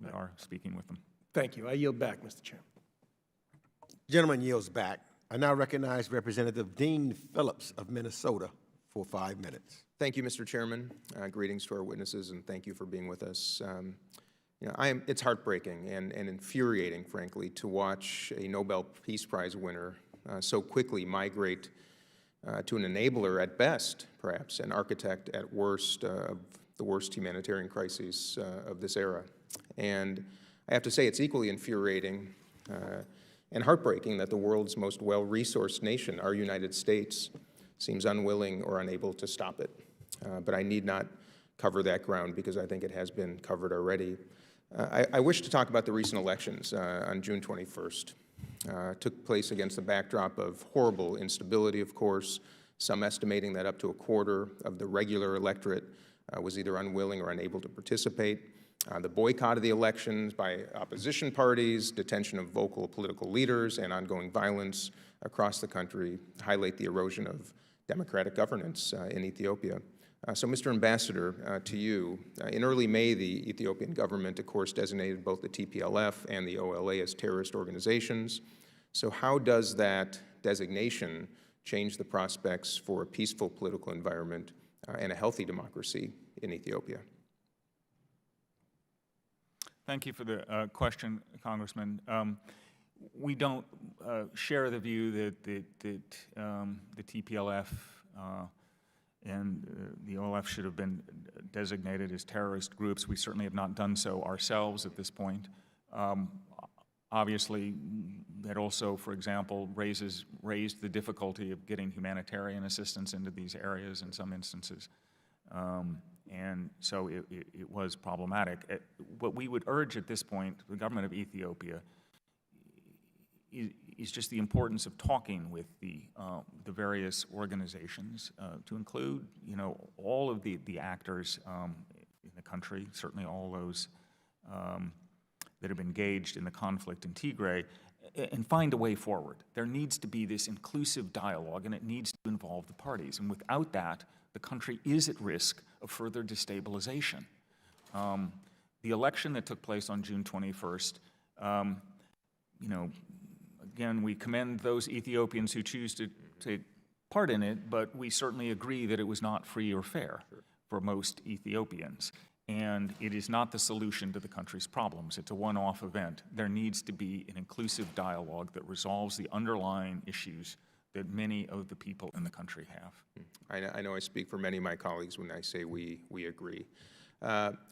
we are speaking with them. Thank you. I yield back, Mr. Chairman. Gentleman yields back. I now recognize Representative Dean Phillips of Minnesota for 5 minutes. Thank you, Mr. Chairman. Greetings to our witnesses, and thank you for being with us. It's heartbreaking and infuriating, frankly, to watch a Nobel Peace Prize winner so quickly migrate to an enabler at best, perhaps, an architect at worst of the worst humanitarian crises of this era. And I have to say it's equally infuriating and heartbreaking that the world's most well-resourced nation, our United States, seems unwilling or unable to stop it. But I need not cover that ground because I think it has been covered already. I wish to talk about the recent elections on June 21st. Took place against the backdrop of horrible instability, of course, some estimating that up to a quarter of the regular electorate was either unwilling or unable to participate. The boycott of the elections by opposition parties, detention of vocal political leaders, and ongoing violence across the country highlight the erosion of democratic governance in Ethiopia. So, Mr. Ambassador, to you, in early May, the Ethiopian government, of course, designated both the TPLF and the OLA as terrorist organizations. So how does that designation change the prospects for a peaceful political environment and a healthy democracy in Ethiopia? Thank you for the question, Congressman. We don't share the view that the TPLF and the OLF should have been designated as terrorist groups. We certainly have not done so ourselves at this point. Obviously, that also, for example, raised the difficulty of getting humanitarian assistance into these areas in some instances. And so it was problematic. What we would urge at this point, the government of Ethiopia, is just the importance of talking with the various organizations, to include, all of the actors in the country, certainly all those that have engaged in the conflict in Tigray, and find a way forward. There needs to be this inclusive dialogue, and it needs to involve the parties. And without that, the country is at risk of further destabilization. The election that took place on June 21st, again, we commend those Ethiopians who choose to take part in it, but we certainly agree that it was not free or fair for most Ethiopians. And it is not the solution to the country's problems. It's a one-off event. There needs to be an inclusive dialogue that resolves the underlying issues that many of the people in the country have. I know I speak for many of my colleagues when I say we agree.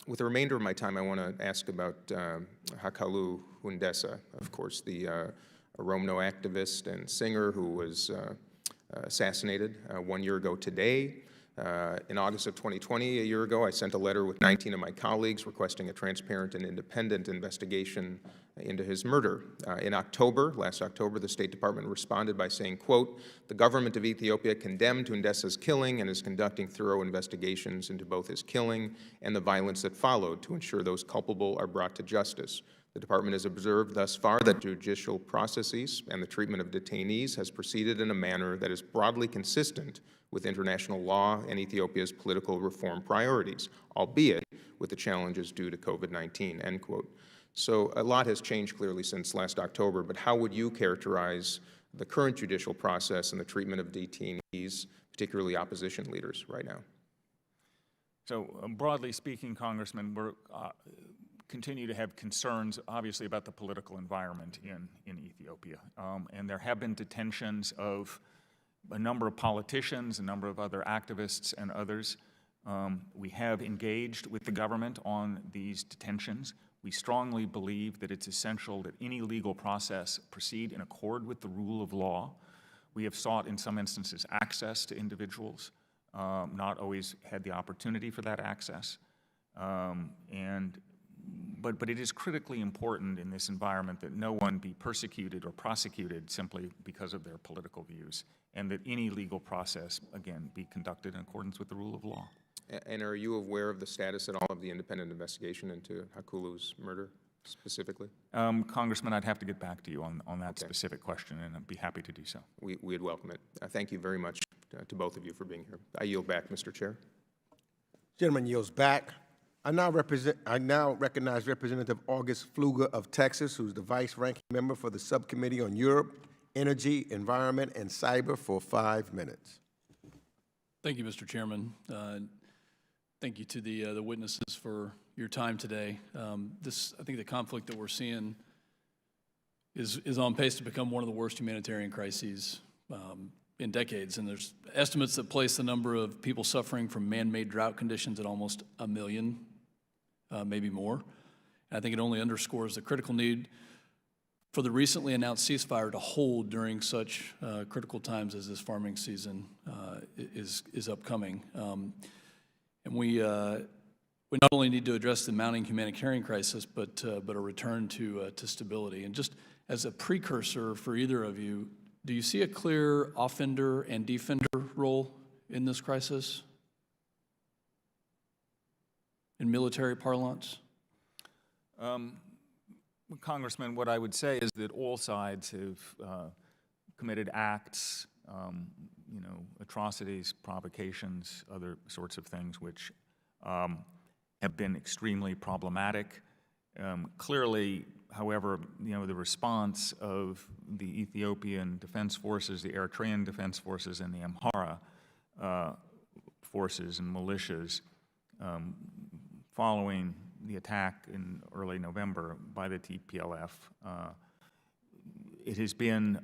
With the remainder of my time, I want to ask about Hakalu Hundessa, of course, the Oromno activist and singer who was assassinated 1 year ago today. In August of 2020, a year ago, I sent a letter with 19 of my colleagues requesting a transparent and independent investigation into his murder. In October, last October, the State Department responded by saying, quote, "The government of Ethiopia condemned Hundessa's killing and is conducting thorough investigations into both his killing and the violence that followed to ensure those culpable are brought to justice. The department has observed thus far that judicial processes and the treatment of detainees has proceeded in a manner that is broadly consistent with international law and Ethiopia's political reform priorities, albeit with the challenges due to COVID-19, end quote. So a lot has changed clearly since last October, but how would you characterize the current judicial process and the treatment of detainees, particularly opposition leaders, right now? So broadly speaking, Congressman, we're continue to have concerns, obviously, about the political environment in Ethiopia. And there have been detentions of a number of politicians, a number of other activists and others. We have engaged with the government on these detentions. We strongly believe that it's essential that any legal process proceed in accord with the rule of law. We have sought, in some instances, access to individuals, not always had the opportunity for that access. But it is critically important in this environment that no one be persecuted or prosecuted simply because of their political views, and that any legal process, again, be conducted in accordance with the rule of law. And are you aware of the status at all of the independent investigation into Hakulu's murder? specifically? Congressman, I'd have to get back to you on that specific question, and I'd be happy to do so. We'd welcome it. Thank you very much to both of you for being here. I yield back, Mr. Chair. Gentleman yields back. I now recognize Representative August Pfluger of Texas, who's the vice-ranking member for the Subcommittee on Europe, Energy, Environment, and Cyber for 5 minutes. Thank you, Mr. Chairman. Thank you to the witnesses for your time today. I think the conflict that we're seeing is on pace to become one of the worst humanitarian crises in decades, and there's estimates that place the number of people suffering from man-made drought conditions at almost 1 million, maybe more. And I think it only underscores the critical need for the recently announced ceasefire to hold during such critical times as this farming season is upcoming. And we not only need to address the mounting humanitarian crisis, but a return to stability. And just as a precursor for either of you, do you see a clear offender and defender role in this crisis in military parlance? Congressman, what I would say is that all sides have committed acts, atrocities, provocations, other sorts of things which have been extremely problematic. Clearly, however, the response of the Ethiopian Defense Forces, the Eritrean Defense Forces, and the Amhara forces and militias following the attack in early November by the TPLF, it has been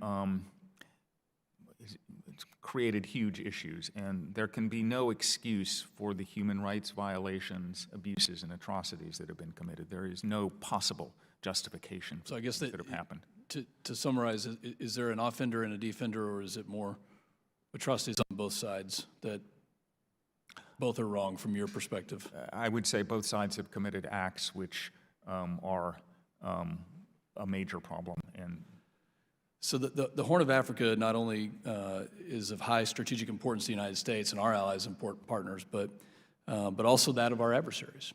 it's created huge issues, and there can be no excuse for the human rights violations, abuses, and atrocities that have been committed. There is no possible justification for things that have happened. To summarize, is there an offender and a defender, or is it more atrocities on both sides that both are wrong from your perspective? I would say both sides have committed acts which are a major problem. And so the Horn of Africa not only is of high strategic importance to the United States and our allies and partners, but also that of our adversaries.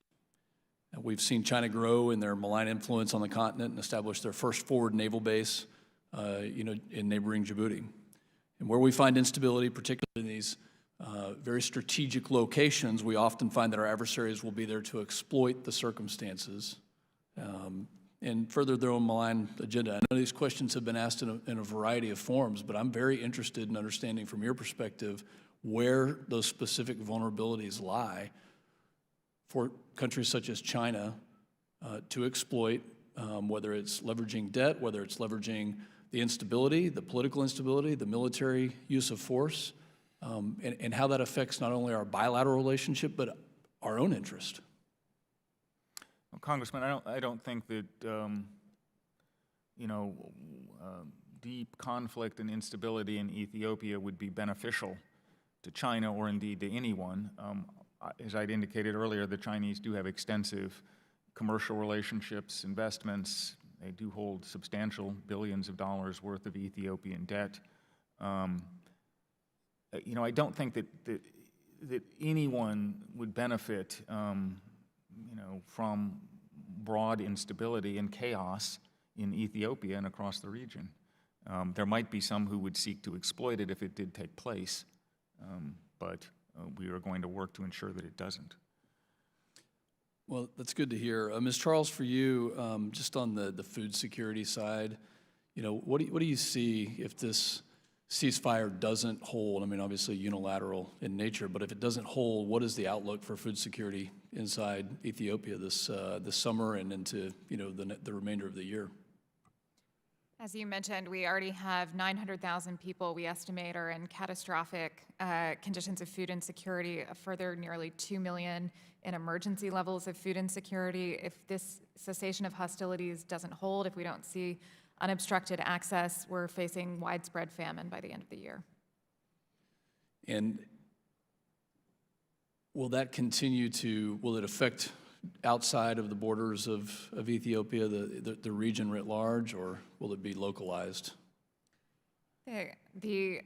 We've seen China grow in their malign influence on the continent and establish their first forward naval base, in neighboring Djibouti. And where we find instability, particularly in these very strategic locations, we often find that our adversaries will be there to exploit the circumstances and further their own malign agenda. I know these questions have been asked in a variety of forms, but I'm very interested in understanding from your perspective where those specific vulnerabilities lie for countries such as China to exploit, whether it's leveraging debt, whether it's leveraging the instability, the political instability, the military use of force, and how that affects not only our bilateral relationship, but our own interest. Well, Congressman, I don't think that deep conflict and instability in Ethiopia would be beneficial to China or indeed to anyone. As I'd indicated earlier, the Chinese do have extensive commercial relationships, investments. They do hold substantial billions of dollars worth of Ethiopian debt. I don't think that anyone would benefit, from broad instability and chaos in Ethiopia and across the region. There might be some who would seek to exploit it if it did take place, but we are going to work to ensure that it doesn't. Well, that's good to hear. Ms. Charles, for you, just on the food security side, what do you see if this ceasefire doesn't hold? I mean, obviously unilateral in nature, but if it doesn't hold, what is the outlook for food security inside Ethiopia this summer and into the remainder of the year? As you mentioned, we already have 900,000 people we estimate are in catastrophic conditions of food insecurity, a further nearly 2 million in emergency levels of food insecurity. If this cessation of hostilities doesn't hold, if we don't see unobstructed access, we're facing widespread famine by the end of the year. And will it affect outside of the borders of Ethiopia, the region writ large, or will it be localized? The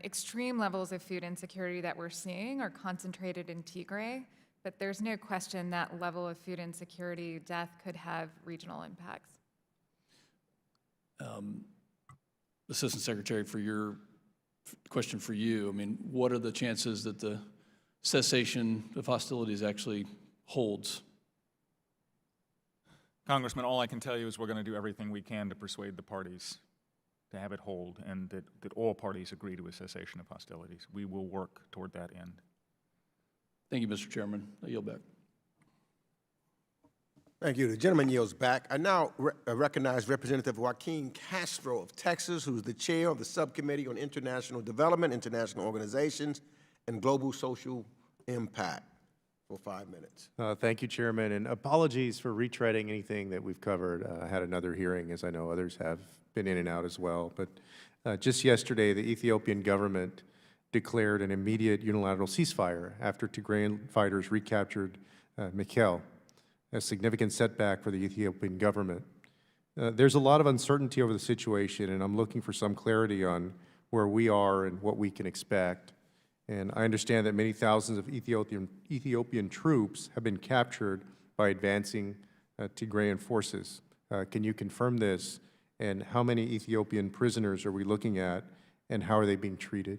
extreme levels of food insecurity that we're seeing are concentrated in Tigray. But there's no question that level of food insecurity, death could have regional impacts. Assistant Secretary, for your question for you, I mean, what are the chances that the cessation of hostilities actually holds? Congressman, all I can tell you is we're going to do everything we can to persuade the parties to have it hold, and that all parties agree to a cessation of hostilities. We will work toward that end. Thank you, Mr. Chairman. I yield back. Thank you. The gentleman yields back. I now recognize Representative Joaquin Castro of Texas, who's the chair of the Subcommittee on International Development, International Organizations, and Global Social Impact, for 5 minutes. Thank you, Chairman, and apologies for retreading anything that we've covered. I had another hearing, as I know others have been in and out as well. But just yesterday, the Ethiopian government declared an immediate unilateral ceasefire after Tigrayan fighters recaptured Mekelle, a significant setback for the Ethiopian government. There's a lot of uncertainty over the situation, and I'm looking for some clarity on where we are and what we can expect. And I understand that many thousands of Ethiopian troops have been captured by advancing Tigrayan forces. Can you confirm this? And how many Ethiopian prisoners are we looking at, and how are they being treated?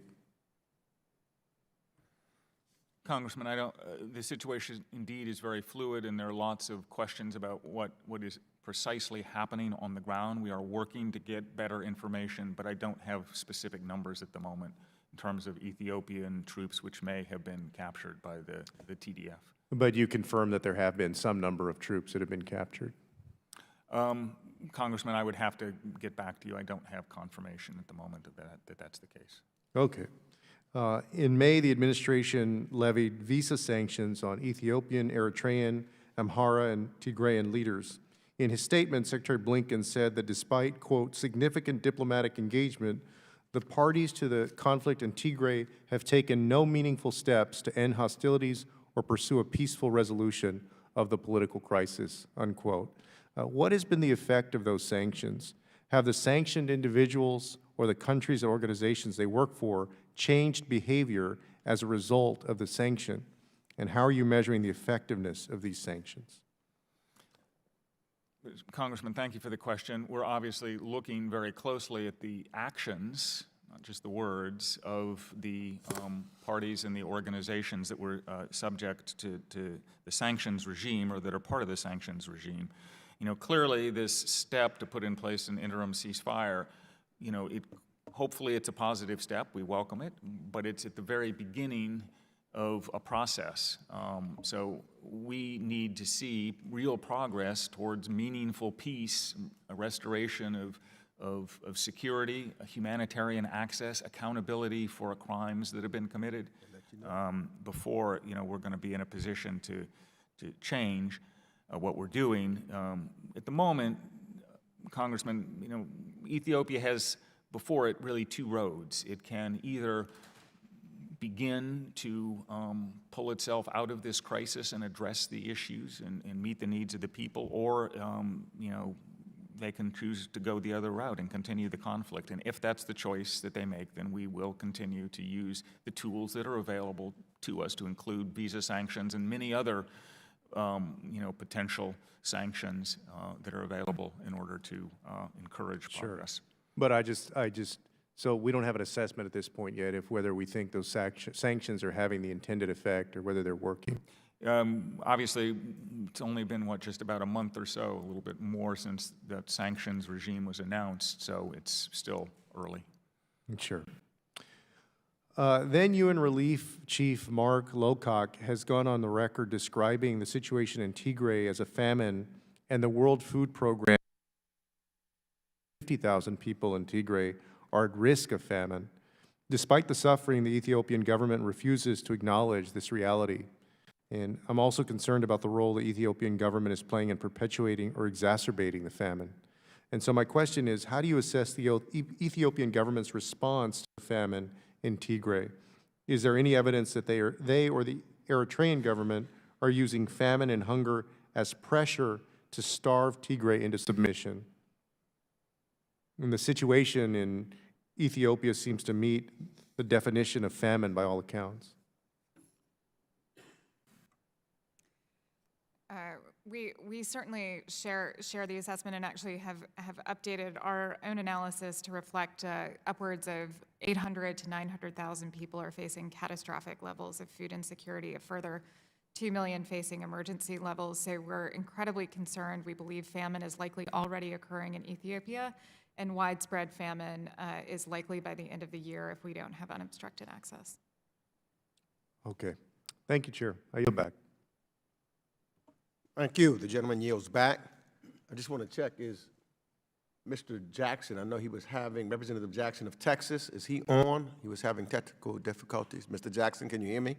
Congressman, the situation indeed is very fluid, and there are lots of questions about what is precisely happening on the ground. We are working to get better information, but I don't have specific numbers at the moment in terms of Ethiopian troops which may have been captured by the TDF. But you confirm that there have been some number of troops that have been captured? Congressman, I would have to get back to you. I don't have confirmation at the moment that that's the case. Okay. In May, the administration levied visa sanctions on Ethiopian, Eritrean, Amhara, and Tigrayan leaders. In his statement, Secretary Blinken said that despite, quote, significant diplomatic engagement, the parties to the conflict in Tigray have taken no meaningful steps to end hostilities or pursue a peaceful resolution of the political crisis, unquote. What has been the effect of those sanctions? Have the sanctioned individuals or the countries and organizations they work for changed behavior as a result of the sanction? And how are you measuring the effectiveness of these sanctions? Congressman, thank you for the question. We're obviously looking very closely at the actions, not just the words, of the parties and the organizations that were subject to the sanctions regime or that are part of the sanctions regime. You know, clearly this step to put in place an interim ceasefire, you know, hopefully it's a positive step. We welcome it, but it's at the very beginning of a process. So we need to see real progress towards meaningful peace, a restoration of security, a humanitarian access, accountability for crimes that have been committed before, you know, we're going to be in a position to change what we're doing. At the moment, Congressman, you know, Ethiopia has before it really two roads. It can either begin to pull itself out of this crisis and address the issues and meet the needs of the people, or you know, they can choose to go the other route and continue the conflict. And if that's the choice that they make, then we will continue to use the tools that are available to us, to include visa sanctions and many other you know, potential sanctions that are available in order to encourage progress. Sure. But so we don't have an assessment at this point yet of whether we think those sanctions are having the intended effect or whether they're working. Obviously, it's only been, just about a month or so, a little bit more since that sanctions regime was announced, so it's still early. Sure. Then UN Relief Chief Mark Lowcock has gone on the record describing the situation in Tigray as a famine, and the World Food Program, 50,000 people in Tigray are at risk of famine. Despite the suffering, the Ethiopian government refuses to acknowledge this reality. And I'm also concerned about the role the Ethiopian government is playing in perpetuating or exacerbating the famine. And so my question is, how do you assess the Ethiopian government's response to the famine in Tigray? Is there any evidence that they or the Eritrean government are using famine and hunger as pressure to starve Tigray into submission? And the situation in Ethiopia seems to meet the definition of famine by all accounts. We certainly share the assessment and actually have updated our own analysis to reflect upwards of 800 to 900,000 people are facing catastrophic levels of food insecurity, a further 2 million facing emergency levels. So we're incredibly concerned. We believe famine is likely already occurring in Ethiopia, and widespread famine is likely by the end of the year if we don't have unobstructed access. Okay. Thank you, Chair. I yield back. Thank you. The gentleman yields back. I just want to check, is Mr. Jackson, I know he was having, Representative Jackson of Texas, is he on? He was having technical difficulties. Mr. Jackson, can you hear me?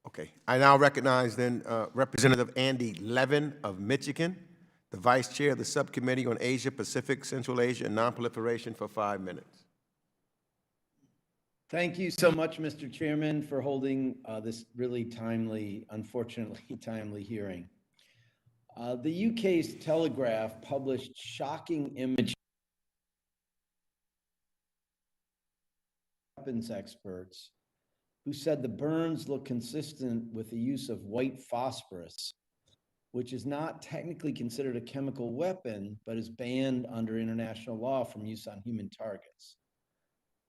Okay. I now recognize then Representative Andy Levin of Michigan, the Vice Chair of the Subcommittee on Asia, Pacific, Central Asia, and Nonproliferation for 5 minutes. Thank you so much, Mr. Chairman, for holding this really timely, unfortunately timely hearing. The UK's Telegraph published shocking images of weapons experts who said the burns look consistent with the use of white phosphorus, which is not technically considered a chemical weapon, but is banned under international law from use on human targets.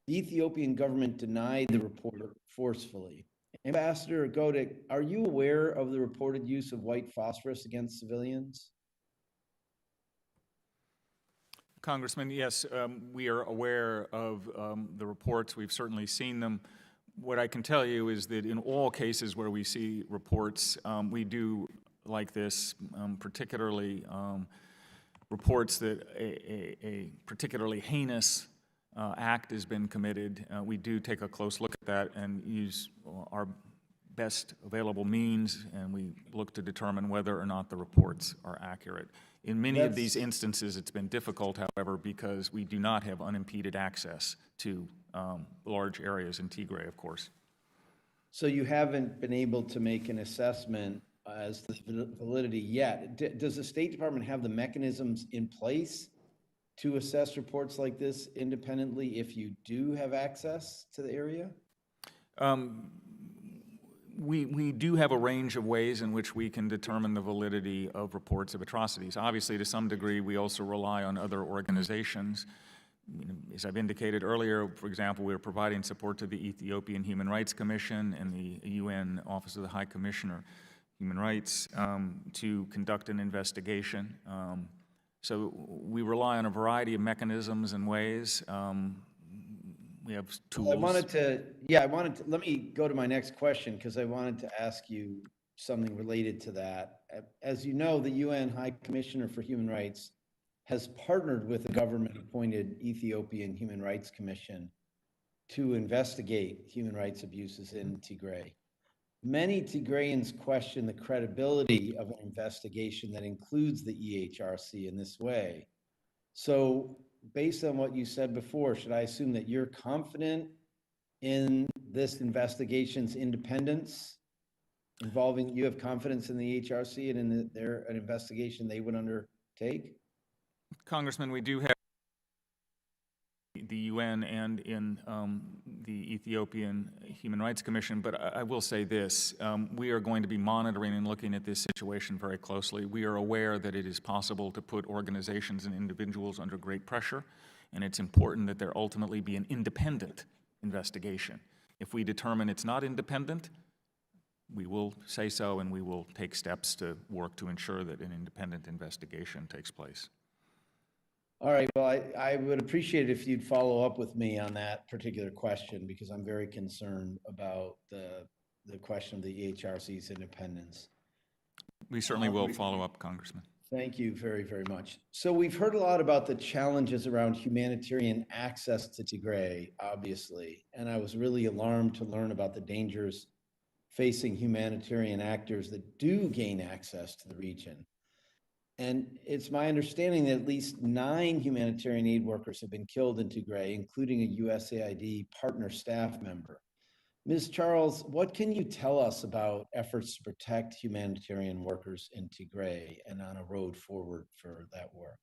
The Ethiopian government denied the report forcefully. Ambassador Godek, are you aware of the reported use of white phosphorus against civilians? Congressman, yes, we are aware of the reports. We've certainly seen them. What I can tell you is that in all cases where we see reports, we do like this, particularly reports that a particularly heinous act has been committed. We do take a close look at that and use our best available means, and we look to determine whether or not the reports are accurate. In many of these instances, it's been difficult, however, because we do not have unimpeded access to large areas in Tigray, of course. So you haven't been able to make an assessment as to the validity yet. Does the State Department have the mechanisms in place to assess reports like this independently if you do have access to the area? We do have a range of ways in which we can determine the validity of reports of atrocities. Obviously, to some degree, we also rely on other organizations. As I've indicated earlier, for example, we are providing support to the Ethiopian Human Rights Commission and the UN Office of the High Commissioner of Human Rights to conduct an investigation. So we rely on a variety of mechanisms and ways. We have tools. Well, let me go to my next question because I wanted to ask you something related to that. As you know, the UN High Commissioner for Human Rights has partnered with the government-appointed Ethiopian Human Rights Commission to investigate human rights abuses in Tigray. Many Tigrayans question the credibility of an investigation that includes the EHRC in this way. So, based on what you said before, should I assume that you're confident in this investigation's independence you have confidence in the EHRC and in an investigation they would undertake? Congressman, we do have the UN and in the Ethiopian Human Rights Commission, but I will say this, we are going to be monitoring and looking at this situation very closely. We are aware that it is possible to put organizations and individuals under great pressure, and it's important that there ultimately be an independent investigation. If we determine it's not independent, we will say so, and we will take steps to work to ensure that an independent investigation takes place. All right, well, I would appreciate it if you'd follow up with me on that particular question because I'm very concerned about the question of the EHRC's independence. We certainly will follow up, Congressman. Thank you very, very much. So we've heard a lot about the challenges around humanitarian access to Tigray, obviously, and I was really alarmed to learn about the dangers facing humanitarian actors that do gain access to the region. And it's my understanding that at least 9 humanitarian aid workers have been killed in Tigray, including a USAID partner staff member. Ms. Charles, what can you tell us about efforts to protect humanitarian workers in Tigray and on a road forward for that work?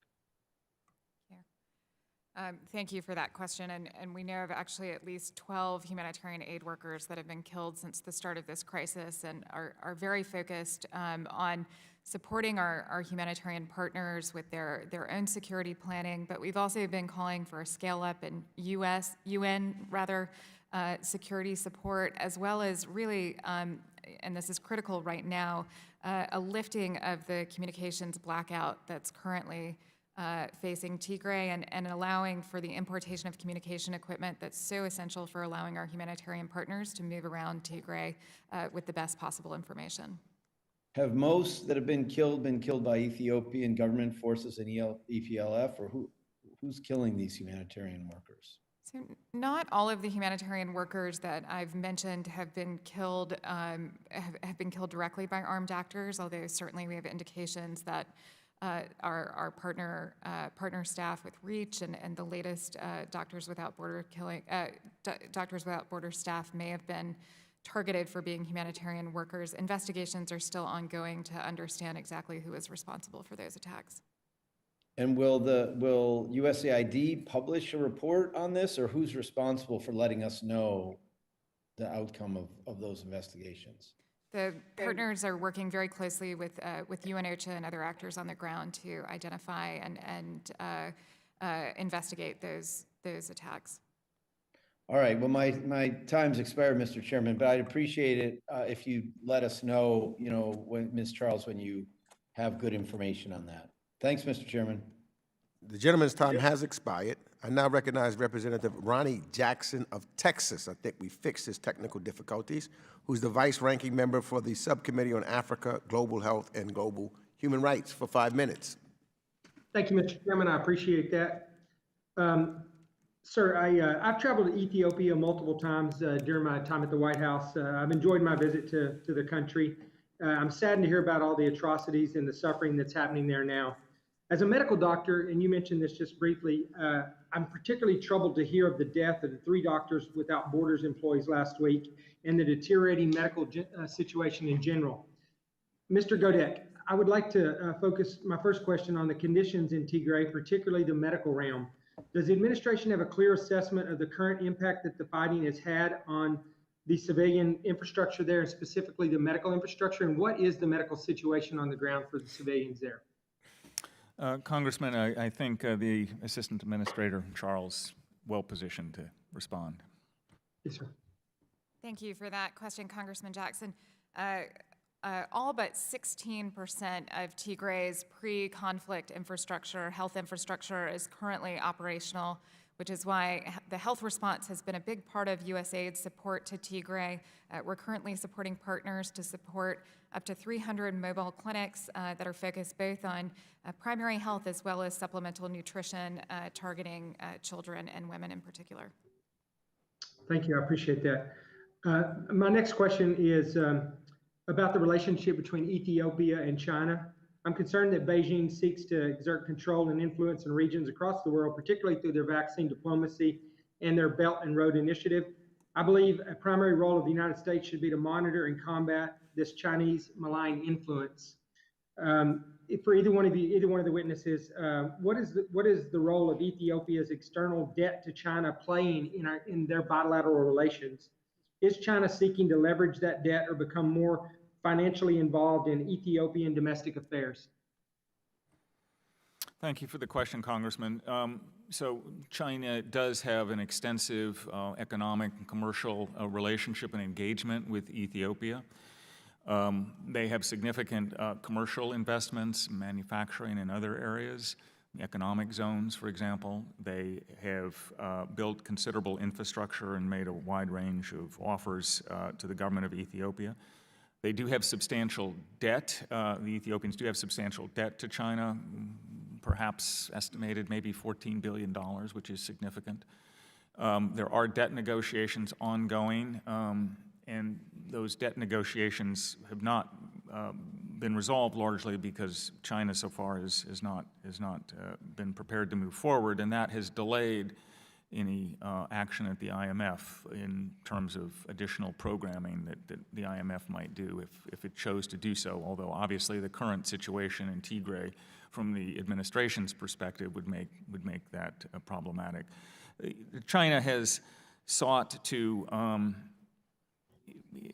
Thank you for that question. And we know of actually at least 12 humanitarian aid workers that have been killed since the start of this crisis, and are very focused on supporting our humanitarian partners with their own security planning. But we've also been calling for a scale up in UN security support, as well as really, and this is critical right now, a lifting of the communications blackout that's currently facing Tigray, and allowing for the importation of communication equipment that's so essential for allowing our humanitarian partners to move around Tigray with the best possible information. Have most that have been killed by Ethiopian government forces and EPLF, or who's killing these humanitarian workers? So not all of the humanitarian workers that I've mentioned have been killed have been killed directly by armed actors, although certainly we have indications that our partner staff with REACH and the latest Doctors Without Border Doctors Without Border staff may have been targeted for being humanitarian workers. Investigations are still ongoing to understand exactly who is responsible for those attacks. And will USAID publish a report on this, or who's responsible for letting us know the outcome of those investigations? The partners are working very closely with UN OCHA and other actors on the ground to identify and investigate those attacks. All right, well, my time's expired, Mr. Chairman, but I'd appreciate it if you let us know, when, Ms. Charles, when you have good information on that. Thanks, Mr. Chairman. The gentleman's time has expired. I now recognize Representative Ronnie Jackson of Texas. I think we fixed his technical difficulties, who's the vice-ranking member for the Subcommittee on Africa, Global Health, and Global Human Rights, for 5 minutes. Thank you, Mr. Chairman. I appreciate that. Sir, I've traveled to Ethiopia multiple times during my time at the White House. I've enjoyed my visit to the country. I'm saddened to hear about all the atrocities and the suffering that's happening there now. As a medical doctor, and you mentioned this just briefly, I'm particularly troubled to hear of the death of the 3 Doctors Without Borders employees last week and the deteriorating medical situation in general. Mr. Godek, I would like to focus my first question on the conditions in Tigray, particularly the medical realm. Does the administration have a clear assessment of the current impact that the fighting has had on the civilian infrastructure there, and specifically the medical infrastructure? And what is the medical situation on the ground for the civilians there? Congressman, I think the Assistant Administrator, Charles, well-positioned to respond. Yes, sir. Thank you for that question, Congressman Jackson. All but 16% of Tigray's pre-conflict infrastructure, health infrastructure, is currently operational, which is why the health response has been a big part of USAID's support to Tigray. We're currently supporting partners to support up to 300 mobile clinics that are focused both on primary health as well as supplemental nutrition, targeting children and women in particular. Thank you. I appreciate that. My next question is about the relationship between Ethiopia and China. I'm concerned that Beijing seeks to exert control and influence in regions across the world, particularly through their vaccine diplomacy and their Belt and Road Initiative. I believe a primary role of the United States should be to monitor and combat this Chinese malign influence. For either one of the witnesses, what is the role of Ethiopia's external debt to China playing in their bilateral relations? Is China seeking to leverage that debt or become more financially involved in Ethiopian domestic affairs? Thank you for the question, Congressman. So China does have an extensive economic and commercial relationship and engagement with Ethiopia. They have significant commercial investments, manufacturing and other areas, economic zones, for example. They have built considerable infrastructure and made a wide range of offers to the government of Ethiopia. They do have substantial debt. The Ethiopians do have substantial debt to China, perhaps estimated maybe $14 billion, which is significant. There are debt negotiations ongoing, and those debt negotiations have not been resolved largely because China so far has not been prepared to move forward, and that has delayed any action at the IMF in terms of additional programming that the IMF might do if it chose to do so, although obviously the current situation in Tigray from the administration's perspective would make that problematic. China has sought to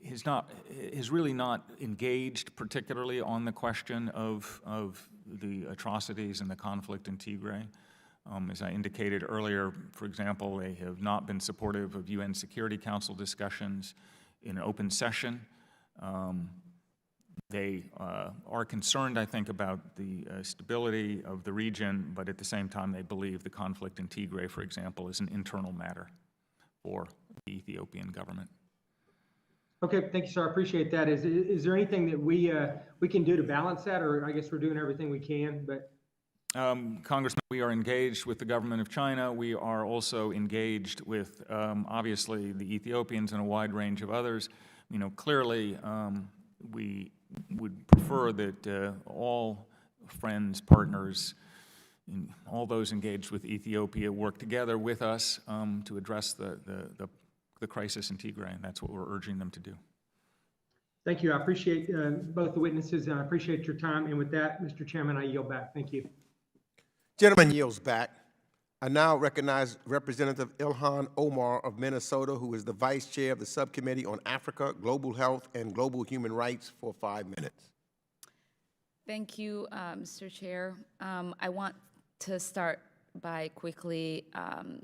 has really not engaged particularly on the question of the atrocities and the conflict in Tigray. As I indicated earlier, for example, they have not been supportive of UN Security Council discussions in open session. They are concerned, I think, about the stability of the region, but at the same time, they believe the conflict in Tigray, for example, is an internal matter for the Ethiopian government. Okay, thank you, sir. I appreciate that. Is there anything that we can do to balance that, or I guess we're doing everything we can, but. Congressman, we are engaged with the government of China. We are also engaged with, obviously, the Ethiopians and a wide range of others. You know, clearly, we would prefer that all friends, partners, and all those engaged with Ethiopia work together with us to address the crisis in Tigray, and that's what we're urging them to do. Thank you. I appreciate both the witnesses, and I appreciate your time. And with that, Mr. Chairman, I yield back. Thank you. Gentleman yields back. I now recognize Representative Ilhan Omar of Minnesota, who is the Vice Chair of the Subcommittee on Africa, Global Health, and Global Human Rights, for 5 minutes. Thank you, Mr. Chair. I want to start by quickly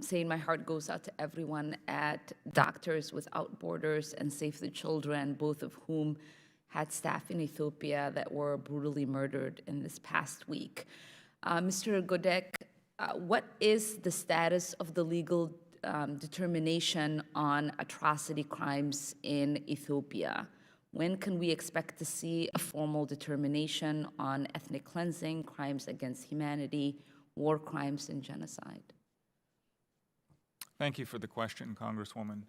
saying my heart goes out to everyone at Doctors Without Borders and Save the Children, both of whom had staff in Ethiopia that were brutally murdered in this past week. Mr. Godek, what is the status of the legal determination on atrocity crimes in Ethiopia? When can we expect to see a formal determination on ethnic cleansing, crimes against humanity, war crimes, and genocide? Thank you for the question, Congresswoman.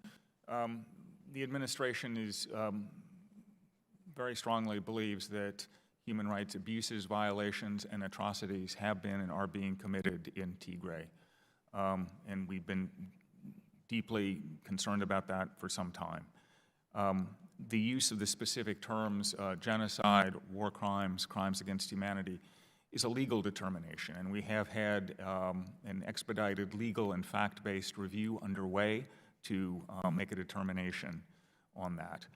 The administration is very strongly believes that human rights abuses, violations, and atrocities have been and are being committed in Tigray. And we've been deeply concerned about that for some time. The use of the specific terms genocide, war crimes, crimes against humanity is a legal determination, and we have had an expedited legal and fact-based review underway to make a determination on that.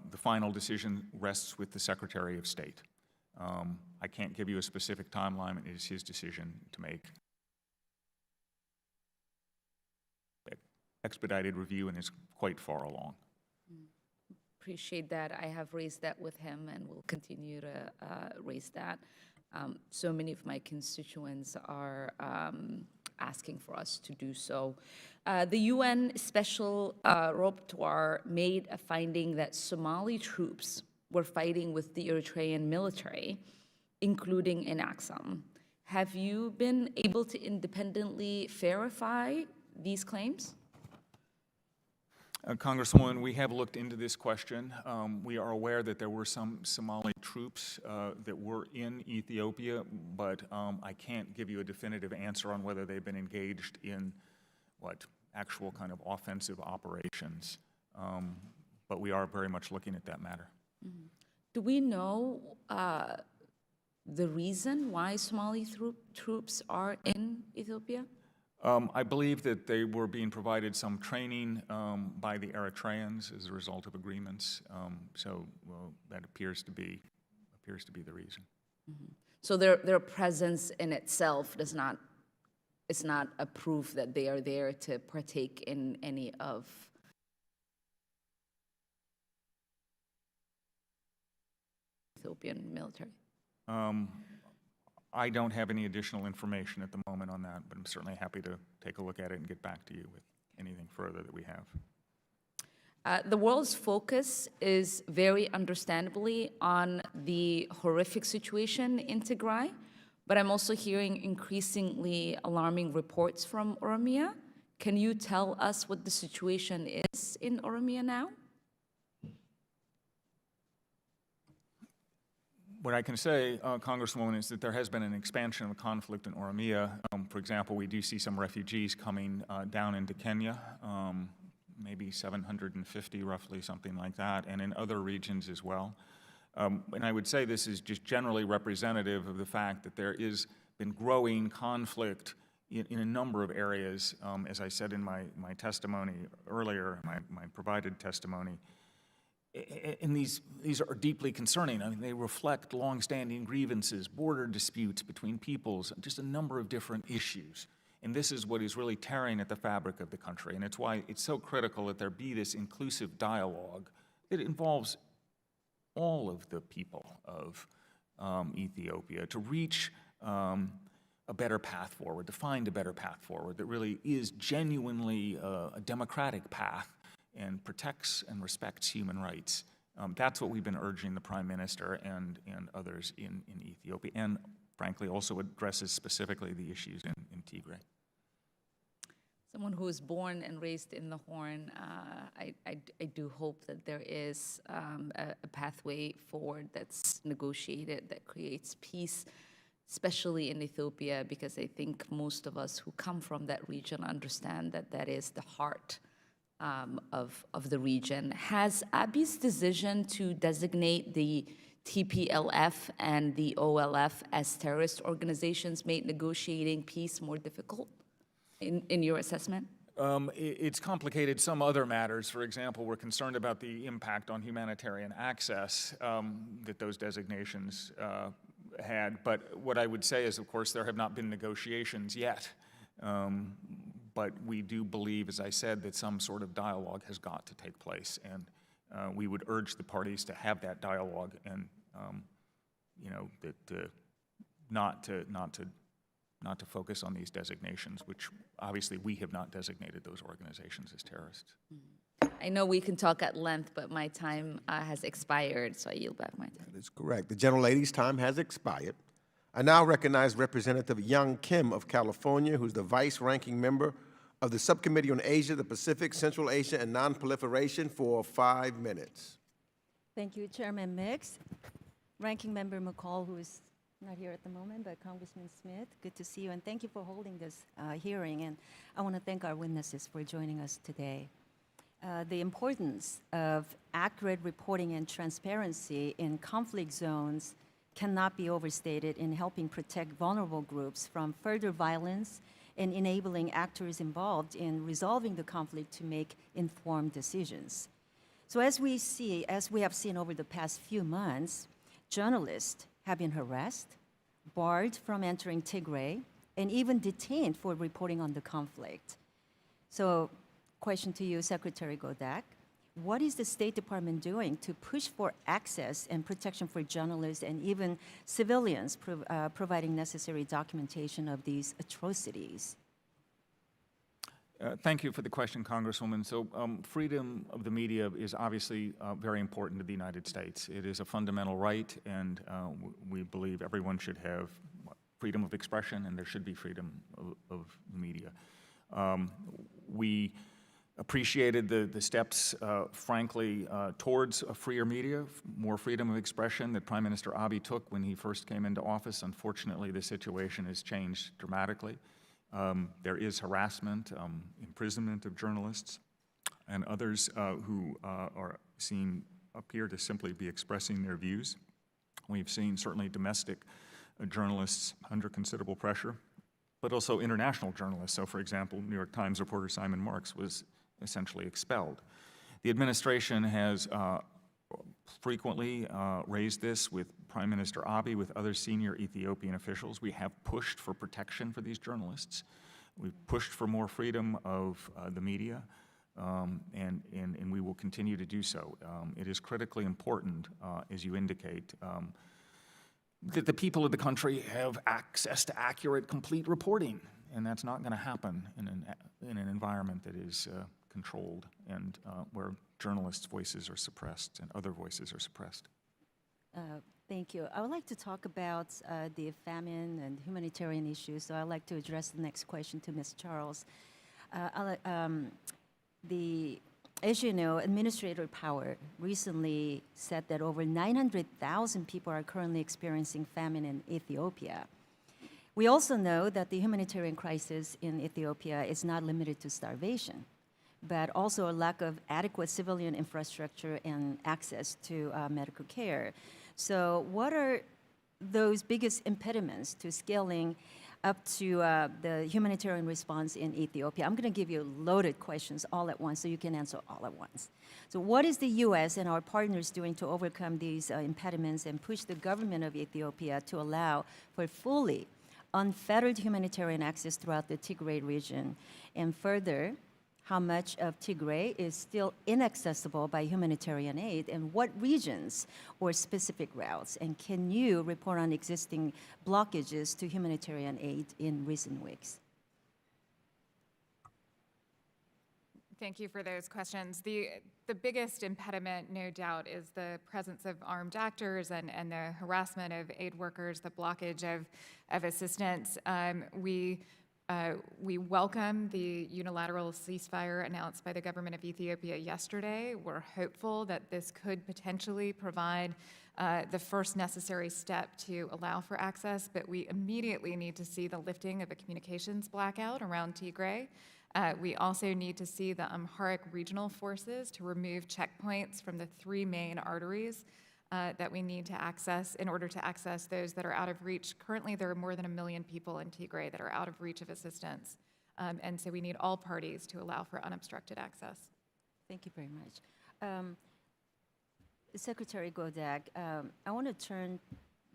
The final decision rests with the Secretary of State. I can't give you a specific timeline. It is his decision to make. Expedited review and is quite far along. Appreciate that. I have raised that with him and will continue to raise that. So many of my constituents are asking for us to do so. The UN Special Rapporteur made a finding that Somali troops were fighting with the Eritrean military, including in Axum. Have you been able to independently verify these claims? Congresswoman, we have looked into this question. We are aware that there were some Somali troops that were in Ethiopia, but I can't give you a definitive answer on whether they've been engaged in actual kind of offensive operations. But we are very much looking at that matter. Mm-hmm. Do we know the reason why Somali troops are in Ethiopia? I believe that they were being provided some training by the Eritreans as a result of agreements. So that appears to be the reason. Mm-hmm. So their presence in itself is not a proof that they are there to partake in any of Ethiopian military. I don't have any additional information at the moment on that, but I'm certainly happy to take a look at it and get back to you with anything further that we have. The world's focus is very understandably on the horrific situation in Tigray, but I'm also hearing increasingly alarming reports from Oromia. Can you tell us what the situation is in Oromia now? What I can say, Congresswoman, is that there has been an expansion of the conflict in Oromia. For example, we do see some refugees coming down into Kenya, maybe 750 roughly, something like that, and in other regions as well. And I would say this is just generally representative of the fact that there is been growing conflict in a number of areas, as I said in my testimony earlier, my provided testimony. And these are deeply concerning. I mean, they reflect longstanding grievances, border disputes between peoples, just a number of different issues. And this is what is really tearing at the fabric of the country. And it's why it's so critical that there be this inclusive dialogue that involves all of the people of Ethiopia to reach a better path forward, to find a better path forward that really is genuinely a democratic path and protects and respects human rights. That's what we've been urging the Prime Minister and others in Ethiopia, and frankly also addresses specifically the issues in Tigray. Someone who was born and raised in the Horn, I do hope that there is a pathway forward that's negotiated, that creates peace, especially in Ethiopia, because I think most of us who come from that region understand that that is the heart of the region. Has Abiy's decision to designate the TPLF and the OLF as terrorist organizations made negotiating peace more difficult in your assessment? It's complicated some other matters. For example, we're concerned about the impact on humanitarian access that those designations had. But what I would say is, of course, there have not been negotiations yet. But we do believe, as I said, that some sort of dialogue has got to take place. And we would urge the parties to have that dialogue and, you know, not to focus on these designations, which obviously we have not designated those organizations as terrorists. I know we can talk at length, but my time has expired, so I yield back my time. That is correct. The gentlelady's time has expired. I now recognize Representative Young Kim of California, who's the vice-ranking member of the Subcommittee on Asia, the Pacific, Central Asia, and Nonproliferation for 5 minutes. Thank you, Chairman Mix. Ranking Member McCall, who is not here at the moment, but Congressman Smith, good to see you, and thank you for holding this hearing. And I want to thank our witnesses for joining us today. The importance of accurate reporting and transparency in conflict zones cannot be overstated in helping protect vulnerable groups from further violence and enabling actors involved in resolving the conflict to make informed decisions. So as we have seen over the past few months, journalists have been harassed, barred from entering Tigray, and even detained for reporting on the conflict. So, question to you, Secretary Godak. What is the State Department doing to push for access and protection for journalists and even civilians providing necessary documentation of these atrocities? Thank you for the question, Congresswoman. So freedom of the media is obviously very important to the United States. It is a fundamental right, and we believe everyone should have freedom of expression, and there should be freedom of the media. We appreciated the steps, frankly, towards a freer media, more freedom of expression that Prime Minister Abiy took when he first came into office. Unfortunately, the situation has changed dramatically. There is harassment, imprisonment of journalists, and others who appear to simply be expressing their views. We've seen certainly domestic journalists under considerable pressure, but also international journalists. So, for example, New York Times reporter Simon Marks was essentially expelled. The administration has frequently raised this with Prime Minister Abiy, with other senior Ethiopian officials. We have pushed for protection for these journalists. We've pushed for more freedom of the media, and we will continue to do so. It is critically important, as you indicate, that the people of the country have access to accurate, complete reporting, and that's not going to happen in an environment that is controlled and where journalists' voices are suppressed and other voices are suppressed. Thank you. I would like to talk about the famine and humanitarian issues, so I'd like to address the next question to Ms. Charles. As you know, Administrator Power recently said that over 900,000 people are currently experiencing famine in Ethiopia. We also know that the humanitarian crisis in Ethiopia is not limited to starvation, but also a lack of adequate civilian infrastructure and access to medical care. So what are those biggest impediments to scaling up to the humanitarian response in Ethiopia? I'm going to give you loaded questions all at once so you can answer all at once. So what is the U.S. and our partners doing to overcome these impediments and push the government of Ethiopia to allow for fully unfettered humanitarian access throughout the Tigray region? And further, how much of Tigray is still inaccessible by humanitarian aid, and what regions or specific routes? And can you report on existing blockages to humanitarian aid in recent weeks? Thank you for those questions. The biggest impediment, no doubt, is the presence of armed actors and the harassment of aid workers, the blockage of assistance. We welcome the unilateral ceasefire announced by the government of Ethiopia yesterday. We're hopeful that this could potentially provide the first necessary step to allow for access, but we immediately need to see the lifting of a communications blackout around Tigray. We also need to see the Amharic regional forces to remove checkpoints from the 3 main arteries that we need to access in order to access those that are out of reach. Currently, there are more than 1 million people in Tigray that are out of reach of assistance. And so we need all parties to allow for unobstructed access. Thank you very much. Secretary Godak, I want to turn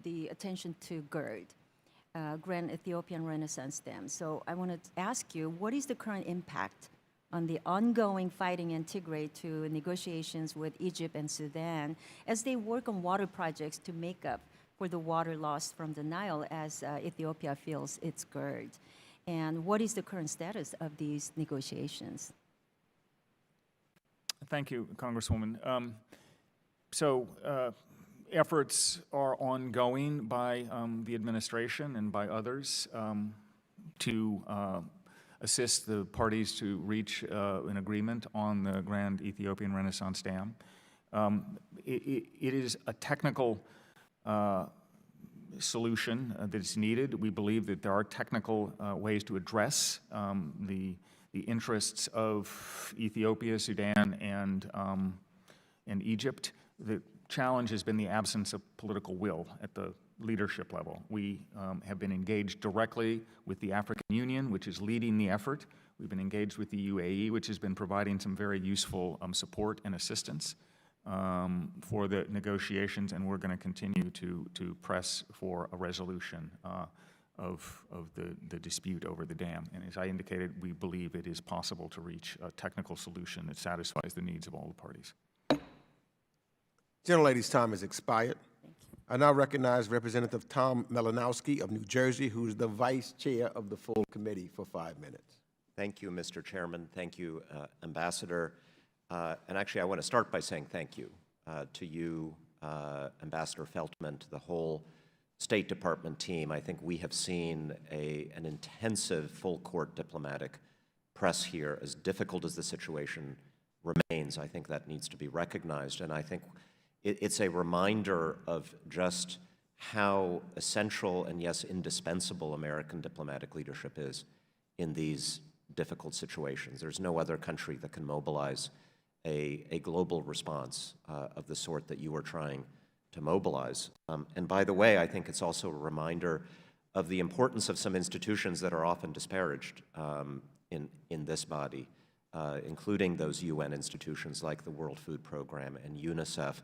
the attention to GERD, Grand Ethiopian Renaissance Dam. So I want to ask you, what is the current impact on the ongoing fighting in Tigray to negotiations with Egypt and Sudan as they work on water projects to make up for the water lost from the Nile as Ethiopia feels its GERD? And what is the current status of these negotiations? Thank you, Congresswoman. Efforts are ongoing by the administration and by others to assist the parties to reach an agreement on the Grand Ethiopian Renaissance Dam. It is a technical solution that is needed. We believe that there are technical ways to address the interests of Ethiopia, Sudan, and Egypt. The challenge has been the absence of political will at the leadership level. We have been engaged directly with the African Union, which is leading the effort. We've been engaged with the UAE, which has been providing some very useful support and assistance for the negotiations, and we're going to continue to press for a resolution of the dispute over the dam. And as I indicated, we believe it is possible to reach a technical solution that satisfies the needs of all the parties. Gentlelady's time has expired. I now recognize Representative Tom Malinowski of New Jersey, who's the Vice Chair of the full committee, for 5 minutes. Thank you, Mr. Chairman. Thank you, Ambassador. And actually, I want to start by saying thank you to you, Ambassador Feltman, to the whole State Department team. I think we have seen an intensive full-court diplomatic press here. As difficult as the situation remains, I think that needs to be recognized. And I think it's a reminder of just how essential and, yes, indispensable American diplomatic leadership is in these difficult situations. There's no other country that can mobilize a global response of the sort that you are trying to mobilize. And by the way, I think it's also a reminder of the importance of some institutions that are often disparaged in this body, including those UN institutions like the World Food Program and UNICEF.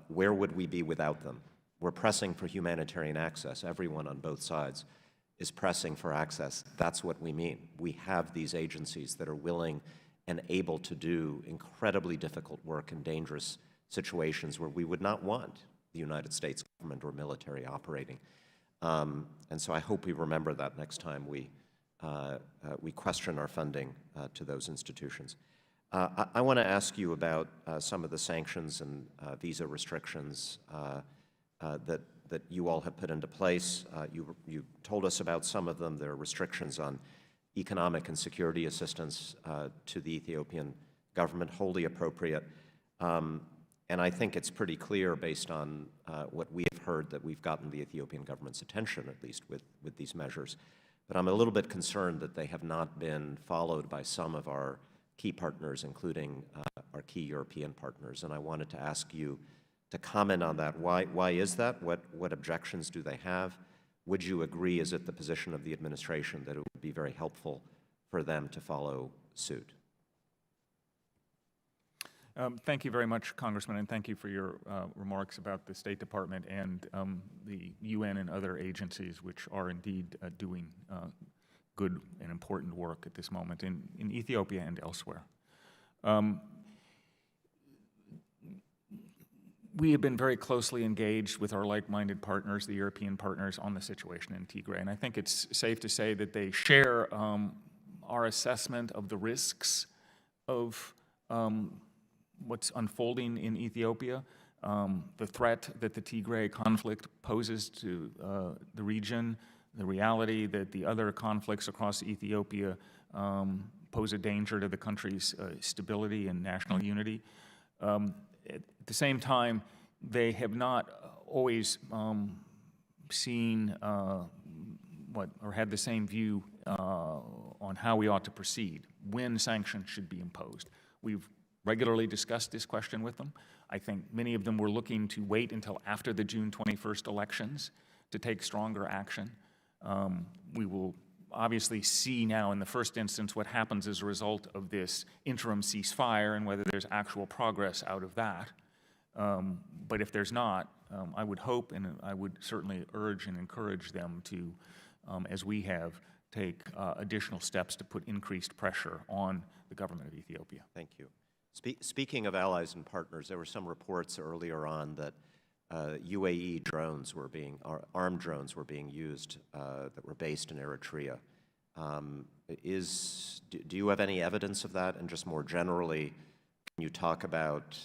Where would we be without them? We're pressing for humanitarian access. Everyone on both sides is pressing for access. That's what we mean. We have these agencies that are willing and able to do incredibly difficult work in dangerous situations where we would not want the United States government or military operating. And so I hope we remember that next time we question our funding to those institutions. I want to ask you about some of the sanctions and visa restrictions that you all have put into place. You told us about some of them. There are restrictions on economic and security assistance to the Ethiopian government, wholly appropriate. And I think it's pretty clear, based on what we have heard, that we've gotten the Ethiopian government's attention, at least with these measures. But I'm a little bit concerned that they have not been followed by some of our key partners, including our key European partners. And I wanted to ask you comment on that. Why is that? What objections do they have? Would you agree, is it the position of the administration that it would be very helpful for them to follow suit? Thank you very much, Congressman, and thank you for your remarks about the State Department and the UN and other agencies, which are indeed doing good and important work at this moment in Ethiopia and elsewhere. We have been very closely engaged with our like-minded partners, the European partners, on the situation in Tigray, and I think it's safe to say that they share our assessment of the risks of what's unfolding in Ethiopia, the threat that the Tigray conflict poses to the region, the reality that the other conflicts across Ethiopia pose a danger to the country's stability and national unity. At the same time, they have not always seen or had the same view on how we ought to proceed, when sanctions should be imposed. We've regularly discussed this question with them. I think many of them were looking to wait until after the June 21st elections to take stronger action. We will obviously see now in the first instance what happens as a result of this interim ceasefire and whether there's actual progress out of that. But if there's not, I would hope and I would certainly urge and encourage them to, as we have, take additional steps to put increased pressure on the government of Ethiopia. Thank you. Speaking of allies and partners, there were some reports earlier on that UAE drones were armed drones were being used that were based in Eritrea. Do you have any evidence of that? And just more generally, can you talk about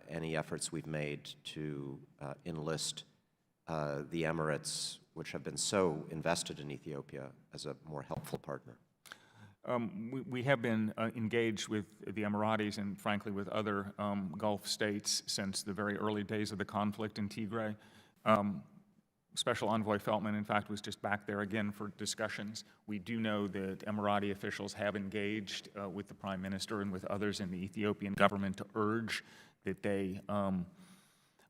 any efforts we've made to enlist the Emirates, which have been so invested in Ethiopia, as a more helpful partner? We have been engaged with the Emiratis and, frankly, with other Gulf states since the very early days of the conflict in Tigray. Special Envoy Feltman, in fact, was just back there again for discussions. We do know that Emirati officials have engaged with the Prime Minister and with others in the Ethiopian government to urge that they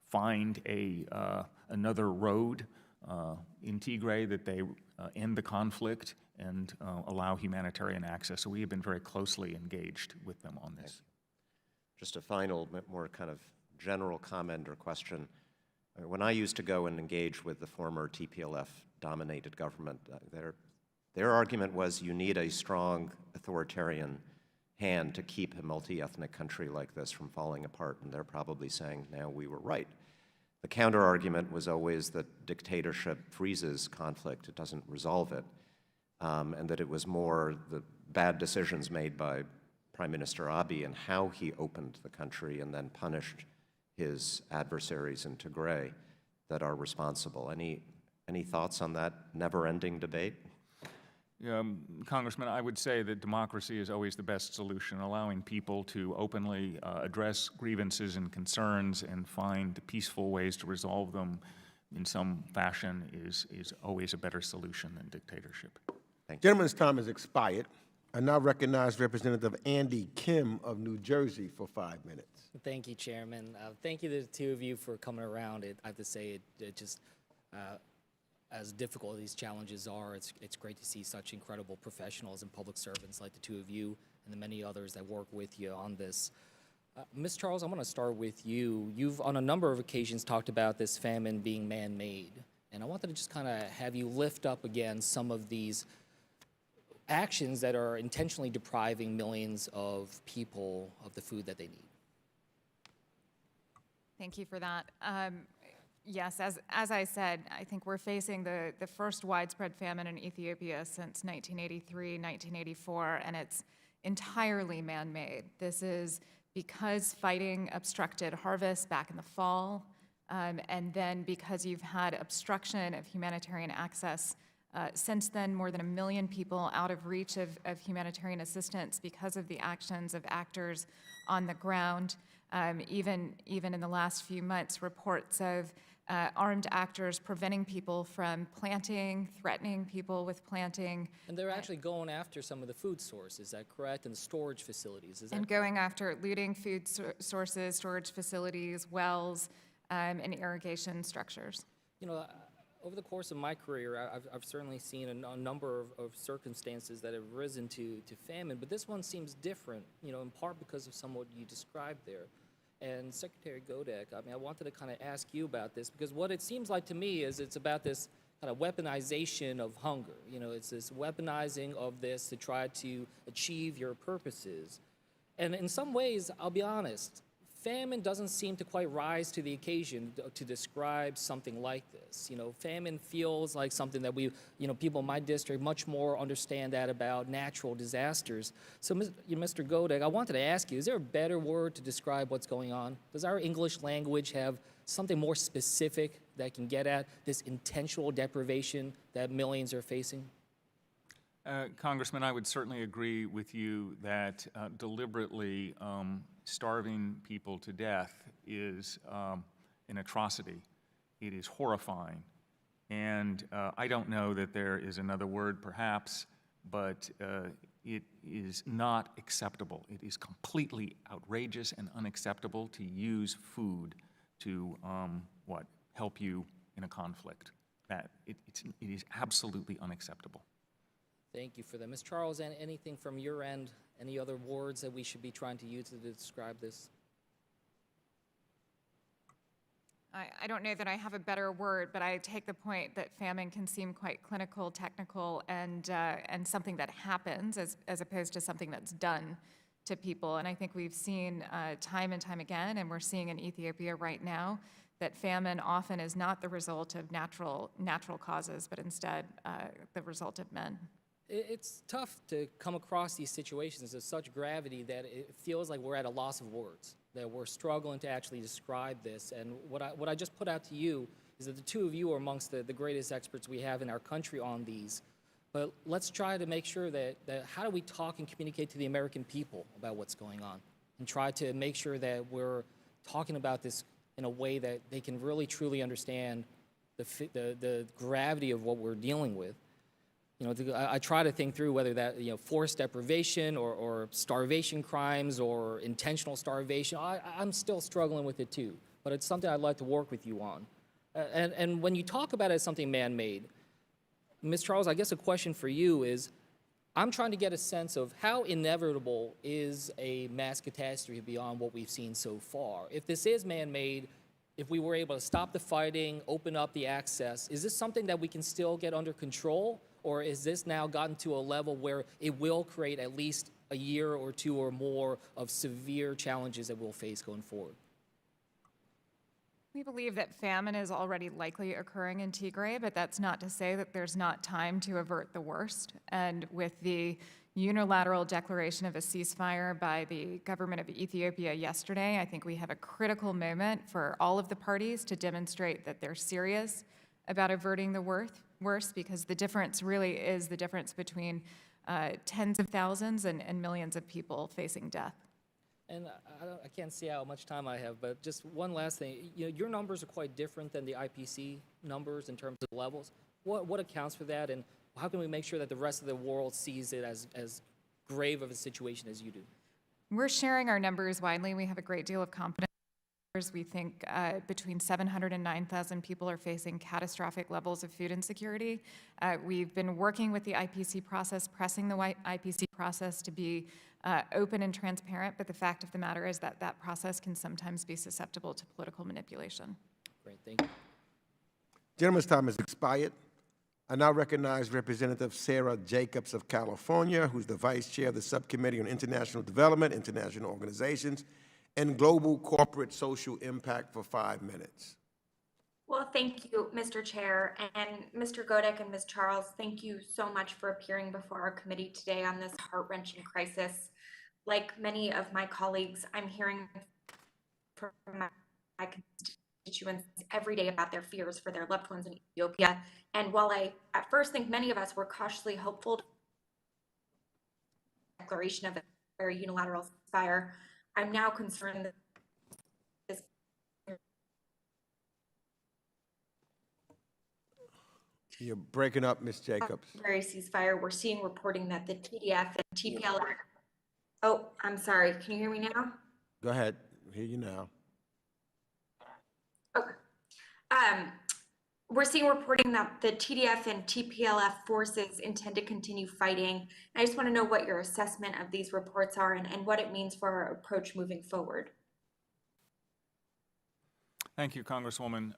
find another road in Tigray, that they end the conflict and allow humanitarian access. So we have been very closely engaged with them on this. Just a final, more kind of general comment or question. When I used to go and engage with the former TPLF-dominated government, their argument was you need a strong authoritarian hand to keep a multi-ethnic country like this from falling apart, and they're probably saying now we were right. The counter-argument was always that dictatorship freezes conflict, it doesn't resolve it, and that it was more the bad decisions made by Prime Minister Abiy and how he opened the country and then punished his adversaries in Tigray that are responsible. Any thoughts on that never-ending debate? Congressman, I would say that democracy is always the best solution. Allowing people to openly address grievances and concerns and find peaceful ways to resolve them in some fashion is always a better solution than dictatorship. Thank you. Gentleman's time has expired. I now recognize Representative Andy Kim of New Jersey for 5 minutes. Thank you, Chairman. Thank you to the two of you for coming around. I have to say, it just, as difficult as these challenges are, it's great to see such incredible professionals and public servants like the two of you and the many others that work with you on this. Ms. Charles, I'm going to start with you. You've, on a number of occasions, talked about this famine being man-made, and I wanted to just kind of have you lift up again some of these actions that are intentionally depriving millions of people of the food that they need. Thank you for that. Yes, as I said, I think we're facing the first widespread famine in Ethiopia since 1983, 1984, and it's entirely man-made. This is because fighting obstructed harvest back in the fall, and then because you've had obstruction of humanitarian access. Since then, more than 1 million people out of reach of humanitarian assistance because of the actions of actors on the ground. Even in the last few months, reports of armed actors preventing people from planting, threatening people with planting. And they're actually going after some of the food sources, is that correct? And the storage facilities, is that And going after looting food sources, storage facilities, wells. and irrigation structures. You know, over the course of my career, I've certainly seen a number of circumstances that have risen to famine, but this one seems different, you know, in part because of some of what you described there. And Secretary Godek, I mean, I wanted to kind of ask you about this, because what it seems like to me is it's about this kind of weaponization of hunger. You know, it's this weaponizing of this to try to achieve your purposes. And in some ways, I'll be honest, famine doesn't seem to quite rise to the occasion to describe something like this. You know, famine feels like something that we, you know, people in my district much more understand that about natural disasters. So, Mr. Godek, I wanted to ask you, is there a better word to describe what's going on? Does our English language have something more specific that can get at this intentional deprivation that millions are facing? Congressman, I would certainly agree with you that deliberately starving people to death is an atrocity. It is horrifying. And I don't know that there is another word, perhaps, but it is not acceptable. It is completely outrageous and unacceptable to use food to, help you in a conflict. It is absolutely unacceptable. Thank you for that. Ms. Charles, anything from your end, any other words that we should be trying to use to describe this? I don't know that I have a better word, but I take the point that famine can seem quite clinical, technical, and something that happens as opposed to something that's done to people. And I think we've seen time and time again, and we're seeing in Ethiopia right now, that famine often is not the result of natural causes, but instead the result of men. It's tough to come across these situations of such gravity that it feels like we're at a loss of words, that we're struggling to actually describe this. And what I just put out to you is that the two of you are amongst the greatest experts we have in our country on these. But let's try to make sure that how do we talk and communicate to the American people about what's going on, and try to make sure that we're talking about this in a way that they can really truly understand the gravity of what we're dealing with. You know, I try to think through whether that, you know, forced deprivation or starvation crimes or intentional starvation. I'm still struggling with it too, but it's something I'd like to work with you on. And when you talk about it as something man-made, Ms. Charles, I guess a question for you is, I'm trying to get a sense of how inevitable is a mass catastrophe beyond what we've seen so far. If this is man-made, if we were able to stop the fighting, open up the access, is this something that we can still get under control? Or is this now gotten to a level where it will create at least a year or two or more of severe challenges that we'll face going forward? We believe that famine is already likely occurring in Tigray, but that's not to say that there's not time to avert the worst. And with the unilateral declaration of a ceasefire by the government of Ethiopia yesterday, I think we have a critical moment for all of the parties to demonstrate that they're serious about averting the worst, because the difference really is the difference between tens of thousands and millions of people facing death. And I can't see how much time I have, but just one last thing. You know, your numbers are quite different than the IPC numbers in terms of levels. What accounts for that, and how can we make sure that the rest of the world sees it as grave of a situation as you do? We're sharing our numbers widely. We have a great deal of confidence. We think between 700 and 9,000 people are facing catastrophic levels of food insecurity. We've been working with the IPC process, pressing the IPC process to be open and transparent, but the fact of the matter is that that process can sometimes be susceptible to political manipulation. Great, thank you. Gentleman's time has expired. I now recognize Representative Sarah Jacobs of California, who's the Vice Chair of the Subcommittee on International Development, International Organizations, and Global Corporate Social Impact for 5 minutes. Well, thank you, Mr. Chair, and Mr. Godek and Ms. Charles, thank you so much for appearing before our committee today on this heart-wrenching crisis. Like many of my colleagues, I'm hearing from my constituents every day about their fears for their loved ones in Ethiopia. And while I at first think many of us were cautiously hopeful declaration of a very unilateral ceasefire, I'm now concerned that this You're breaking up, Ms. Jacobs. temporary ceasefire. We're seeing reporting that the TDF and TPLF. Oh, I'm sorry. Can you hear me now? Go ahead. I hear you now. Okay. we're seeing reporting that the TDF and TPLF forces intend to continue fighting. I just want to know what your assessment of these reports are and what it means for our approach moving forward. Thank you, Congresswoman.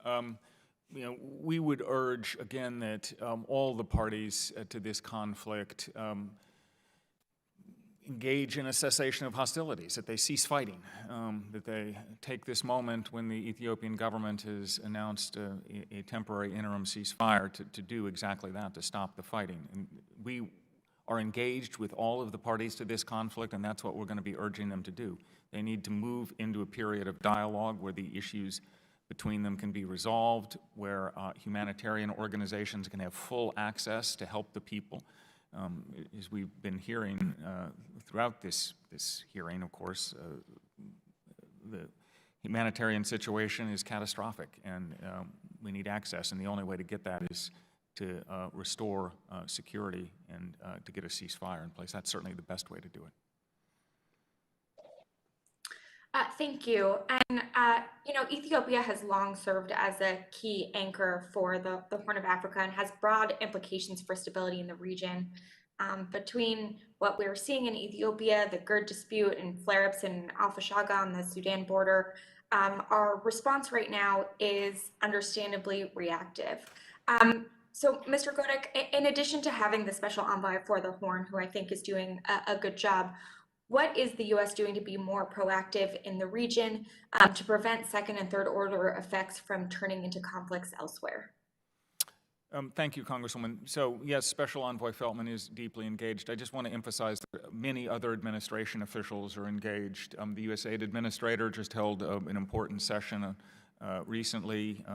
We would urge, again, that all the parties to this conflict engage in a cessation of hostilities, that they cease fighting, that they take this moment when the Ethiopian government has announced a temporary interim ceasefire to do exactly that, to stop the fighting. And we are engaged with all of the parties to this conflict, and that's what we're going to be urging them to do. They need to move into a period of dialogue where the issues between them can be resolved, where humanitarian organizations can have full access to help the people. As we've been hearing throughout this hearing, of course, the humanitarian situation is catastrophic, and we need access, and the only way to get that is to restore security and to get a ceasefire in place. That's certainly the best way to do it. Thank you. And, Ethiopia has long served as a key anchor for the Horn of Africa and has broad implications for stability in the region. Between what we're seeing in Ethiopia, the GERD dispute and flare-ups in Al-Fashaga on the Sudan border, our response right now is understandably reactive. So, Mr. Godek, in addition to having the special envoy for the Horn, who I think is doing a good job, what is the U.S. doing to be more proactive in the region to prevent second and third order effects from turning into conflicts elsewhere? Thank you, Congresswoman. So, yes, Special Envoy Feltman is deeply engaged. I just want to emphasize that many other administration officials are engaged. The USAID administrator just held an important session recently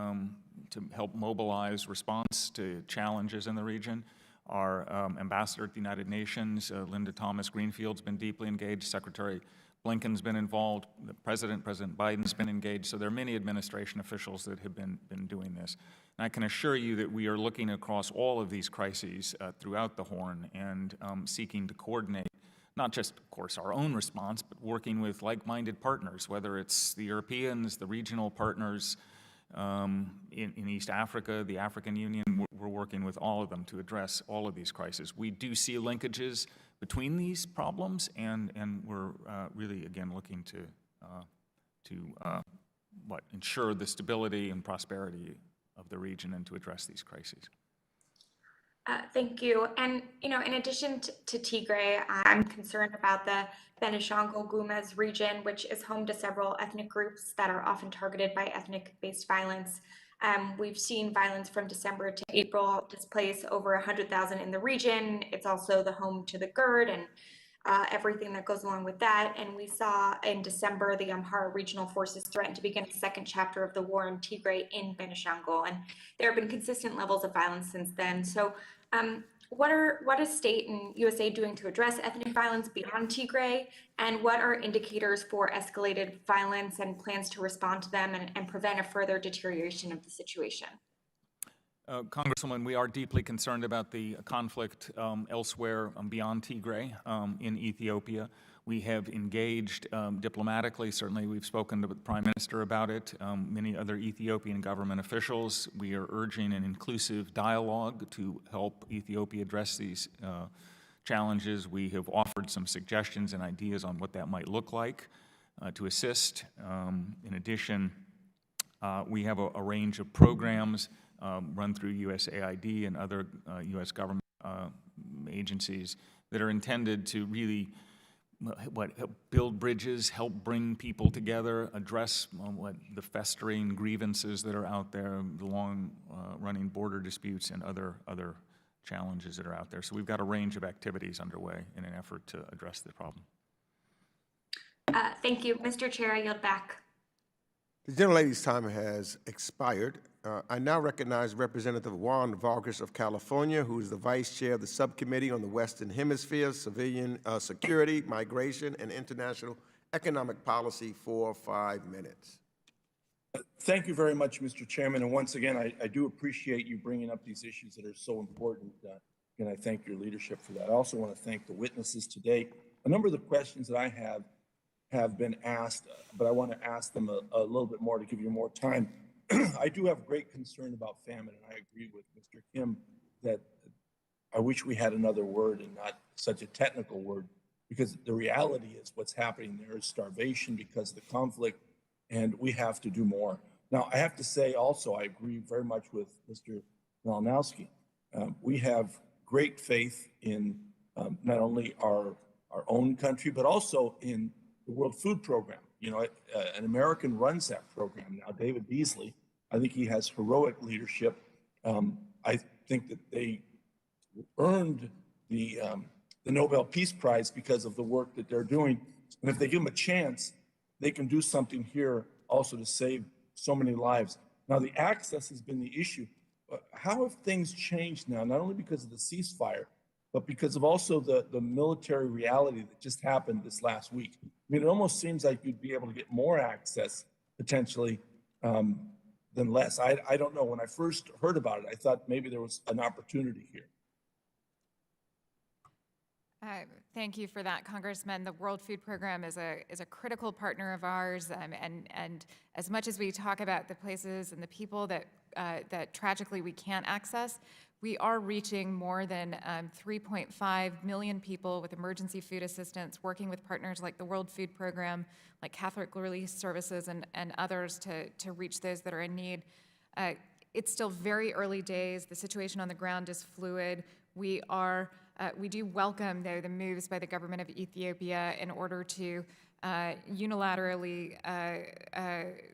to help mobilize response to challenges in the region. Our ambassador at the United Nations, Linda Thomas-Greenfield's been deeply engaged. Secretary Blinken's been involved. President Biden's been engaged. So there are many administration officials that have been doing this. And I can assure you that we are looking across all of these crises throughout the Horn and seeking to coordinate not just, of course, our own response, but working with like-minded partners, whether it's the Europeans, the regional partners, in East Africa, the African Union. We're working with all of them to address all of these crises. We do see linkages between these problems, and we're really, again, looking to ensure the stability and prosperity of the region and to address these crises. Thank you. And, in addition to Tigray, I'm concerned about the Benishangul-Gumuz region, which is home to several ethnic groups that are often targeted by ethnic-based violence. We've seen violence from December to April displace over 100,000 in the region. It's also the home to the GERD and everything that goes along with that. And we saw in December, the Amhara regional forces threatened to begin a second chapter of the war in Tigray in Benishangul. And there have been consistent levels of violence since then. So what is state and USA doing to address ethnic violence beyond Tigray? And what are indicators for escalated violence and plans to respond to them and prevent a further deterioration of the situation? Congresswoman, we are deeply concerned about the conflict elsewhere beyond Tigray in Ethiopia. We have engaged diplomatically. Certainly, we've spoken to the Prime Minister about it, many other Ethiopian government officials. We are urging an inclusive dialogue to help Ethiopia address these challenges. We have offered some suggestions and ideas on what that might look like to assist. In addition, we have a range of programs run through USAID and other U.S. government agencies that are intended to really build bridges, help bring people together, address the festering grievances that are out there, the long-running border disputes and other challenges that are out there. So we've got a range of activities underway in an effort to address the problem. Thank you. Mr. Chair, I yield back. The gentlelady's time has expired. I now recognize Representative Juan Vargas of California, who is the Vice Chair of the Subcommittee on the Western Hemisphere, Civilian Security, Migration, and International Economic Policy for 5 minutes. Thank you very much, Mr. Chairman. And once again, I do appreciate you bringing up these issues that are so important. And I thank your leadership for that. I also want to thank the witnesses today. A number of the questions that I have been asked, but I want to ask them a little bit more to give you more time. I do have great concern about famine, and I agree with Mr. Kim that I wish we had another word and not such a technical word, because the reality is what's happening there is starvation because of the conflict, and we have to do more. Now, I have to say also, I agree very much with Mr. Malinowski. We have great faith in not only our own country, but also in the World Food Program. You know, an American runs that program now, David Beasley. I think he has heroic leadership. I think that they earned the Nobel Peace Prize because of the work that they're doing. And if they give them a chance, they can do something here also to save so many lives. Now, the access has been the issue. How have things changed now, not only because of the ceasefire, but because of also the military reality that just happened this last week? I mean, it almost seems like you'd be able to get more access potentially than less. I don't know. When I first heard about it, I thought maybe there was an opportunity here. Thank you for that, Congressman. The World Food Program is a critical partner of ours, and as much as we talk about the places and the people that tragically we can't access, we are reaching more than 3.5 million people with emergency food assistance, working with partners like the World Food Program, like Catholic Relief Services and others to reach those that are in need. It's still very early days. The situation on the ground is fluid. We do welcome, though, the moves by the government of Ethiopia in order to unilaterally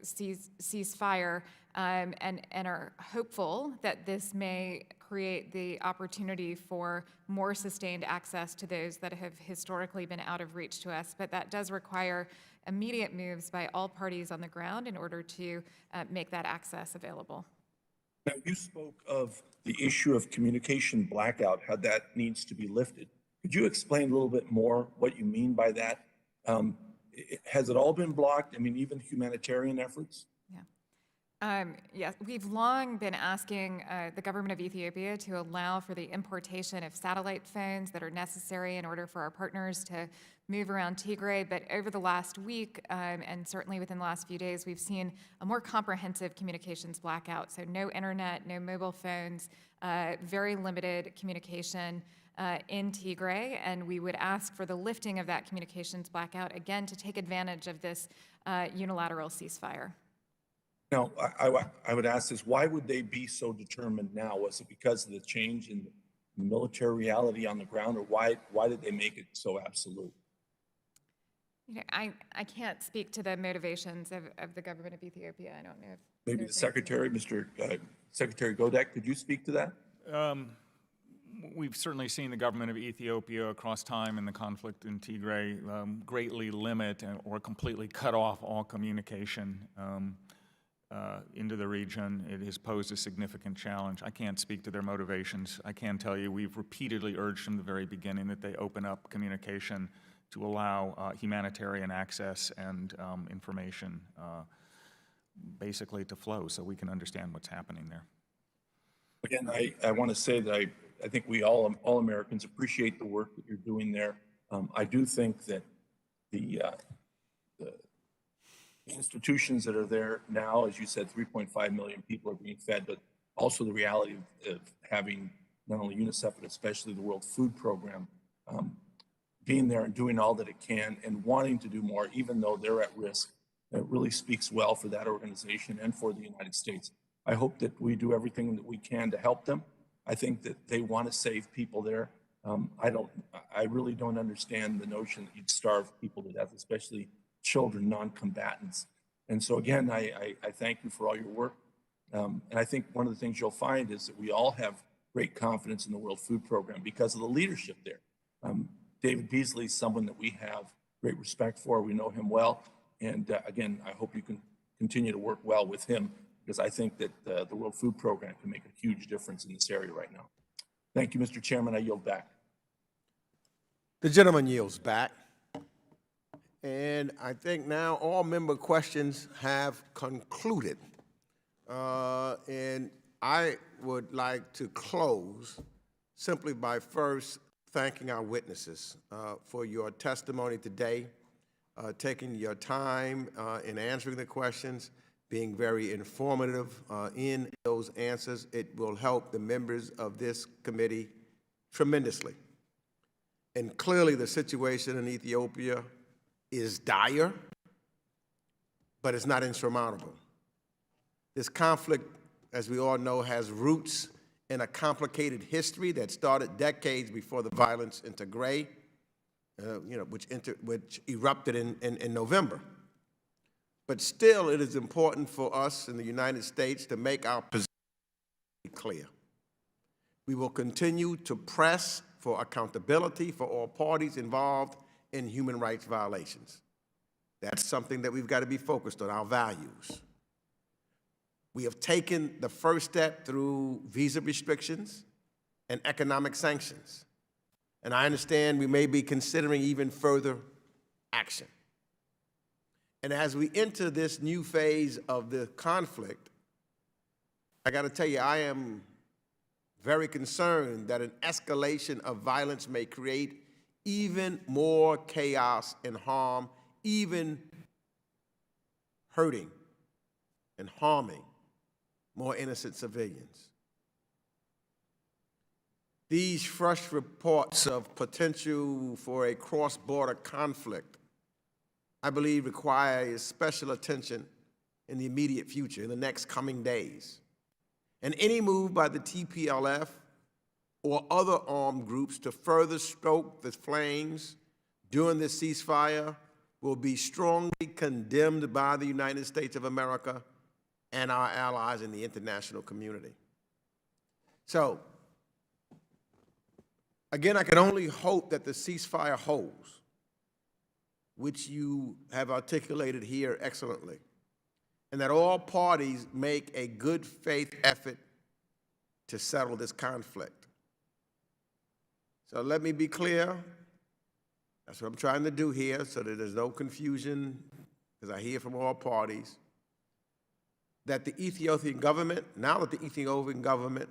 cease fire, and are hopeful that this may create the opportunity for more sustained access to those that have historically been out of reach to us. But that does require immediate moves by all parties on the ground in order to make that access available. Now, you spoke of the issue of communication blackout, how that needs to be lifted. Could you explain a little bit more what you mean by that? Has it all been blocked? I mean, even humanitarian efforts? Yes, we've long been asking the government of Ethiopia to allow for the importation of satellite phones that are necessary in order for our partners to move around Tigray. But over the last week, and certainly within the last few days, we've seen a more comprehensive communications blackout. So no internet, no mobile phones, very limited communication in Tigray. And we would ask for the lifting of that communications blackout, again, to take advantage of this unilateral ceasefire. Now, I would ask this, why would they be so determined now? Was it because of the change in the military reality on the ground, or why did they make it so absolute? You know, I can't speak to the motivations of the government of Ethiopia. I don't know if Maybe the Secretary, Secretary Godek, could you speak to that? We've certainly seen the government of Ethiopia across time in the conflict in Tigray greatly limit or completely cut off all communication into the region. It has posed a significant challenge. I can't speak to their motivations. I can tell you we've repeatedly urged from the very beginning that they open up communication to allow humanitarian access and information basically to flow so we can understand what's happening there. Again, I want to say that I think we all Americans appreciate the work that you're doing there. I do think that the institutions that are there now, as you said, 3.5 million people are being fed, but also the reality of having not only UNICEF, but especially the World Food Program being there and doing all that it can and wanting to do more, even though they're at risk. It really speaks well for that organization and for the United States. I hope that we do everything that we can to help them. I think that they want to save people there. I really don't understand the notion that you'd starve people to death, especially children, non-combatants. And so again, I thank you for all your work. And I think one of the things you'll find is that we all have great confidence in the World Food Program because of the leadership there. David Beasley is someone that we have great respect for. We know him well. And again, I hope you can continue to work well with him, because I think that the World Food Program can make a huge difference in this area right now. Thank you, Mr. Chairman. I yield back. The gentleman yields back. And I think now all member questions have concluded. And I would like to close simply by first thanking our witnesses for your testimony today, taking your time in answering the questions, being very informative in those answers. It will help the members of this committee tremendously. And clearly the situation in Ethiopia is dire, but it's not insurmountable. This conflict, as we all know, has roots in a complicated history that started decades before the violence in Tigray, which erupted in November. But still, it is important for us in the United States to make our position clear. We will continue to press for accountability for all parties involved in human rights violations. That's something that we've got to be focused on, our values. We have taken the first step through visa restrictions and economic sanctions. And I understand we may be considering even further action. And as we enter this new phase of the conflict, I got to tell you, I am very concerned that an escalation of violence may create even more chaos and harm, even hurting and harming more innocent civilians. These fresh reports of potential for a cross-border conflict, I believe, require special attention in the immediate future, in the next coming days. And any move by the TPLF or other armed groups to further stoke the flames during this ceasefire will be strongly condemned by the United States of America and our allies in the international community. So, again, I can only hope that the ceasefire holds, which you have articulated here excellently, and that all parties make a good faith effort to settle this conflict. So let me be clear. That's what I'm trying to do here, so that there's no confusion, because I hear from all parties, that the Ethiopian government, now that the Ethiopian government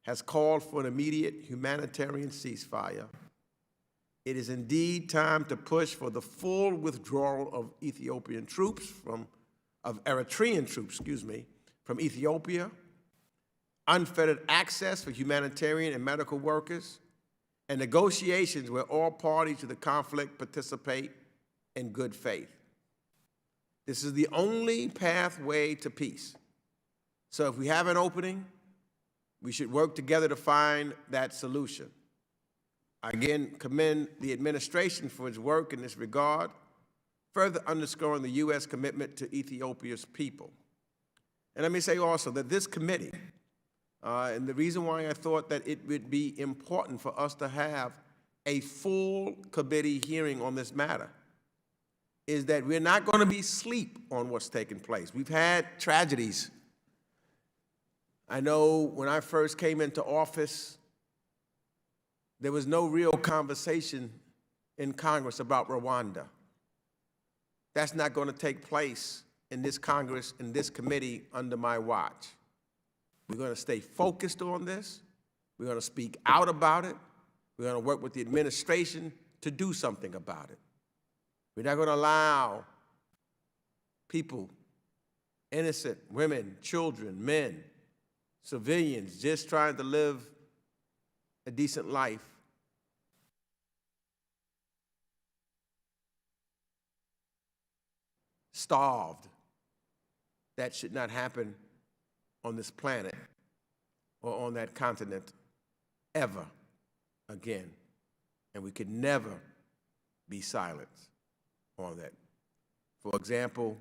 has called for an immediate humanitarian ceasefire, it is indeed time to push for the full withdrawal of Ethiopian troops of Eritrean troops, from Ethiopia, unfettered access for humanitarian and medical workers, and negotiations where all parties to the conflict participate in good faith. This is the only pathway to peace. So if we have an opening, we should work together to find that solution. I again commend the administration for its work in this regard, further underscoring the U.S. commitment to Ethiopia's people. And let me say also that this committee, and the reason why I thought that it would be important for us to have a full committee hearing on this matter, is that we're not going to be asleep on what's taking place. We've had tragedies. I know when I first came into office, there was no real conversation in Congress about Rwanda. That's not going to take place in this Congress, in this committee, under my watch. We're going to stay focused on this. We're going to speak out about it. We're going to work with the administration to do something about it. We're not going to allow people, innocent women, children, men, civilians, just trying to live a decent life, starved. That should not happen on this planet or on that continent ever again. And we could never be silent on that. For example,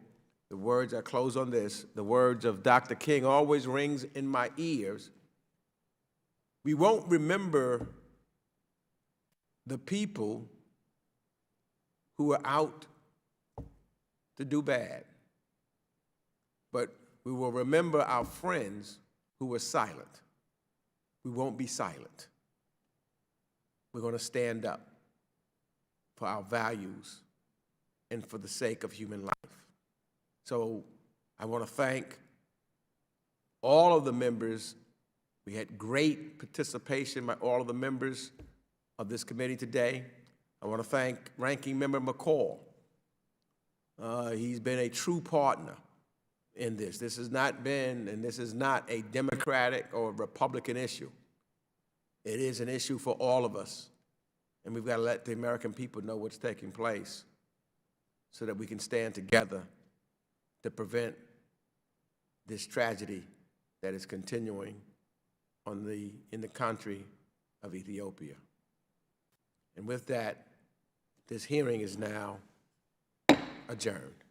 the words, I close on this, the words of Dr. King always rings in my ears. We won't remember the people who are out to do bad, but we will remember our friends who were silent. We won't be silent. We're going to stand up for our values and for the sake of human life. So I want to thank all of the members. We had great participation by all of the members of this committee today. I want to thank Ranking Member McCall. He's been a true partner in this. This has not been, and this is not a Democratic or Republican issue. It is an issue for all of us. And we've got to let the American people know what's taking place so that we can stand together to prevent this tragedy that is continuing in the country of Ethiopia. And with that, this hearing is now adjourned.